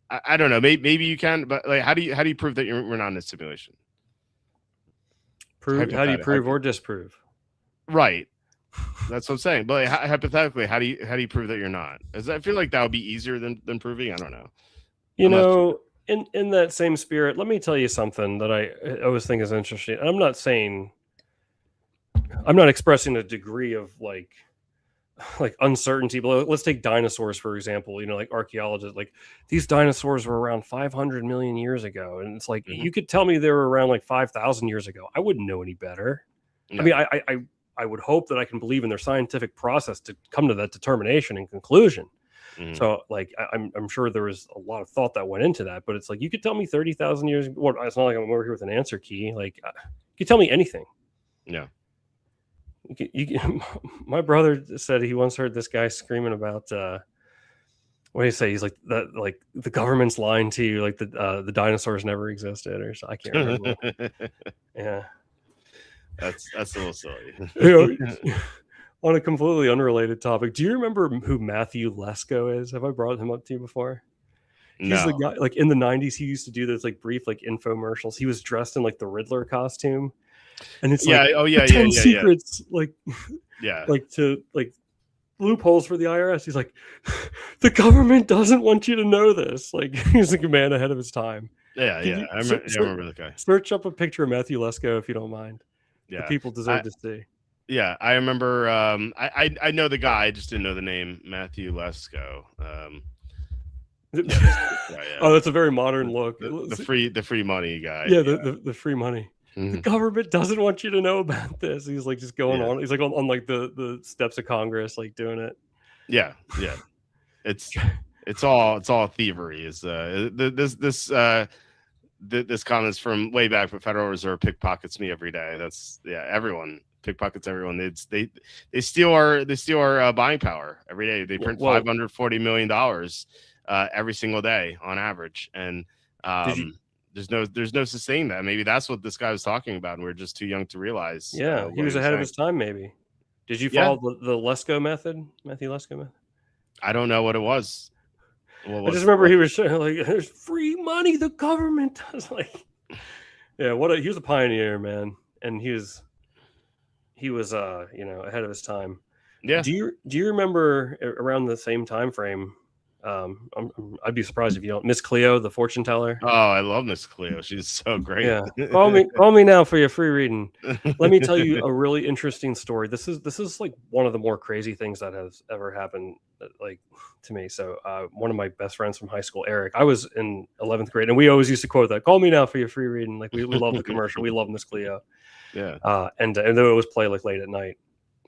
S1: I don't know. Maybe you can, but like, how do you prove that we're not in a simulation?
S2: How do you prove or disprove?
S1: Right. That's what I'm saying. But like, hypothetically, how do you prove that you're not? As I feel like that would be easier than proving. I don't know.
S2: You
S1: I'm not sure.
S2: know, in that same spirit, let me tell you something that I always think is interesting. And I'm not expressing a degree of like uncertainty, but let's take dinosaurs for example. You know, like archaeologists, like these dinosaurs were around 500 million years ago, and it's like
S1: Mhm.
S2: you could tell me they were around like 5,000 years ago. I wouldn't know any better. I
S1: No.
S2: mean, I would hope that I can believe in their scientific process to come to that determination and conclusion.
S1: Mhm.
S2: So, like, I'm sure there was a lot of thought that went into that, but it's like you could tell me 30,000 years. Well, it's not like I'm over here with an answer key. Like, you could tell me anything.
S1: Yeah.
S2: My brother said he once heard this guy screaming about what do you say? He's like that, like the government's lying to you, like the dinosaurs never existed, or so. I can't remember. Yeah,
S1: That's a little silly.
S2: you know, on a completely unrelated topic, do you remember who Matthew Lesko is? Have I brought him up to you before? He's the
S1: No.
S2: guy, like in the 90s, he used to do those like brief like infomercials. He was dressed in like the Riddler costume. And it's
S1: Yeah.
S2: like
S1: Oh yeah.
S2: the
S1: Yeah.
S2: 10
S1: Yeah. Yeah.
S2: secrets, like
S1: Yeah.
S2: to like loopholes for the IRS. He's like, the government doesn't want you to know this. Like he's like a man ahead of his time.
S1: Yeah.
S2: Can
S1: Yeah.
S2: you
S1: I remember that guy.
S2: search up a picture of Matthew Lesko if you don't mind? The
S1: Yeah.
S2: people deserve to see.
S1: Yeah, I remember. I know the guy. I just didn't know the name Matthew Lesko. Yeah.
S2: Oh, that's a very modern look.
S1: The free money guy.
S2: Yeah, the free money.
S1: Mhm.
S2: The government doesn't want you to know about this. He's like just going on. He's like on like the steps of Congress, like doing it.
S1: Yeah. Yeah. It's all thievery. Is this comments from way back, but Federal Reserve pickpockets me every day. That's everyone pickpockets everyone. They steal our buying power every day. They print $540 million every single day on average, and there's no sustaining that. Maybe that's what this guy was talking about, and we're just too young to realize.
S2: Yeah, he was ahead of his time. Maybe. Did you follow the Lesko method, Matthew Lesko method?
S1: I don't know what it was.
S2: I just remember he was like, "There's free money. The government does." Like, yeah, he was a pioneer, man, and he was ahead of his time.
S1: Yeah.
S2: Do you remember around the same time frame? I'd be surprised if you don't. Miss Cleo, the fortune teller.
S1: Oh, I love Miss Cleo. She's so great.
S2: Yeah, call me now for your free reading. Let me tell you a really interesting story. This is like one of the more crazy things that has ever happened, like to me. So, one of my best friends from high school, Eric. I was in 11th grade, and we always used to quote that. Call me now for your free reading. Like we love the commercial. We love Miss Cleo.
S1: Yeah.
S2: And then it was play like late at night.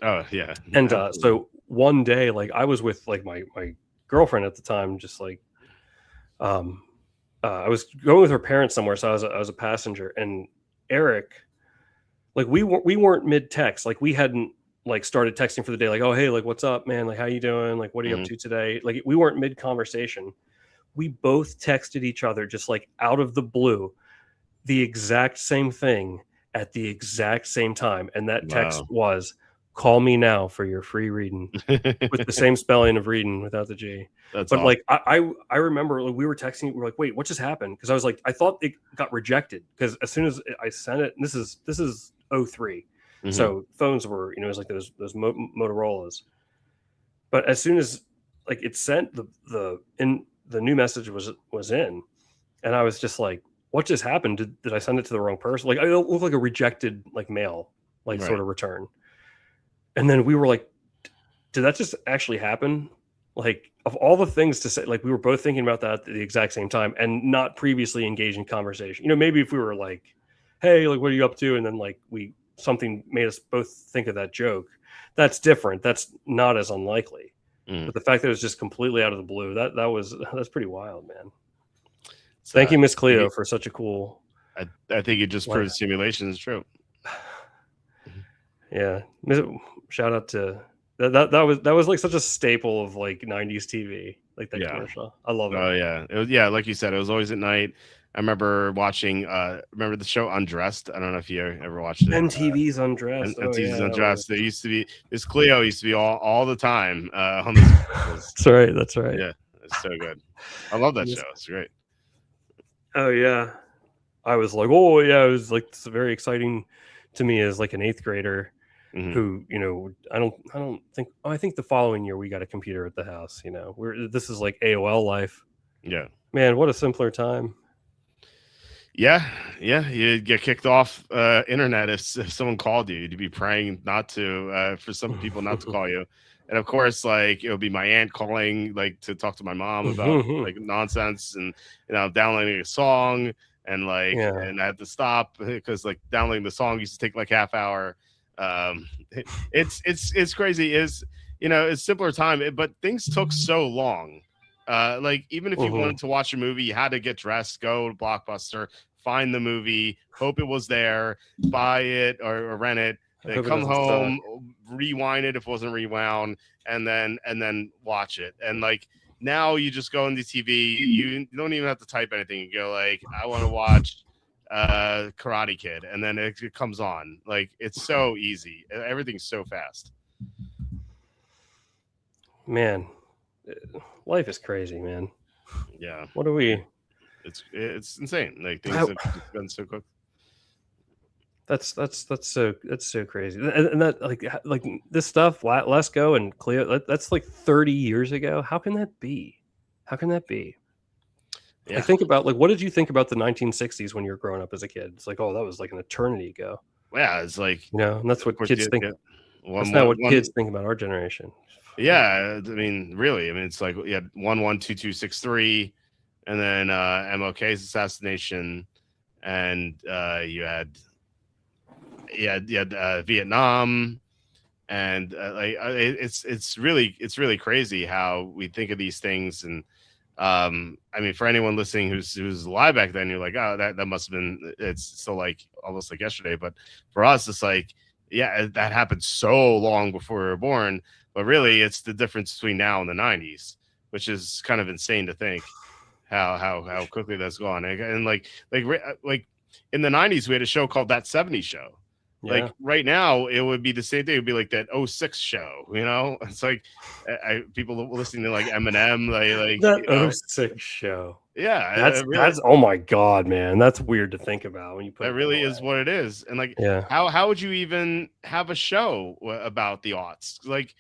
S1: Oh yeah.
S2: And so one day, like I was with like my girlfriend at the time, just like I was going with her parents somewhere, so I was a passenger. And Eric, like we weren't mid text, like we hadn't like started texting for the day, like, oh hey, like what's up, man, like how you doing, like what are you up to today, like we weren't mid conversation. We both texted each other just like out of the blue the exact same thing at the exact same time, and that text was, call me now for your free reading, with the same spelling of reading without the G.
S1: That's
S2: but
S1: awesome.
S2: like I remember, like, we were texting, we were like, wait, what just happened? Because I was like, I thought it got rejected, because as soon as I sent it, and this is 03, so phones were, it was like those Motorola's. But as soon as like it sent, the new message was in, and I was just like, what just happened? Did I send it to the wrong person? Like, I looked like a rejected like mail, like sort of return. And then we were like, did that just actually happen? Like, of all the things to say, like we were both thinking about that at the exact same time and not previously engaged in conversation. Maybe if we were like, hey, like, what are you up to? And then like something made us both think of that joke. That's different. That's not as unlikely. But the fact that it was just completely out of the blue, that's pretty wild, man. Thank you, Miss Cleo, for such a cool.
S1: I think it just proves simulation is true.
S2: Yeah, shout out to that was like such a staple of like 90s TV, like that commercial. I love it.
S1: Oh yeah, it was, like you said, it was always at night. I remember watching. Remember the show Undressed? I don't know if you ever watched it.
S2: MTV's Undressed.
S1: MTV's Undressed. There used to be this Cleo used to be all the time on this.
S2: That's right.
S1: Yeah, it's so good. I love that show. It's great.
S2: Oh yeah, I was like, oh yeah, it was like very exciting to me as like an 8th grader.
S1: Mhm.
S2: who, I don't think, I think the following year we got a computer at the house. This is like AOL life.
S1: Yeah.
S2: Man, what a simpler time.
S1: Yeah, yeah, you'd get kicked off internet if someone called you. You'd be praying not to for some people not to call you. And of course, like it would be my aunt calling like to talk to my mom about like nonsense and downloading a song
S2: Yeah.
S1: and I had to stop because like downloading the song used to take like half hour. It's crazy. It's simpler time, but things took so long. Like even if you
S2: Mhm.
S1: wanted to watch a movie, you had to get dressed, go to Blockbuster, find the movie, hope it was there, buy it or rent it,
S2: I
S1: then
S2: hope it
S1: come
S2: doesn't suck.
S1: home, rewind it if it wasn't rewound, and then watch it. And like now you just go on the TV, you don't even have to type anything. You go like, I want to watch Karate Kid, and then it comes on. Like it's so easy. Everything's so fast.
S2: Man, life is crazy, man.
S1: Yeah.
S2: What are we?
S1: It's insane. Like things
S2: How,
S1: have just been so quick.
S2: that's so crazy, and that like this stuff, Let's Go and Cleo. That's like 30 years ago. How can that be? How can that be? I
S1: Yeah.
S2: think about like, what did you think about the 1960s when you were growing up as a kid? It's like, oh, that was like an eternity ago.
S1: Yeah. It's like,
S2: And that's
S1: of
S2: what
S1: course,
S2: kids think.
S1: one,
S2: That's not
S1: one,
S2: what
S1: one.
S2: kids think about our generation.
S1: Yeah. I mean, really. I mean, it's like you had 112263, and then MLK's assassination, and you had Vietnam, and it's really crazy how we think of these things. And I mean, for anyone listening who's alive back then, you're like, oh, that must have been, it's still like almost like yesterday. But for us, it's like, yeah, that happened so long before we were born. But really, it's the difference between now and the '90s, which is kind of insane to think how quickly that's gone. And like in the '90s, we had a show called That '70s Show.
S2: Yeah.
S1: Like right now, it would be the same thing. It would be like that '06 show. It's like people listening to like Eminem,
S2: That '06 show.
S1: yeah,
S2: That's oh my god, man. That's weird to think about when you put
S1: that
S2: it that
S1: really
S2: way.
S1: is what it is. And like,
S2: Yeah.
S1: how would you even have a show about the aughts? Like,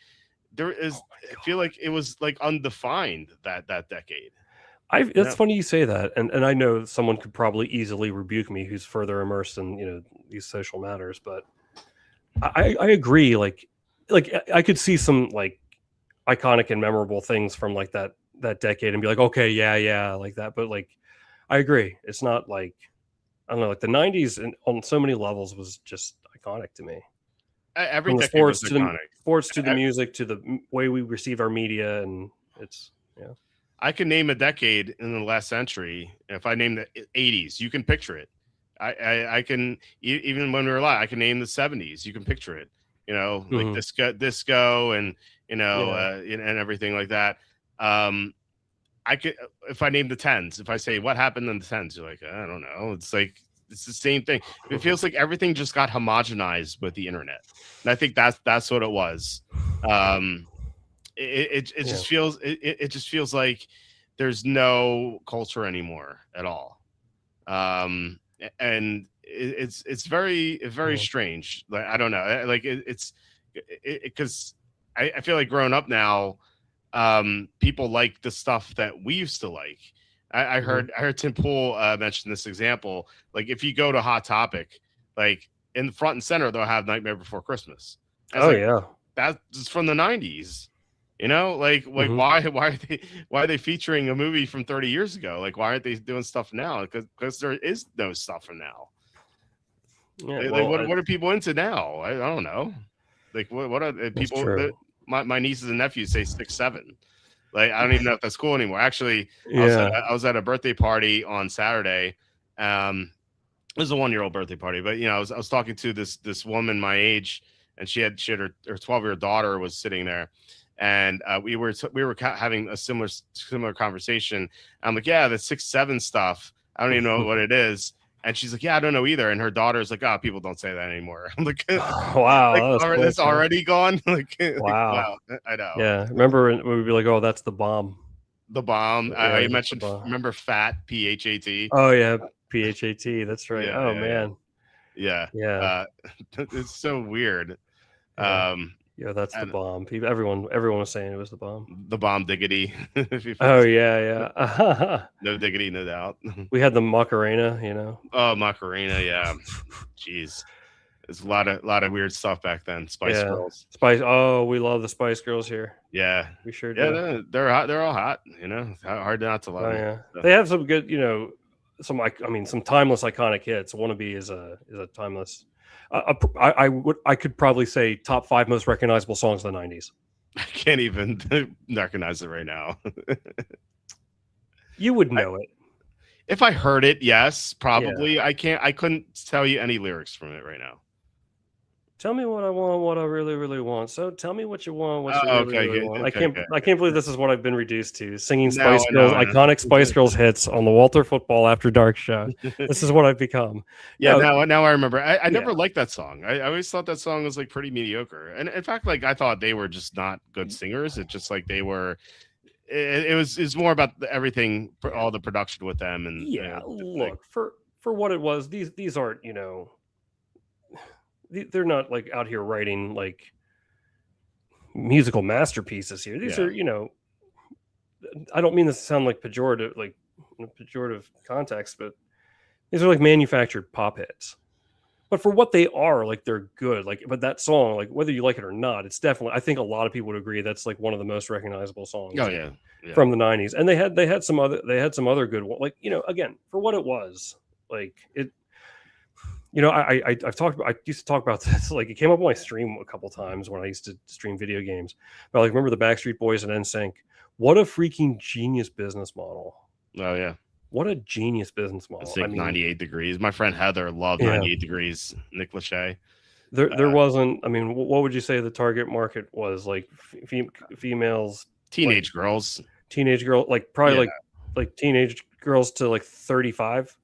S1: there is, I feel like it was like undefined that decade.
S2: It's funny you say that, and I know someone could probably easily rebuke me who's further immersed in these social matters, but I agree. Like I could see some like iconic and memorable things from like that decade and be like, okay, yeah, like that. But like, I agree. It's not like, I don't know, like the '90s and on so many levels was just iconic to me.
S1: Every
S2: From the
S1: decade was
S2: sports to the
S1: iconic.
S2: music to the way we receive our media, and it's yeah.
S1: I can name a decade in the last century. If I name the '80s, you can picture it. I can even when we were alive, I can name the '70s. You can picture it. Like disco, and and everything like that. I could, if I name the tens. If I say what happened in the tens, you're like, I don't know. It's like it's the same thing. It feels like everything just got homogenized with the internet, and I think that's what it was. It just feels it just feels like there's no culture anymore at all. And it's very strange. Like I don't know, like it's because I feel like growing up now, people like the stuff that we used to like. I heard Tim Pool mention this example. Like if you go to Hot Topic, like in the front and center, they'll have Nightmare Before Christmas.
S2: Yeah,
S1: That's from the '90s. Like why are they featuring a movie from 30 years ago? Like why aren't they doing stuff now? Because there is no stuff from now.
S2: yeah.
S1: Like what are people into now? I don't know. Like what are people? My nieces and nephews say 6, 7. Like I don't even know if that's cool anymore. Actually, I was at a birthday party on Saturday. It was a 1-year-old birthday party, but I was talking to this woman my age, and she had her 12-year-old daughter was sitting there, and we were having a similar conversation. I'm like, yeah, the 6, 7 stuff. I don't even know what it is. And she's like, yeah, I don't know either. And her daughter's like, oh, people don't say that anymore. I'm like,
S2: wow,
S1: that's already gone.
S2: Wow.
S1: I know.
S2: Yeah, remember when we'd be like, oh, that's the bomb.
S1: The bomb.
S2: Yeah,
S1: You mentioned. Remember Fat, PHAT?
S2: Oh yeah, PHAT. That's right.
S1: Yeah,
S2: man.
S1: Yeah.
S2: Yeah.
S1: It's so weird.
S2: Yeah, that's the
S1: And
S2: bomb. Everyone was saying it was the bomb.
S1: the bomb diggity.
S2: Oh yeah.
S1: No diggity, no doubt.
S2: We had the Macarena, you know.
S1: Oh, Macarena, yeah. Jeez. There's a lot of weird stuff back then. Spice Girls.
S2: Spice. Oh, we love the Spice Girls here.
S1: Yeah.
S2: We sure do.
S1: Yeah, they're hot. They're all hot, you know. Hard not to love them.
S2: Yeah.
S1: So.
S2: They have some good, you know, some timeless iconic hits. Wannabe is a timeless. I could probably say top 5 most recognizable songs of the 90s.
S1: I can't even recognize it right now.
S2: You would know it.
S1: If I heard it, yes, probably. Yeah. I couldn't tell you any lyrics from it right now.
S2: Tell me what I want, what I really, really want. So tell me what you want, what you really want.
S1: Okay,
S2: I can't believe this is what I've been reduced to. Singing Spice Girls, iconic Spice Girls hits on the Walter Football After Dark show. This is what I've become.
S1: Yeah, now I remember. I never liked that song. I always thought that song was like pretty mediocre. And in fact, like I thought they were just not good singers. It's just like they were. It was more about everything, all the production with them, and
S2: look for what it was. These aren't, you know. They're not like out here writing like musical masterpieces here. These are, you know, I don't mean this to sound like pejorative, like in a pejorative context, but these are like manufactured pop hits. But for what they are, like they're good. Like, but that song, like whether you like it or not, it's definitely. I think a lot of people would agree that's like one of the most recognizable songs.
S1: Oh yeah.
S2: From the 90s, and they had some other good ones. Like, you know, again, for what it was, like it. You know, I used to talk about this. Like, it came up on my stream a couple times when I used to stream video games. But like, remember the Backstreet Boys and NSYNC? What a freaking genius business model!
S1: Oh yeah,
S2: what a genius business model!
S1: I think 98 Degrees. My friend Heather loved 98 Degrees. Nick Lachey.
S2: There wasn't. I mean, what would you say the target market was? Like females,
S1: teenage girls,
S2: like probably like teenage girls to like 35.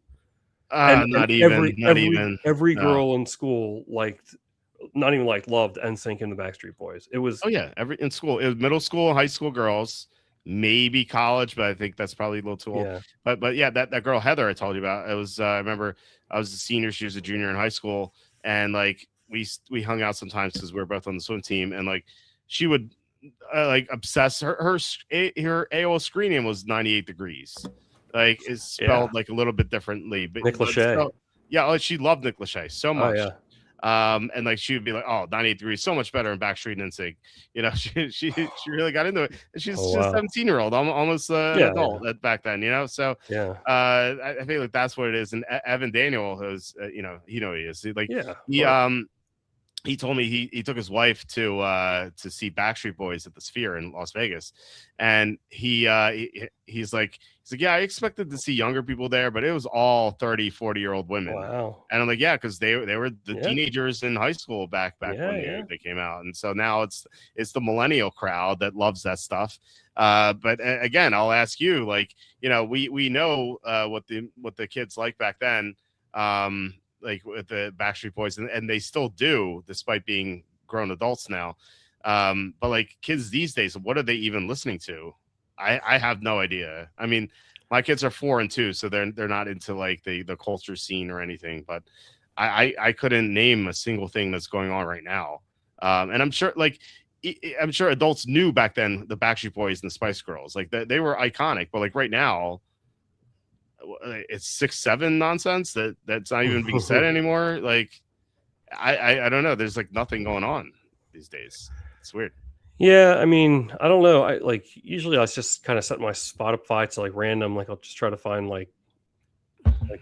S1: Not even.
S2: Every girl in school loved NSYNC and the Backstreet Boys. It was
S1: in school. It was middle school, high school girls, maybe college, but I think that's probably a little too old. Yeah. But yeah, that girl Heather I told you about. It was I remember I was a senior, she was a junior in high school, and like we hung out sometimes because we were both on the swim team, and like she would like obsess her AOL screen name was 98 Degrees. Like it's spelled like a little bit differently, but
S2: Nick Lachey.
S1: She loved Nick Lachey so much.
S2: Oh, yeah.
S1: And like she would be like, "Oh, 98 Degrees, so much better in Backstreet and NSYNC." You know, she really got into it. And she's just a 17-year-old, almost an adult back then. You know, so I feel like that's what it is. And Evan Daniel, who's you know he is he told me he took his wife to see Backstreet Boys at the Sphere in Las Vegas, and he's like, yeah, I expected to see younger people there, but it was all 30, 40-year-old women.
S2: Wow.
S1: And I'm like, yeah, because they were the teenagers in high school back when they came out, and so now it's the millennial crowd that loves that stuff. But again, I'll ask you, like, you know, we know what the kids like back then. Like with the Backstreet Boys, and they still do, despite being grown adults now. But like kids these days, what are they even listening to? I have no idea. I mean, my kids are 4 and 2, so they're not into like the culture scene or anything. But I couldn't name a single thing that's going on right now. And I'm sure adults knew back then the Backstreet Boys and the Spice Girls, like they were iconic. But like right now, it's 6-7 nonsense that's not even being said anymore. Like I don't know, there's like nothing going on these days. It's weird.
S2: I mean, I don't know. I usually I just kind of set my Spotify to like random, like I'll just try to find like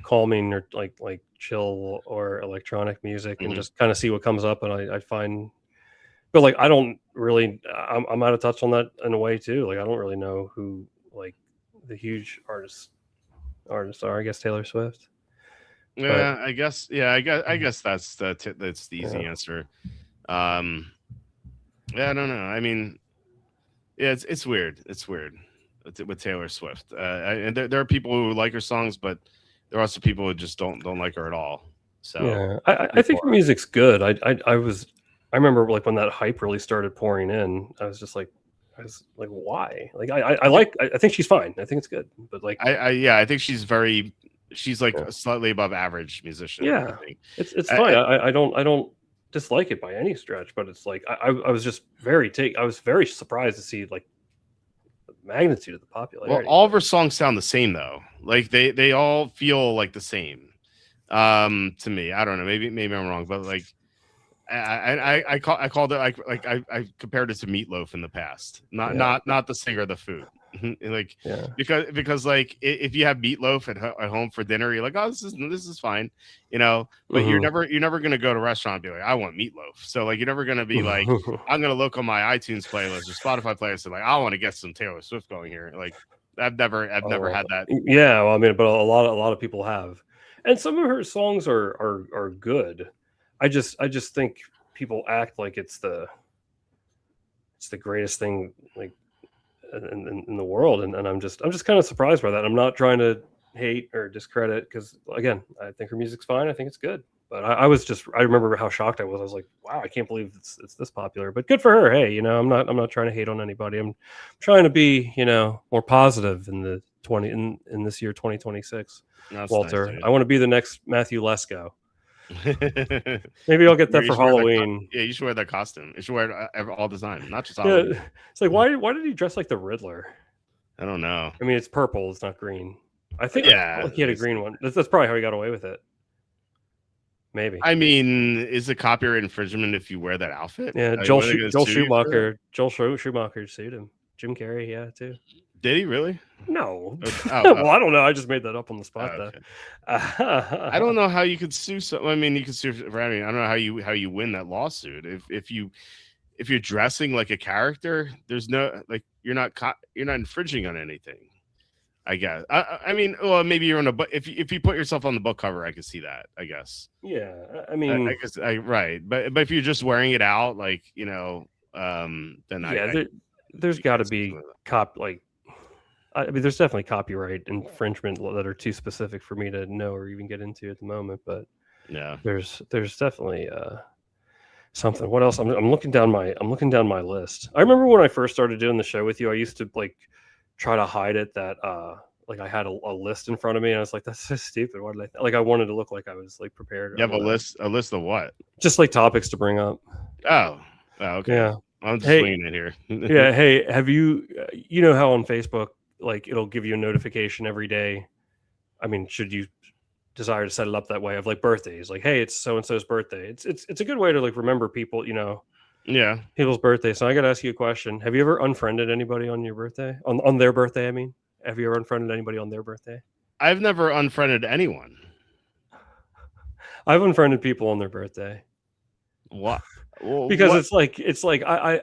S2: calming or like chill or electronic music and just kind of see what comes up, and I find, but like I don't really, I'm out of touch on that in a way too. Like I don't really know who like the huge artists are. I guess Taylor Swift.
S1: Yeah, I guess that's the easy answer. I don't know. I mean, yeah, it's weird. It's weird with Taylor Swift. And there are people who like her songs, but there are also people who just don't like her at all. So
S2: I think her music's good. I remember like when that hype really started pouring in, I was like, why? Like I think she's fine. I think it's good, but like
S1: I think she's like a slightly above average musician.
S2: Yeah, it's fine. I don't dislike it by any stretch, but it's like I was just very I was very surprised to see like the magnitude of the
S1: Well,
S2: popularity.
S1: all of her songs sound the same though. Like they all feel like the same. To me, I don't know. Maybe I'm wrong, but like I called it I compared it to Meatloaf in the past. Not the singer, the food. Like
S2: Yeah.
S1: because like if you have meatloaf at home for dinner, you're like, oh, this is fine, you know. But you're never gonna go to a restaurant and be like, I want meatloaf. So like you're never gonna be like, I'm gonna look on my iTunes playlist or Spotify playlist and like I want to get some Taylor Swift going here. Like I've never had that.
S2: Yeah, well, I mean, but a lot of people have, and some of her songs are good. I just think people act like it's the greatest thing like in the world, and I'm just kind of surprised by that. I'm not trying to hate or discredit because again, I think her music's fine. I think it's good, but I remember how shocked I was. I was like, wow, I can't believe it's this popular. But good for her. Hey, you know, I'm not trying to hate on anybody. I'm trying to be, you know, more positive in the in this year 2026.
S1: That's
S2: Walter,
S1: nice,
S2: I want to be the next Matthew Lesko. Maybe I'll get that for Halloween.
S1: Yeah, you should wear that costume. You should wear it all the time, not just
S2: Yeah,
S1: Halloween.
S2: it's like why did he dress like the Riddler?
S1: I don't know.
S2: I mean, it's purple. It's not green. I think
S1: Yeah,
S2: he had a green one. That's probably how he got away with it. Maybe.
S1: I mean, is it copyright infringement if you wear that outfit?
S2: Yeah, Joel Schumacher sued him. Jim Carrey, yeah, too.
S1: Did he really?
S2: No. Well, I don't know. I just made that up on the spot.
S1: Okay. I don't know how you could sue. I mean, you could sue for. I mean, I don't know how you win that lawsuit. If you're dressing like a character, there's no like you're not infringing on anything. I guess. I mean, well, maybe you're on a book. If you put yourself on the book cover, I could see that. I guess.
S2: Yeah, I mean,
S1: I guess right, but if you're just wearing it out, like you know, then
S2: yeah, there's got to be I mean, there's definitely copyright infringement that are too specific for me to know or even get into at the moment. But
S1: yeah,
S2: there's definitely something. What else? I'm looking down my list. I remember when I first started doing the show with you, I used to like try to hide it that like I had a list in front of me, and I was like, that's so stupid. Why did I wanted to look like I was like prepared?
S1: You have a list of what?
S2: Just like topics to bring up.
S1: Oh, okay.
S2: Yeah,
S1: I'm just swinging it here.
S2: Yeah. Hey, have you? You know how on Facebook, like it'll give you a notification every day. I mean, should you desire to set it up that way of like birthdays, like, hey, it's so and so's birthday. It's a good way to like remember people, you know.
S1: Yeah,
S2: people's birthdays. So I got to ask you a question. Have you ever unfriended anybody on your birthday? On their birthday, I mean. Have you ever unfriended anybody on their birthday?
S1: I've never unfriended anyone.
S2: I've unfriended people on their birthday.
S1: What?
S2: Because
S1: what?
S2: it's like I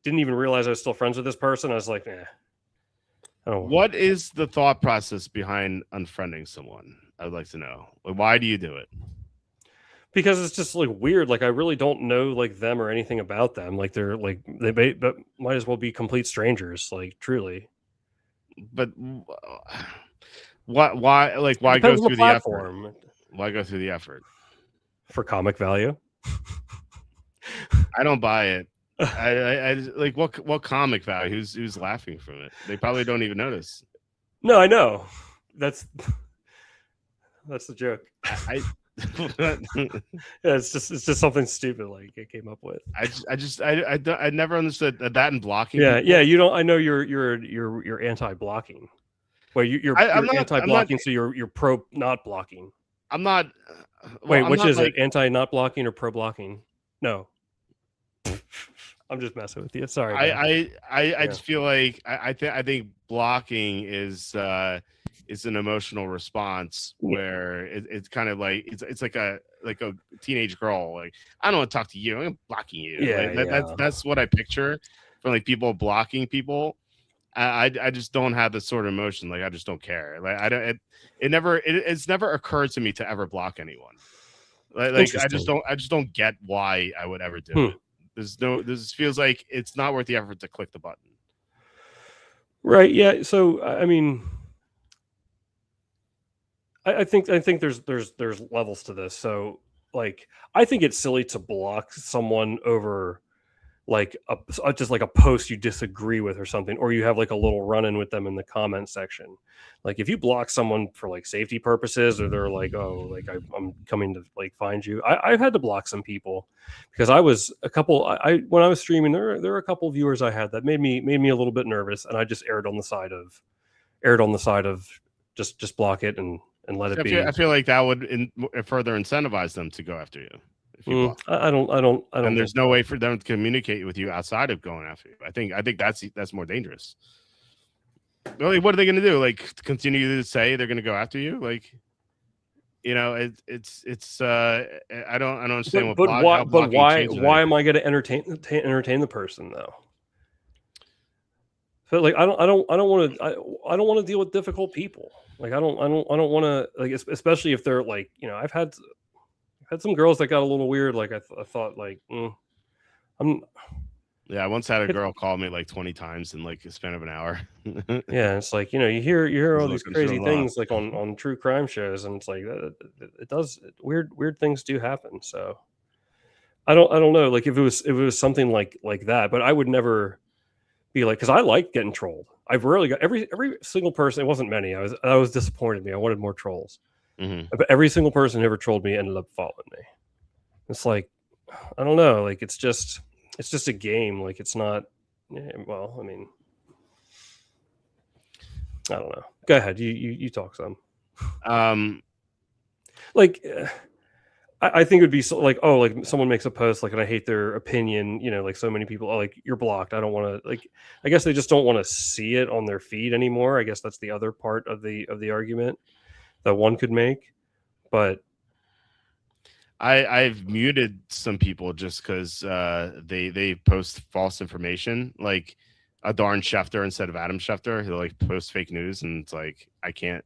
S2: didn't even realize I was still friends with this person. I was like,
S1: What is the thought process behind unfriending someone? I'd like to know. Like, why do you do it?
S2: Because it's just like weird. Like I really don't know like them or anything about them. Like they're like but might as well be complete strangers. Like truly.
S1: But why like why go through the effort? Why go through the effort?
S2: For comic value.
S1: I don't buy it. I like what comic value? Who's laughing from it? They probably don't even notice.
S2: No, I know. That's the joke. Yeah, it's just something stupid like it came up with.
S1: I never understood that in blocking.
S2: Yeah, people. Yeah. You don't. I know you're anti-blocking. Well, you're anti-blocking, so you're pro not blocking.
S1: I'm not.
S2: Wait, which is it? Anti not blocking or pro blocking? No. I'm just messing with you. Sorry.
S1: I just feel like I think blocking is an emotional response where it's kind of like it's like a teenage girl, like I don't want to talk to you, I'm blocking you.
S2: Yeah,
S1: that's what I picture from like people blocking people. I just don't have this sort of emotion. Like I just don't care. Like I don't. It's never occurred to me to ever block anyone. Like I just don't get why I would ever do it. This feels like it's not worth the effort to click the button.
S2: Right. Yeah. So I mean, I think there's levels to this. So like I think it's silly to block someone over like just like a post you disagree with or something, or you have like a little run-in with them in the comment section. Like if you block someone for like safety purposes, or they're like, oh, like I'm coming to like find you. I've had to block some people because I was a couple. I when I was streaming, there were a couple of viewers I had that made me a little bit nervous, and I just erred on the side of just block it and let it be.
S1: I feel like that would further incentivize them to go after you. If you block them.
S2: I don't.
S1: And there's no way for them to communicate with you outside of going after you. I think that's more dangerous. Really, what are they going to do? Like continue to say they're going to go after you? Like, you know, it's I don't understand
S2: why am I going to entertain the person though? So like I don't want to deal with difficult people. Like I don't want to, like, especially if they're like, you know, I've had some girls that got a little weird. Like I thought like,
S1: I once had a girl call me like 20 times in like a span of an hour.
S2: Yeah, it's like, you know, you hear all these crazy things like on true crime shows, and it's like it does weird things do happen. So I don't know, like if it was something like that, but I would never be like, because I like getting trolled. I've rarely got every single person. It wasn't many. I was disappointed in me. I wanted more trolls. But every single person who ever trolled me ended up following me. It's like, I don't know, like it's just a game. Like it's not. Well, I mean, I don't know. Go ahead. You talk some. Like, I think it would be so, like, oh, like someone makes a post like, and I hate their opinion. You know, like so many people. Oh, like you're blocked. I don't want to. Like, I guess they just don't want to see it on their feed anymore. I guess that's the other part of the argument that one could make. But
S1: I've muted some people just because they post false information, like a Darn Schefter instead of Adam Schefter. He'll like post fake news, and it's like I can't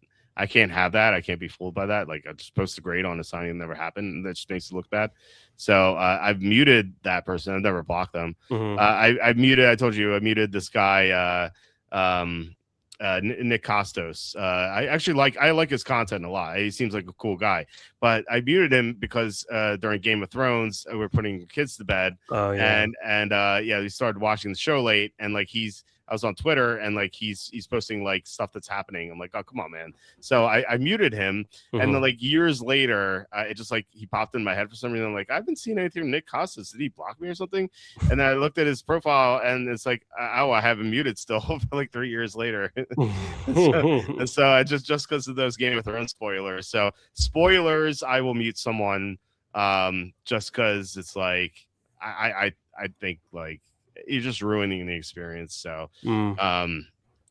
S1: have that. I can't be fooled by that. Like I just post a grade on a sign that never happened, and that just makes it look bad. So I've muted that person. I've never blocked them. I muted. I told you I muted this guy. Nick Costos. I actually like his content a lot. He seems like a cool guy, but I muted him because during Game of Thrones we're putting kids to bed. And we started watching the show late, and like I was on Twitter, and like he's posting like stuff that's happening. I'm like, oh, come on, man. So I muted him, and then like years later, it just like he popped in my head for some reason. I'm like, I've been seeing anything from Nick Costas. Did he block me or something? And then I looked at his profile, and it's like, oh, I have him muted still for like 3 years later. so I just because of those Game of Thrones spoilers. So spoilers, I will mute someone just because it's like I think like you're just ruining the experience. So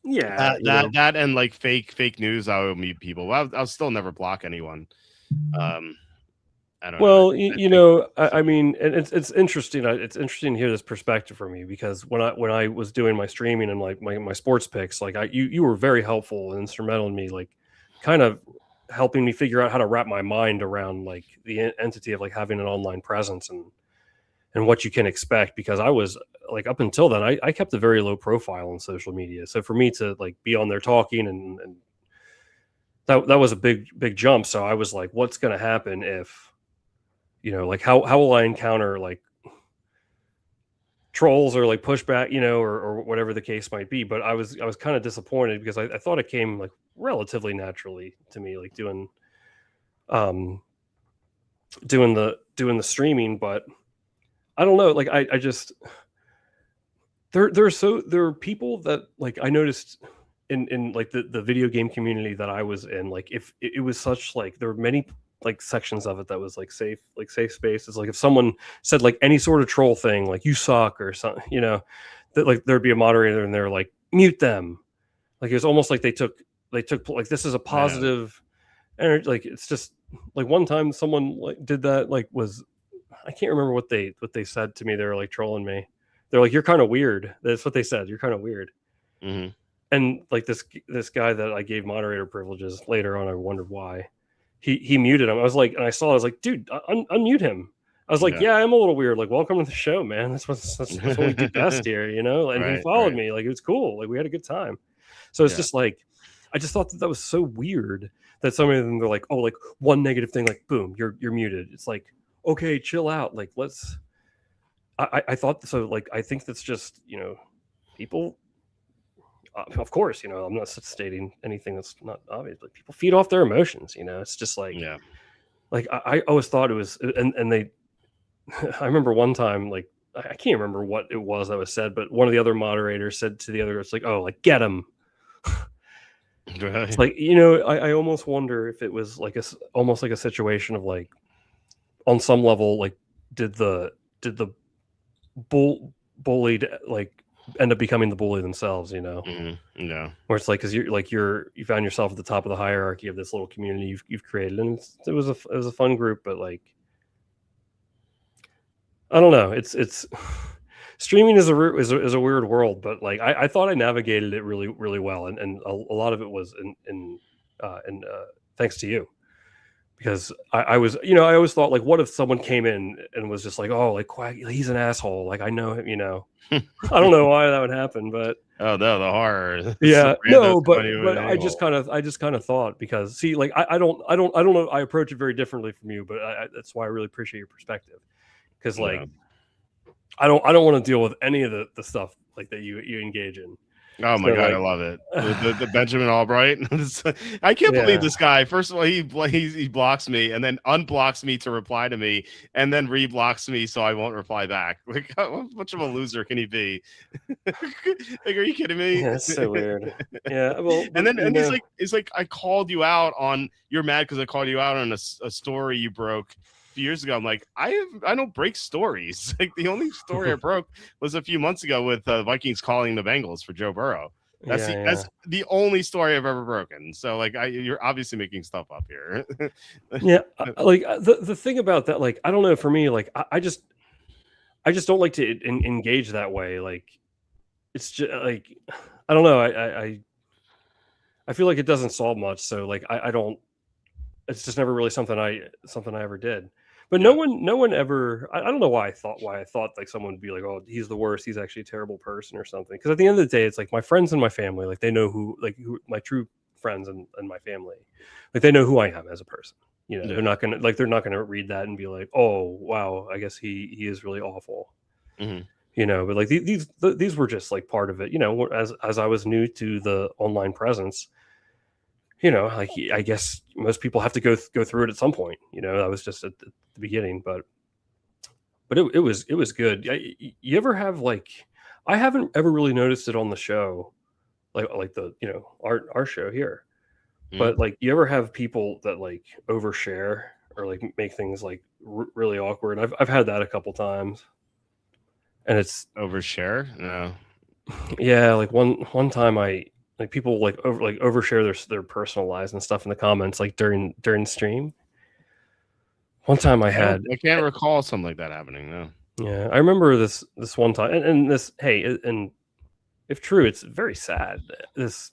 S1: that and like fake news, I will mute people. I'll still never block anyone. I don't know.
S2: I mean, it's interesting. It's interesting to hear this perspective from you, because when I was doing my streaming and like my sports picks, like you were very helpful and instrumental in me, like kind of helping me figure out how to wrap my mind around like the entity of like having an online presence and what you can expect, because I was like, up until then, I kept a very low profile on social media. So for me to like be on there talking and that was a big jump. So I was like, what's going to happen if, you know, like how will I encounter like trolls or like pushback, you know, or whatever the case might be. But I was kind of disappointed because I thought it came like relatively naturally to me, like doing the streaming, but I don't know. Like I just there are people that like I noticed in like the video game community that I was in. Like if it was such like there were many like sections of it that was like safe spaces. Like if someone said like any sort of troll thing, like you suck or something, you know, that like there'd be a moderator and they're like mute them. Like it was almost like they took like this is a positive energy. Like it's just like one time someone like did that, like was. I can't remember what they said to me. They were like trolling me. They're like, "You're kind of weird." That's what they said. You're kind of weird.
S1: Mm-hmm.
S2: And like this guy that I gave moderator privileges later on, I wondered why he muted him. I was like, dude, unmute him. I was like, yeah, I'm a little weird. Like, welcome to the show, man. That's what we do best here, you know. And he followed me. Like, it was cool. Like, we had a good time. So it's just like, I just thought that was so weird that some of them were like, oh, like one negative thing, like boom, you're muted. It's like, okay, chill out. Like, let's I thought so. Like, I think that's just, people. Of course, I'm not stating anything that's not obvious, but people feed off their emotions. It's just
S1: Yeah.
S2: like I always thought it was, and they. I remember one time, like, I can't remember what it was that was said, but one of the other moderators said to the other, it's like, oh, like, get him. It's
S1: Right.
S2: like, I almost wonder if it was like almost like a situation of like, on some level, like, did the bullied like end up becoming the bully themselves,
S1: Yeah.
S2: where it's like, because you found yourself at the top of the hierarchy of this little community you've created, and it was a fun group, but like, I don't know, it's streaming is a weird world, but like, I thought I navigated it really really well, and a lot of it was in thanks to you, because I was, I always thought, like, what if someone came in and was just like, oh, like, Quack, he's an asshole, like, I know him, I don't know why that would happen, but
S1: Oh no, the horror. Some
S2: yeah,
S1: rando
S2: no, but
S1: somebody with
S2: but
S1: an
S2: I just kind of thought, because see, like, I don't know, I approach it very differently from you, but that's why I really appreciate your perspective, because like,
S1: Yeah.
S2: I don't want to deal with any of the stuff like that you engage in.
S1: Oh my
S2: So
S1: god, I
S2: like,
S1: love it. The Benjamin Albright. I can't believe
S2: yeah,
S1: this guy. First of all, he blocks me and then unblocks me to reply to me, and then reblocks me so I won't reply back. Like, how much of a loser can he be? Like, are you kidding me?
S2: yeah, it's so weird. Yeah, well,
S1: And
S2: but
S1: then it's like I called you out on, you're mad because I called you out on a story you broke a few years ago. I'm like, I don't break stories. Like, the only story I broke was a few months ago with Vikings calling the Bengals for Joe Burrow. That's
S2: yeah,
S1: the only story I've ever broken. So like, you're obviously making stuff up here.
S2: yeah. Like, the thing about that, like, I don't know. For me, like, I just don't like to engage that way. Like, it's just like, I don't know. I feel like it doesn't solve much. So like, I don't. It's just never really something I ever did. But
S1: Yeah.
S2: no one ever. I don't know why I thought like someone would be like, oh, he's the worst. He's actually a terrible person or something. Because at the end of the day, it's like, my friends and my family, like, they know who my true friends and my family, like, they know who I am as a person.
S1: Yeah.
S2: They're not gonna read that and be like, oh wow, I guess he is really awful.
S1: Mhm.
S2: But like, these were just like part of it. As I was new to the online presence, like, I guess most people have to go through it at some point. That was just at the beginning, but it was good. You ever have like, I haven't ever really noticed it on the show, like the our show here,
S1: Mhm.
S2: but like, you ever have people that like overshare or like make things like really awkward? I've had that a couple times, and it's,
S1: Overshare? No.
S2: yeah, like, one time, I like, people like overshare their personal lives and stuff in the comments, like, during stream. One time I had,
S1: I can't recall something like that happening. No.
S2: yeah, I remember this one time, and this, hey, and if true, it's very sad. This,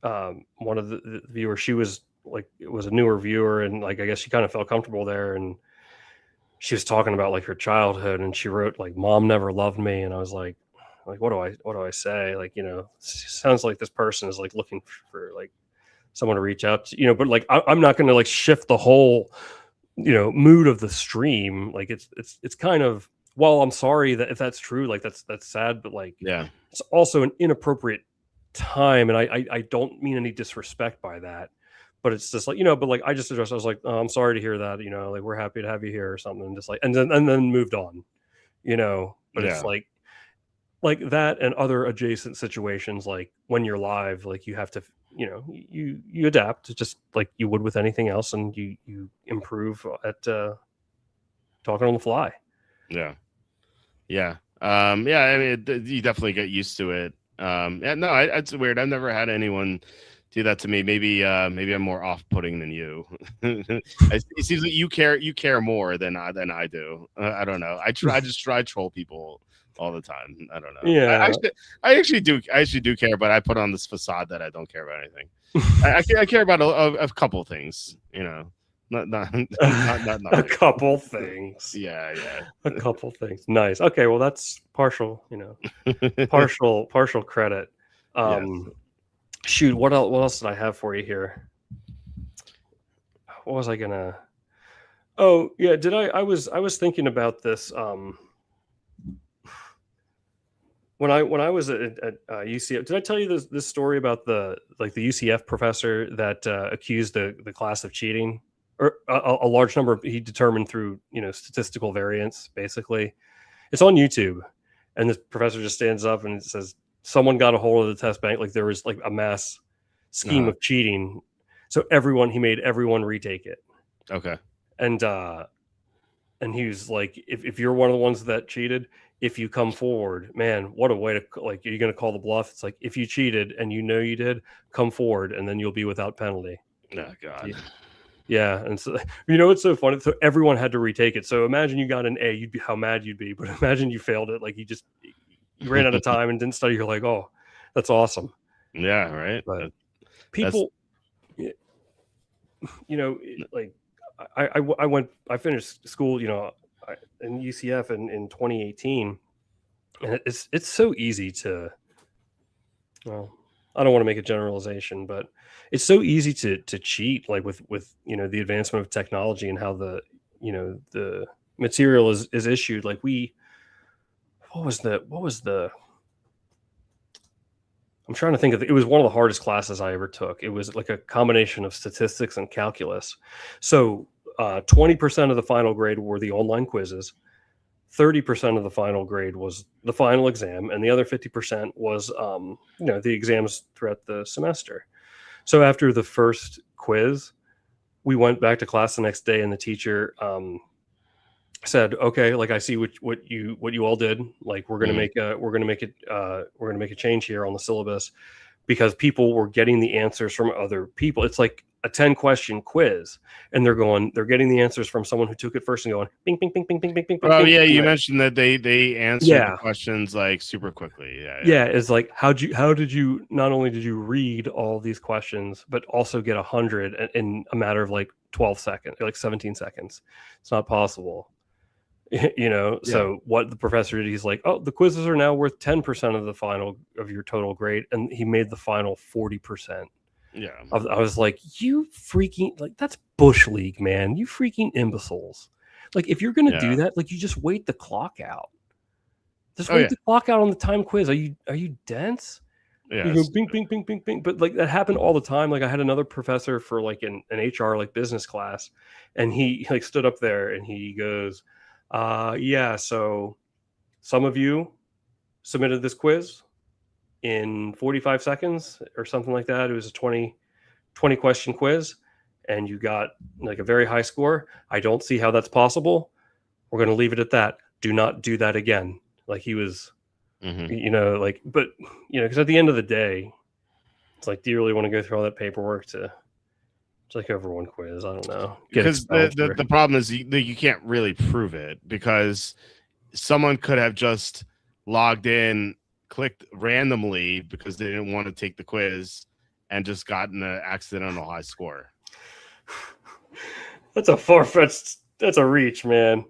S2: one of the viewers, she was like, it was a newer viewer, and like, I guess she kind of felt comfortable there, and she was talking about like her childhood, and she wrote like, "Mom never loved me," and I was like, what do I say? Like, sounds like this person is like looking for like someone to reach out to, but like, I'm not going to like shift the whole, mood of the stream. Like, it's kind of, well, I'm sorry that if that's true, like, that's sad, but like,
S1: Yeah.
S2: it's also an inappropriate time, and I don't mean any disrespect by that, but it's just like, but like, I just addressed, I was like, oh, I'm sorry to hear that, like, we're happy to have you here or something, and just like, and then moved on, but it's
S1: Yeah.
S2: like that, and other adjacent situations, like when you're live, like, you have to, you adapt, just like you would with anything else, and you improve at talking on the fly.
S1: Yeah. Yeah. Yeah, I mean, you definitely get used to it. Yeah, no, it's weird. I've never had anyone do that to me. Maybe I'm more off-putting than you. It seems like you care more than I do. I don't know. I just try to troll people all the time. I don't know.
S2: Yeah.
S1: I actually do care, but I put on this facade that I don't care about anything. I care about a couple things, not
S2: A
S1: nothing.
S2: couple things.
S1: Yeah, yeah.
S2: A couple things. Nice. Okay, well, that's partial, partial credit.
S1: Yes.
S2: Shoot, what else did I have for you here? What was I gonna? Oh, yeah, did I was thinking about this. When I was at UCF, did I tell you this story about the UCF professor that accused the class of cheating, or a large number he determined through statistical variance? Basically, it's on YouTube, and this professor just stands up and says someone got a hold of the test bank, like there was like a mass scheme of cheating, so he made everyone retake it.
S1: Okay.
S2: And he was like, if you're one of the ones that cheated, if you come forward, man, what a way to, like, are you going to call the bluff? It's like, if you cheated and you did, come forward, and then you'll be without penalty.
S1: Oh God.
S2: Yeah. And so, it's so funny. So everyone had to retake it. So imagine you got an A, how mad you'd be. But imagine you failed it. Like, you ran out of time and didn't study. You're like, oh, that's awesome.
S1: Yeah. Right.
S2: But people, like, I finished school, in UCF in 2018, and it's so easy to, well, I don't want to make a generalization, but it's so easy to cheat, like with the advancement of technology and how the material is issued. Like what was the I'm trying to think of it. It was one of the hardest classes I ever took. It was like a combination of statistics and calculus. So 20% of the final grade were the online quizzes. 30% of the final grade was the final exam, and the other 50% was the exams throughout the semester. So after the first quiz, we went back to class the next day, and the teacher said, okay, like, I see what you all did. Like, we're gonna make a change here on the syllabus, because people were getting the answers from other people. It's like a 10-question quiz, and they're getting the answers from someone who took it first and going bing bing bing bing bing bing bing.
S1: Oh
S2: bing,
S1: yeah,
S2: bing,
S1: you
S2: bing.
S1: mentioned that they answered the questions like super quickly. Yeah.
S2: It's like, how did you not only did you read all these questions, but also get 100 in a matter of like 12 seconds, like 17 seconds? It's not possible. So what the professor did, he's like, oh, the quizzes are now worth 10% of the final of your total grade, and he made the final 40%.
S1: Yeah.
S2: I was like, you freaking, like, that's Bush League, man. You freaking imbeciles. Like, if you're gonna do that, like, you just wait the clock out. Just wait the clock out on the time quiz. Are you dense?
S1: Yeah.
S2: You go bing bing bing bing bing. But like, that happened all the time. Like, I had another professor for like an HR, like, business class, and he like stood up there and he goes, so some of you submitted this quiz in 45 seconds or something like that. It was a 20 question quiz, and you got like a very high score. I don't see how that's possible. We're going to leave it at that. Do not do that again. Like, he was, but because at the end of the day, it's like, do you really want to go through all that paperwork to like over one quiz? I don't know.
S1: Because the problem is you can't really prove it, because someone could have just logged in, clicked randomly because they didn't want to take the quiz, and just gotten an accidental high score.
S2: That's a far-fetched. That's a reach, man.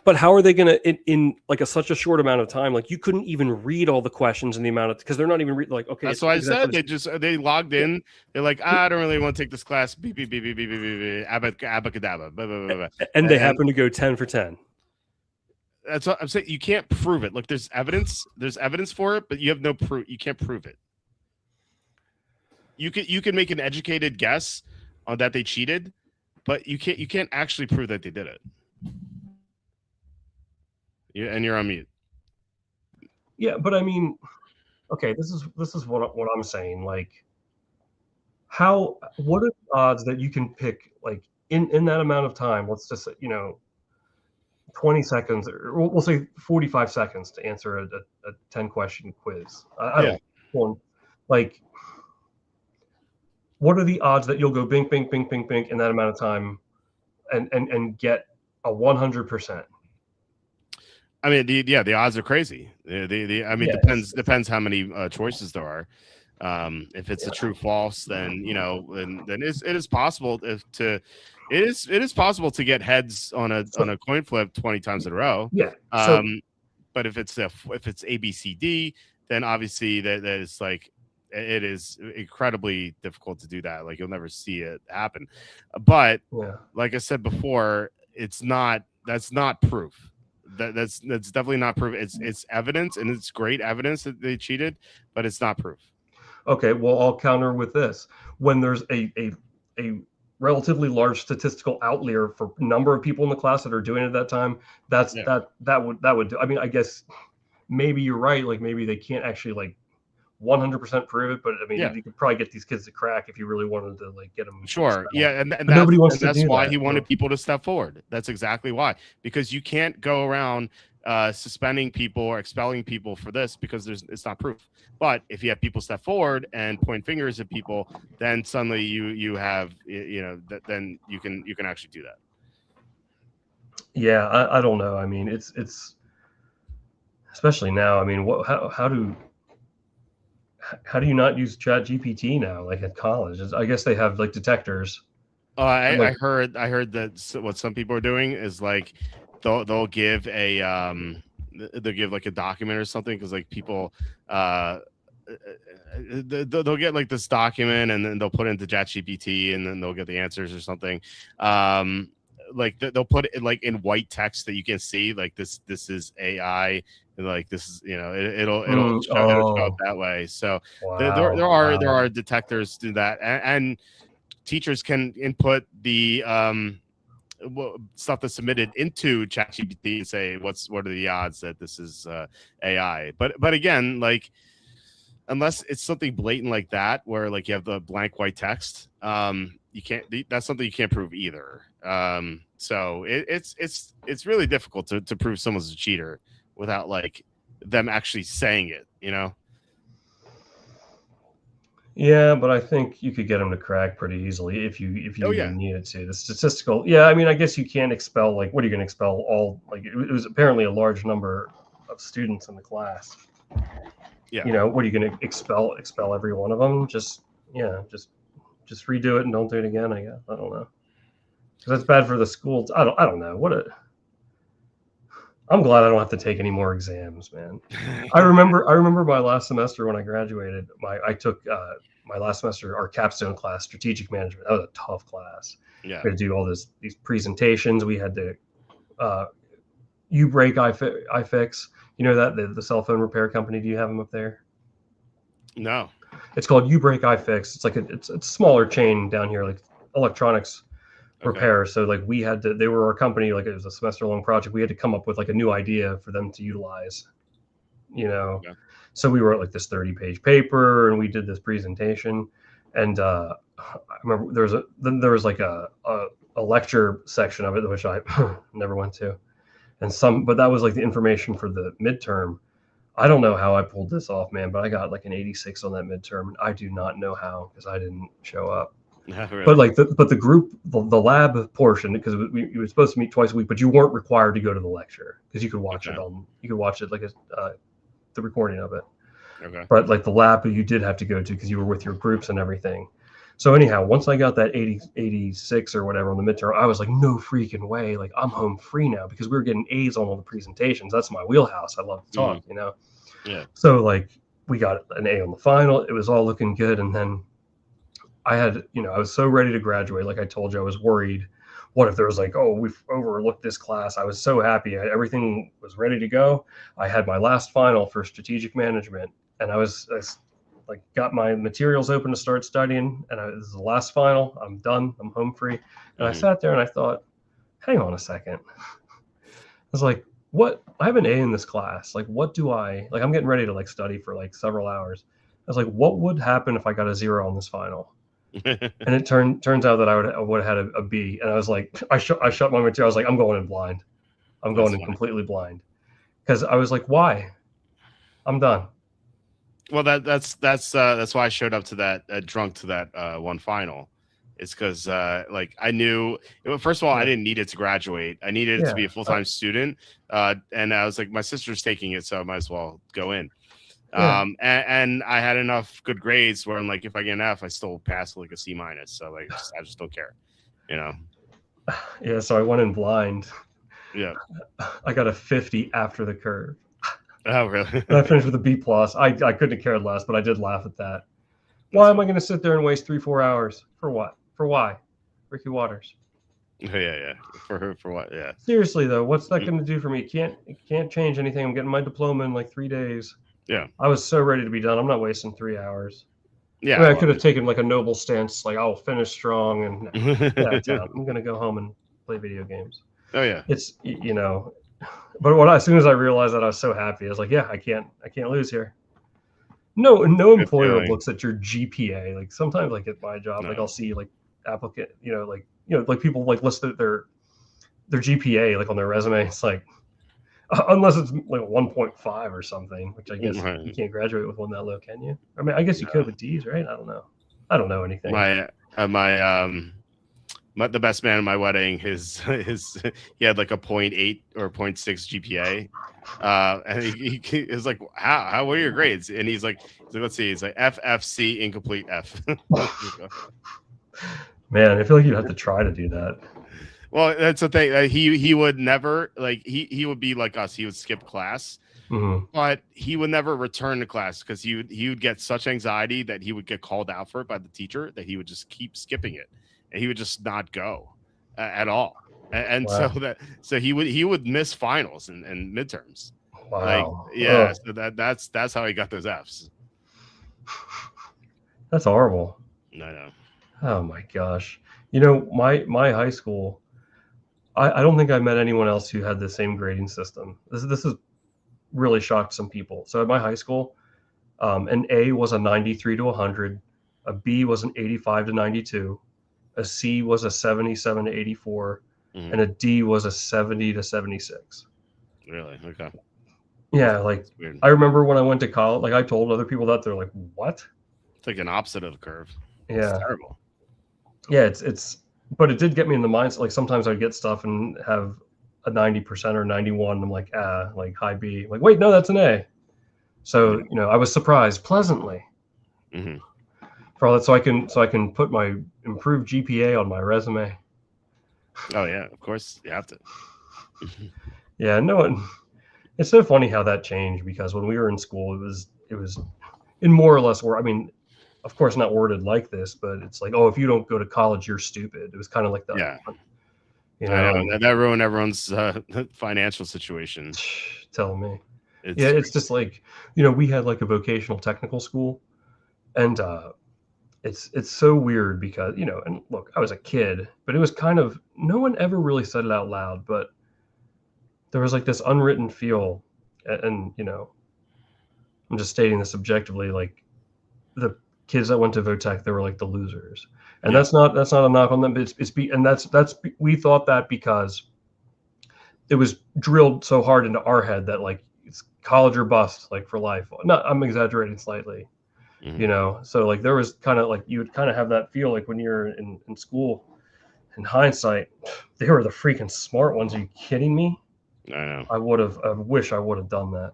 S2: But how are they going to in like such a short amount of time? Like, you couldn't even read all the questions in the amount of, because they're not even like, okay.
S1: That's why I said they logged in. They're like, I don't really want to take this class. Beep beep beep beep beep beep abacadabra. Blah, blah, blah, blah.
S2: And they happen to go 10 for 10.
S1: That's what I'm saying. You can't prove it. Look, there's evidence. There's evidence for it, but you have no proof. You can't prove it. You can make an educated guess on that they cheated, but you can't actually prove that they did it. And you're on mute.
S2: Yeah, but I mean, okay, this is what I'm saying. Like, what are the odds that you can pick, like, in that amount of time? Let's just say, 20 seconds, or we'll say 45 seconds to answer a 10-question quiz. I don't know. Like, what are the odds that you'll go bing, bing, bing, bing, bing in that amount of time and get a 100%?
S1: I mean, the odds are crazy. Depends how many choices there are. If it's a true false, then then it is possible it is possible to get heads on a coin flip 20 times in a row.
S2: Yeah.
S1: But if it's ABCD, then obviously that is like, it is incredibly difficult to do that. Like, you'll never see it happen. But like I said before, that's not proof. That's definitely not proof. It's evidence, and it's great evidence that they cheated, but it's not proof.
S2: Okay, well, I'll counter with this. When there's a relatively large statistical outlier for number of people in the class that are doing it at that time,
S1: Yeah.
S2: that would do. I mean, I guess maybe you're right. Like maybe they can't actually like 100% prove it, but I mean,
S1: Yeah.
S2: you could probably get these kids to crack if you really wanted to like get them.
S1: Sure. Yeah, and
S2: But nobody wants to
S1: that's
S2: do
S1: why
S2: that.
S1: he wanted people to step forward. That's exactly why. Because you can't go around suspending people or expelling people for this because it's not proof. But if you have people step forward and point fingers at people, then suddenly you have then you can actually do that.
S2: Yeah, I don't know. I mean, it's especially now. I mean, how do you not use Chat GPT now? Like at college, I guess they have like detectors.
S1: I heard that what some people are doing is like they'll give they'll give like a document or something because like people they'll get like this document and then they'll put it into ChatGPT and then they'll get the answers or something. Like they'll put it like in white text that you can see like this is AI. And like this is it'll show up that way. So there are detectors to that and teachers can input the stuff that's submitted into ChatGPT and say what are the odds that this is AI. But again, like unless it's something blatant like that where like you have the blank white text, you can't. That's something you can't prove either. So it's really difficult to prove someone's a cheater without like them actually saying it.
S2: Yeah, but I think you could get them to crack pretty easily if you even needed to. The statistical, yeah, I mean, I guess you can't expel like what are you going to expel all like it was apparently a large number of students in the class.
S1: Yeah.
S2: What are you going to expel every one of them? Just redo it and don't do it again. I guess I don't know. That's bad for the schools. I don't know I'm glad I don't have to take any more exams, man. I remember my last semester when I graduated. I took my last semester our capstone class, strategic management. That was a tough class.
S1: Yeah.
S2: We had to do all these presentations. We had to U-Break iFix. You know that the cell phone repair company. Do you have them up there?
S1: No.
S2: It's called U-Break iFix. It's like it's a smaller chain down here, like electronics repair. So like they were our company, like it was a semester long project. We had to come up with like a new idea for them to utilize, Yeah. So we wrote like this 30-page paper and we did this presentation. And I remember there was like a lecture section of it, which I never went to. But that was like the information for the midterm. I don't know how I pulled this off, man, but I got like an 86 on that midterm. I do not know how because I didn't show up. Really. But like the group, the lab portion, because we were supposed to meet twice a week, but you weren't required to go to the lecture because you could watch it like the recording of it.
S1: Okay.
S2: But like the lab, you did have to go to because you were with your groups and everything. So anyhow, once I got that 86 or whatever on the midterm, I was like, no freaking way. Like I'm home free now because we were getting A's on all the presentations. That's my wheelhouse. I love to talk,
S1: Yeah.
S2: So like we got an A on the final. It was all looking good. And then I had, I was so ready to graduate. Like I told you, I was worried. What if there was like, oh, we've overlooked this class? I was so happy. Everything was ready to go. I had my last final for strategic management. And I like got my materials open to start studying. And this is the last final. I'm done. I'm home free. And I sat there and I thought, hang on a second. I was like, what? I have an A in this class. Like, what do I'm getting ready to like study for like several hours. I was like, what would happen if I got a 0 on this final? And it turns out that I would have had a B. And I was like, I shut my material. I was like, I'm going in blind. I'm going in completely blind. Because I was like, why? I'm done.
S1: Well, that's why I showed up to that drunk to that one final. It's because like I knew first of all, I didn't need it to graduate. I needed it to be a full-time student. And I was like, my sister's taking it, so I might as well go in. And I had enough good grades where I'm like, if I get an F, I still pass like a C-. So like, I just don't care,
S2: Yeah. So I went in blind.
S1: Yeah.
S2: I got a 50 after the curve.
S1: Oh, really?
S2: And I finished with a B+. I couldn't have cared less, but I did laugh at that. Why am I going to sit there and waste 3-4 hours for what? For why? Ricky Waters.
S1: Yeah. For what? Yeah.
S2: Seriously though, what's that going to do for me? It can't change anything. I'm getting my diploma in like 3 days.
S1: Yeah.
S2: I was so ready to be done. I'm not wasting 3 hours. I
S1: Yeah.
S2: mean, I
S1: Well,
S2: could have taken like a noble stance, like I'll finish strong, and yeah, it's out. I'm gonna go home and play video games.
S1: oh yeah.
S2: It's but as soon as I realized that, I was so happy. I was like, yeah, I can't lose here. No
S1: Good
S2: employer
S1: feeling.
S2: looks at your GPA. Like sometimes, like at my job, like
S1: No.
S2: I'll see like applicant, like people like list their GPA like on their resume. It's like unless it's like 1.5 or something, which I guess you
S1: Right.
S2: can't graduate with one that low, can you? I mean, I guess you could
S1: No.
S2: with D's, right? I don't know. I don't know anything.
S1: My the best man at my wedding, his he had like a 0.8 or 0.6 GPA. And he was like, how were your grades? And he's like, let's see, he's like FFC incomplete F.
S2: Man, I feel like you'd have to try to do that.
S1: Well, that's the thing. He would never like he would be like us. He would skip class, but he would never return to class because he would get such anxiety that he would get called out for it by the teacher that he would just keep skipping it, and he would just not go at all. And
S2: Wow.
S1: so he would miss finals and midterms. Like
S2: Wow.
S1: yeah,
S2: Oh,
S1: so that's how he got those Fs.
S2: that's horrible.
S1: I know.
S2: Oh my gosh. My high school, I don't think I met anyone else who had the same grading system. This is really shocked some people. So at my high school, an A was a 93 to 100, a B was an 85 to 92, a C was a 77 to 84, and a D was a 70 to 76.
S1: Really? Okay.
S2: Yeah, like
S1: That's weird.
S2: I remember when I went to college, like I told other people that they're like, "What?"
S1: It's like an opposite of the curve.
S2: Yeah.
S1: It's terrible.
S2: Yeah, but it did get me in the mindset. Like sometimes I'd get stuff and have a 90% or 91. I'm like, like high B. I'm like, wait, no, that's an A. So, I was surprised pleasantly for all that. So I can put my improved GPA on my resume.
S1: Oh yeah, of course you have to.
S2: Yeah, no one. It's so funny how that changed because when we were in school, it was in more or less where I mean, of course not worded like this, but it's like, oh, if you don't go to college, you're stupid. It was kind of like that.
S1: Yeah.
S2: I
S1: know that ruined everyone's financial situation.
S2: Tell me. It's just like, we had like a vocational technical school, and it's so weird because, and look, I was a kid, but it was kind of, no one ever really said it out loud, but there was like this unwritten feel, and I'm just stating this objectively, like the kids that went to Votech, they were like the losers, and that's not a knock on them. But we thought that because it was drilled so hard into our head that like it's college or bust, like for life. Not, I'm exaggerating slightly, So like there was kind of like you would kind of have that feel like when you're in school. In hindsight, they were the freaking smart ones. Are you kidding me?
S1: I know.
S2: I wish I would have done that.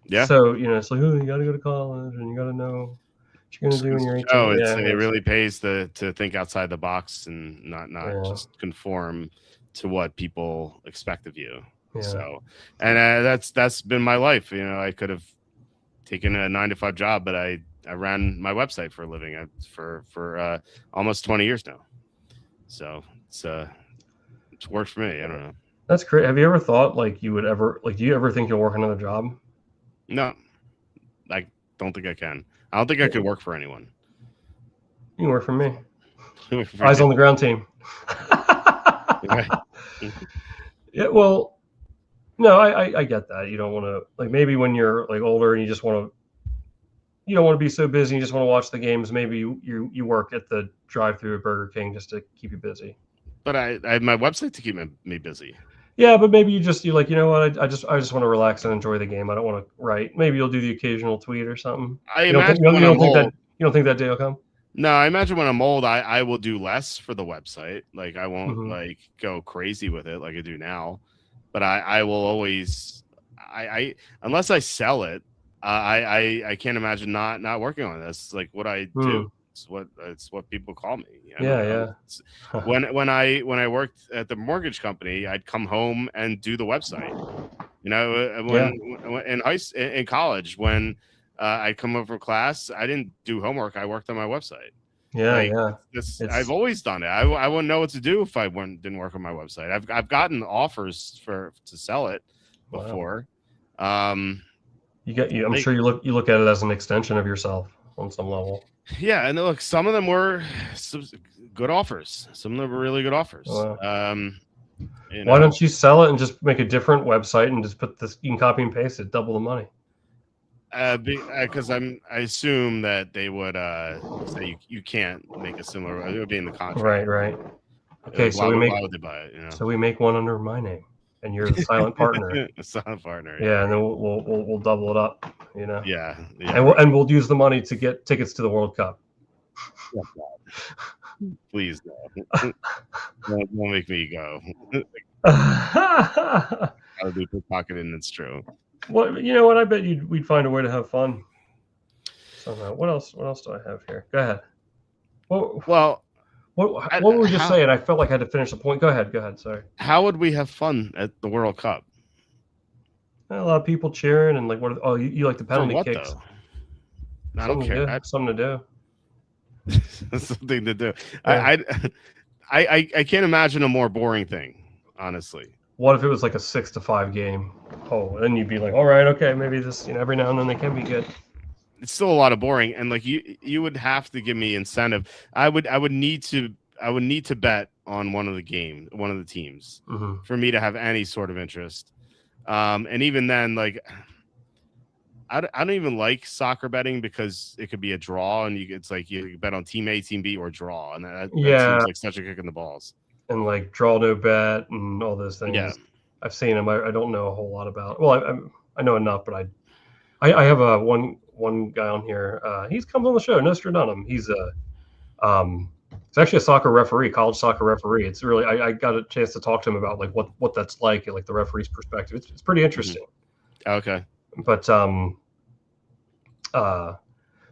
S1: Yeah.
S2: So, it's like, oh, you got to go to college and you got to know what you're going to do when you're 18.
S1: It really pays to think outside the box and not just conform to what people expect of you. Yeah. So, and that's been my life. I could have taken a 9-to-5 job, but I ran my website for a living for almost 20 years now. So it's worked for me. I don't know.
S2: That's great. Have you ever thought like you would ever do you ever think you'll work another job?
S1: No, I don't think I can. I don't think I could work for anyone.
S2: You can work for me. Eyes on the ground team. Yeah, well, no, I get that. You don't want to, like, maybe when you're like older and you don't want to be so busy, you just want to watch the games. Maybe you work at the drive-through at Burger King just to keep you busy.
S1: But I have my website to keep me busy.
S2: Yeah, but maybe you're like, you know what? I just want to relax and enjoy the game. I don't want to write. Maybe you'll do the occasional tweet or something. You don't think that day will come?
S1: No, I imagine when I'm old, I will do less for the website. Like I won't like go crazy with it like I do now. But I will always I unless I sell it, I can't imagine not working on this. Like what I do. It's what people call me. When I worked at the mortgage company, I'd come home and do the website. In college, when I'd come over for class, I didn't do homework. I worked on my website.
S2: Yeah,
S1: Like
S2: yeah.
S1: I've always done it. I wouldn't know what to do if I didn't work on my website. I've gotten offers to sell it before.
S2: Wow. I'm sure you look at it as an extension of yourself on some level.
S1: Yeah, and look, some of them were some good offers. Some of them were really good offers.
S2: Wow.
S1: You
S2: Why
S1: know,
S2: don't you sell it and just make a different website and just put this? You can copy and paste it, double the money.
S1: because I assume that they would say you can't make a similar. It would be in the contract.
S2: Right. Okay,
S1: Like,
S2: so
S1: why would they buy it?
S2: so we make one under my name, and you're the silent partner.
S1: A silent partner.
S2: Yeah, and then we'll double it up.
S1: Yeah.
S2: And we'll use the money to get tickets to the World Cup.
S1: Please don't make me go.
S2: I'll
S1: be pickpocketed, and it's true.
S2: Well, you know what? I bet we'd find a way to have fun somehow. What else do I have here? Go ahead.
S1: Well,
S2: what were we just saying? I felt like I had to finish the point. Go ahead. Sorry.
S1: How would we have fun at the World Cup?
S2: A lot of people cheering and like, what? Oh, you like the penalty kicks?
S1: Though? I don't care.
S2: Something to
S1: do. Something to do.
S2: Yeah.
S1: I can't imagine a more boring thing, honestly.
S2: What if it was like a 6-5 game? Oh, then you'd be like, all right, okay, maybe this. Every now and then they can be good.
S1: It's still a lot of boring, and like you would have to give me incentive. I would need to bet on one of the teams for me to have any sort of interest. And even then, like I don't even like soccer betting because it could be a draw, and it's like you bet on team A, team B, or draw, and that seems like such a kick in the balls.
S2: And like draw no bet and all those things. Yeah. I've seen them. I don't know a whole lot about it. Well, I know enough, but I have one guy on here. He comes on the show, Nostradamus. He's it's actually a soccer referee, college soccer referee. It's really I got a chance to talk to him about like what that's like the referee's perspective. It's pretty interesting.
S1: Okay.
S2: But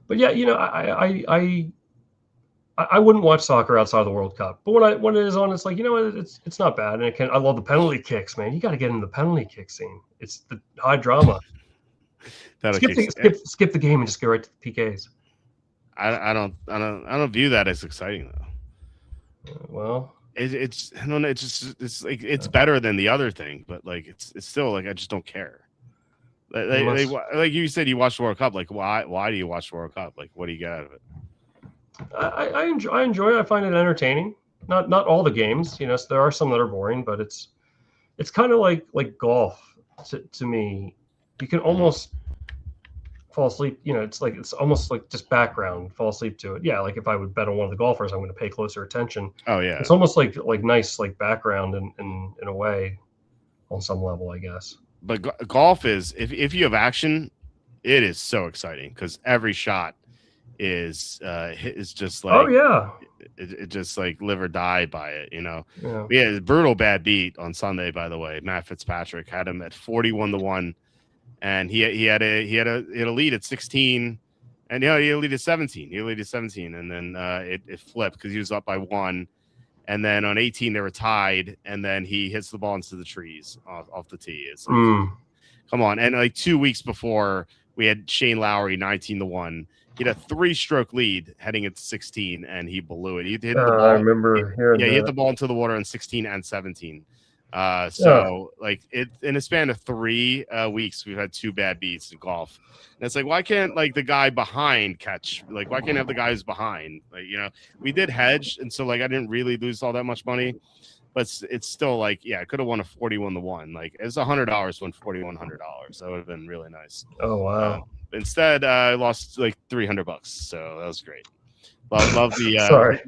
S2: yeah, I wouldn't watch soccer outside of the World Cup, but when it is on, it's like, it's not bad, and I love the penalty kicks, man. You got to get in the penalty kick scene. It's the high drama. Skip the game and just go right to the PKs.
S1: I don't view that as exciting though.
S2: Well,
S1: it's I don't know. It's like it's better than the other thing, but like it's still like I just don't care. Like you said, you watch the World Cup. Like why do you watch the World Cup? Like what do you get out of it?
S2: I enjoy it. I find it entertaining. Not all the games, so there are some that are boring, but it's kind of like golf to me. You can almost fall asleep. It's almost like just background. Fall asleep to it. Yeah, like if I would bet on one of the golfers, I'm going to pay closer attention.
S1: Oh yeah,
S2: it's almost like nice background in a way, on some level, I guess.
S1: But golf is if you have action, it is so exciting because every shot is just like,
S2: oh yeah,
S1: it just like live or die by it,
S2: Yeah.
S1: We had a brutal bad beat on Sunday, by the way. Matt Fitzpatrick had him at 41-1, and he had a lead at 16, and he had a lead at 17. He lead at 17, and then it flipped because he was up by 1, and then on 18 they were tied, and then he hits the ball into the trees off the tee. It's like, come on, and like 2 weeks before we had Shane Lowry 19-1. He had a 3-stroke lead heading into 16, and he blew it. He hit the ball.
S2: I remember hearing
S1: he hit the ball into the water on 16 and 17. Like it in a span of 3 weeks, we've had 2 bad beats in golf. And it's like, why can't like the guy behind catch? Like, why can't I have the guy who's behind? Like, we did hedge, and so like I didn't really lose all that much money, but it's still like, yeah, I could have won a 41-1. Like it's $100 won $4,100. That would have been really nice.
S2: Oh wow.
S1: Instead, I lost like $300, so that was great. Love the
S2: Sorry.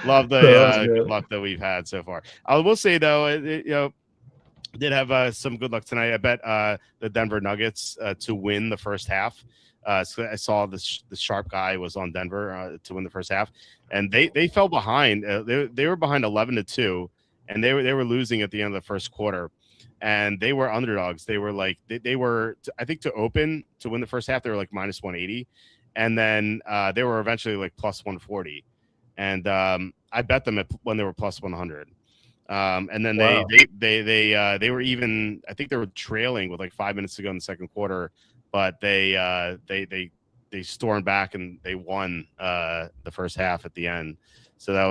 S1: Love the good luck that we've had so far. I will say though, did have some good luck tonight. I bet the Denver Nuggets to win the first half. So I saw the sharp guy was on Denver to win the first half, and they fell behind. They were behind 11-2, and they were losing at the end of the first quarter. And they were underdogs. They were like they were, I think, to win the first half, they were like minus 180, and then they were eventually like plus 140. And I bet them when they were plus 100. And then
S2: wow.
S1: they were even. I think they were trailing with like 5 minutes to go in the second quarter, but they they stormed back and they won the first half at the end. So that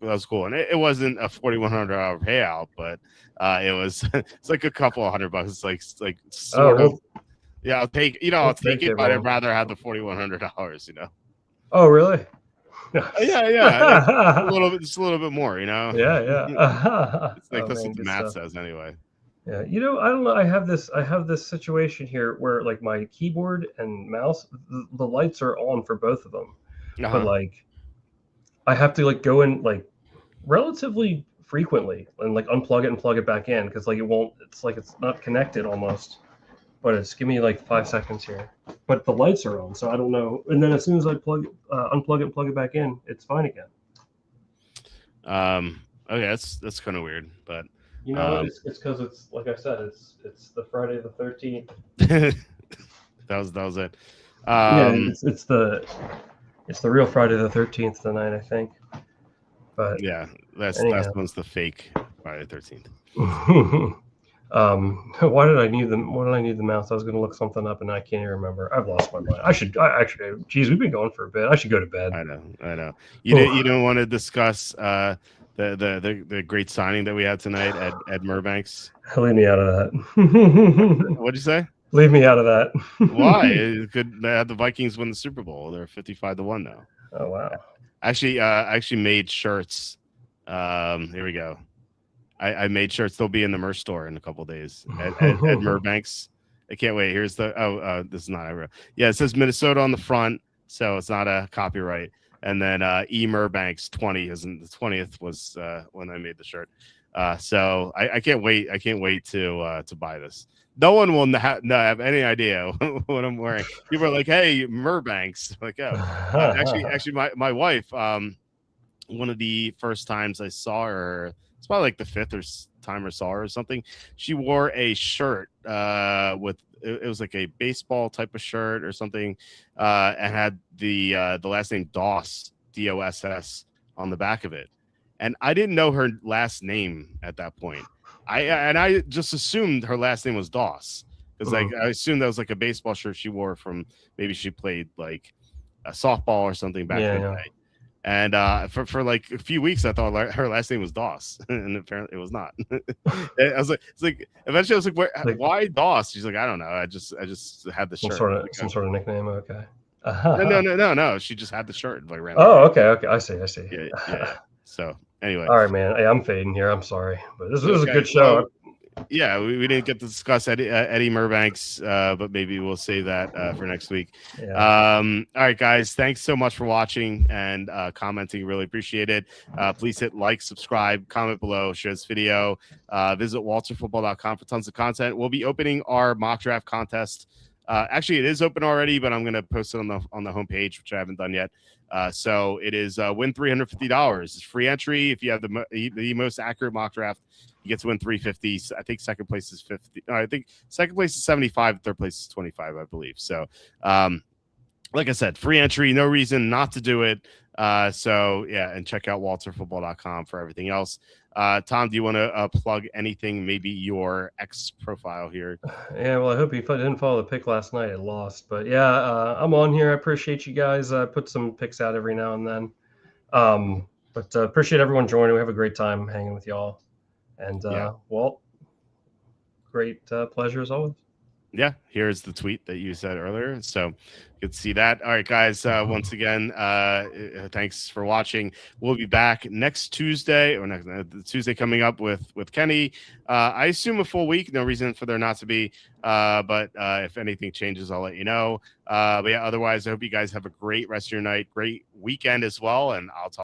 S1: was cool, and it wasn't a $4,100 payout, but it was it's like a couple of $100. It's like sort of. Yeah, I'll take I'll take it, but I'd rather have the $4,100.
S2: Oh, really?
S1: Yeah. Just a little bit more.
S2: Yeah.
S1: It's like that's what the math says anyway.
S2: Yeah, I don't know. I have this situation here where like my keyboard and mouse, the lights are on for both of them, but like I have to like go in like relatively frequently and like unplug it and plug it back in because like it's like it's not connected almost. But give me like 5 seconds here. But the lights are on, so I don't know. And then as soon as I unplug it and plug it back in, it's fine again.
S1: Okay, that's kind of weird, but
S2: it's because it's like I said, it's the Friday the 13th.
S1: that was it.
S2: It's the real Friday the 13th tonight, I think. But
S1: yeah, that's one's the fake Friday the
S2: 13th. Why did I need the mouse? I was going to look something up and I can't even remember. I've lost my mind. Geez, we've been going for a bit. I should go to bed.
S1: I know. You don't want to discuss the great signing that we had tonight, Ed Murbanks.
S2: Leave me out of that.
S1: What'd you say?
S2: Leave me out of that.
S1: Why? It could have the Vikings win the Super Bowl. They're 55-1 now.
S2: Oh wow.
S1: Actually, I actually made shirts. Here we go. I made shirts. They'll be in the merch store in a couple of days. Ed Murbanks. I can't wait. Here's the this is not a real. Yeah, it says Minnesota on the front, so it's not a copyright. And then E Murbanks 20 isn't the 20th was when I made the shirt. So I can't wait. I can't wait to buy this. No one will have any idea what I'm wearing. People are like, "Hey, Murbanks." I'm like, oh, actually, my wife. One of the first times I saw her. It's probably like the fifth time I saw her or something. She wore a shirt with it was like a baseball type of shirt or something, and had the last name Doss, Doss, on the back of it. And I didn't know her last name at that point. I just assumed her last name was Doss because I assumed that was like a baseball shirt she wore from maybe she played like a softball or something back in the day. And for like a few weeks, I thought her last name was Doss, and apparently it was not. I was like, eventually I was like, why Doss? She's like, I don't know. I just had the shirt.
S2: Some sort of nickname. Okay.
S1: No. She just had the shirt. Like,
S2: okay. I see.
S1: Yeah. So anyway,
S2: all right, man. Hey, I'm fading here. I'm sorry, but this was a good show.
S1: Yeah, we didn't get to discuss Eddie Murbanks, but maybe we'll save that for next week.
S2: Yeah.
S1: All right, guys, thanks so much for watching and commenting. Really appreciate it. Please hit like, subscribe, comment below, share this video. Visit walterfootball.com for tons of content. We'll be opening our mock draft contest. Actually, it is open already, but I'm going to post it on the homepage, which I haven't done yet. So it is win $350. It's free entry. If you have the most accurate mock draft, you get to win $350. I think second place is 50. No, I think second place is 75. Third place is 25, I believe. So, like I said, free entry. No reason not to do it. So yeah, and check out walterfootball.com for everything else. Tom, do you want to plug anything? Maybe your X profile here.
S2: Yeah, well, I hope you didn't follow the pick last night. I lost, but yeah, I'm on here. I appreciate you guys. I put some picks out every now and then. But appreciate everyone joining. We have a great time hanging with y'all. And Walt, great pleasure as always.
S1: Yeah, here's the tweet that you said earlier. So you can see that. All right, guys, once again, thanks for watching. We'll be back next Tuesday or next Tuesday coming up with Kenny. I assume a full week. No reason for there not to be. But if anything changes, I'll let you know. But yeah, otherwise, I hope you guys have a great rest of your night, great weekend as well. And I'll talk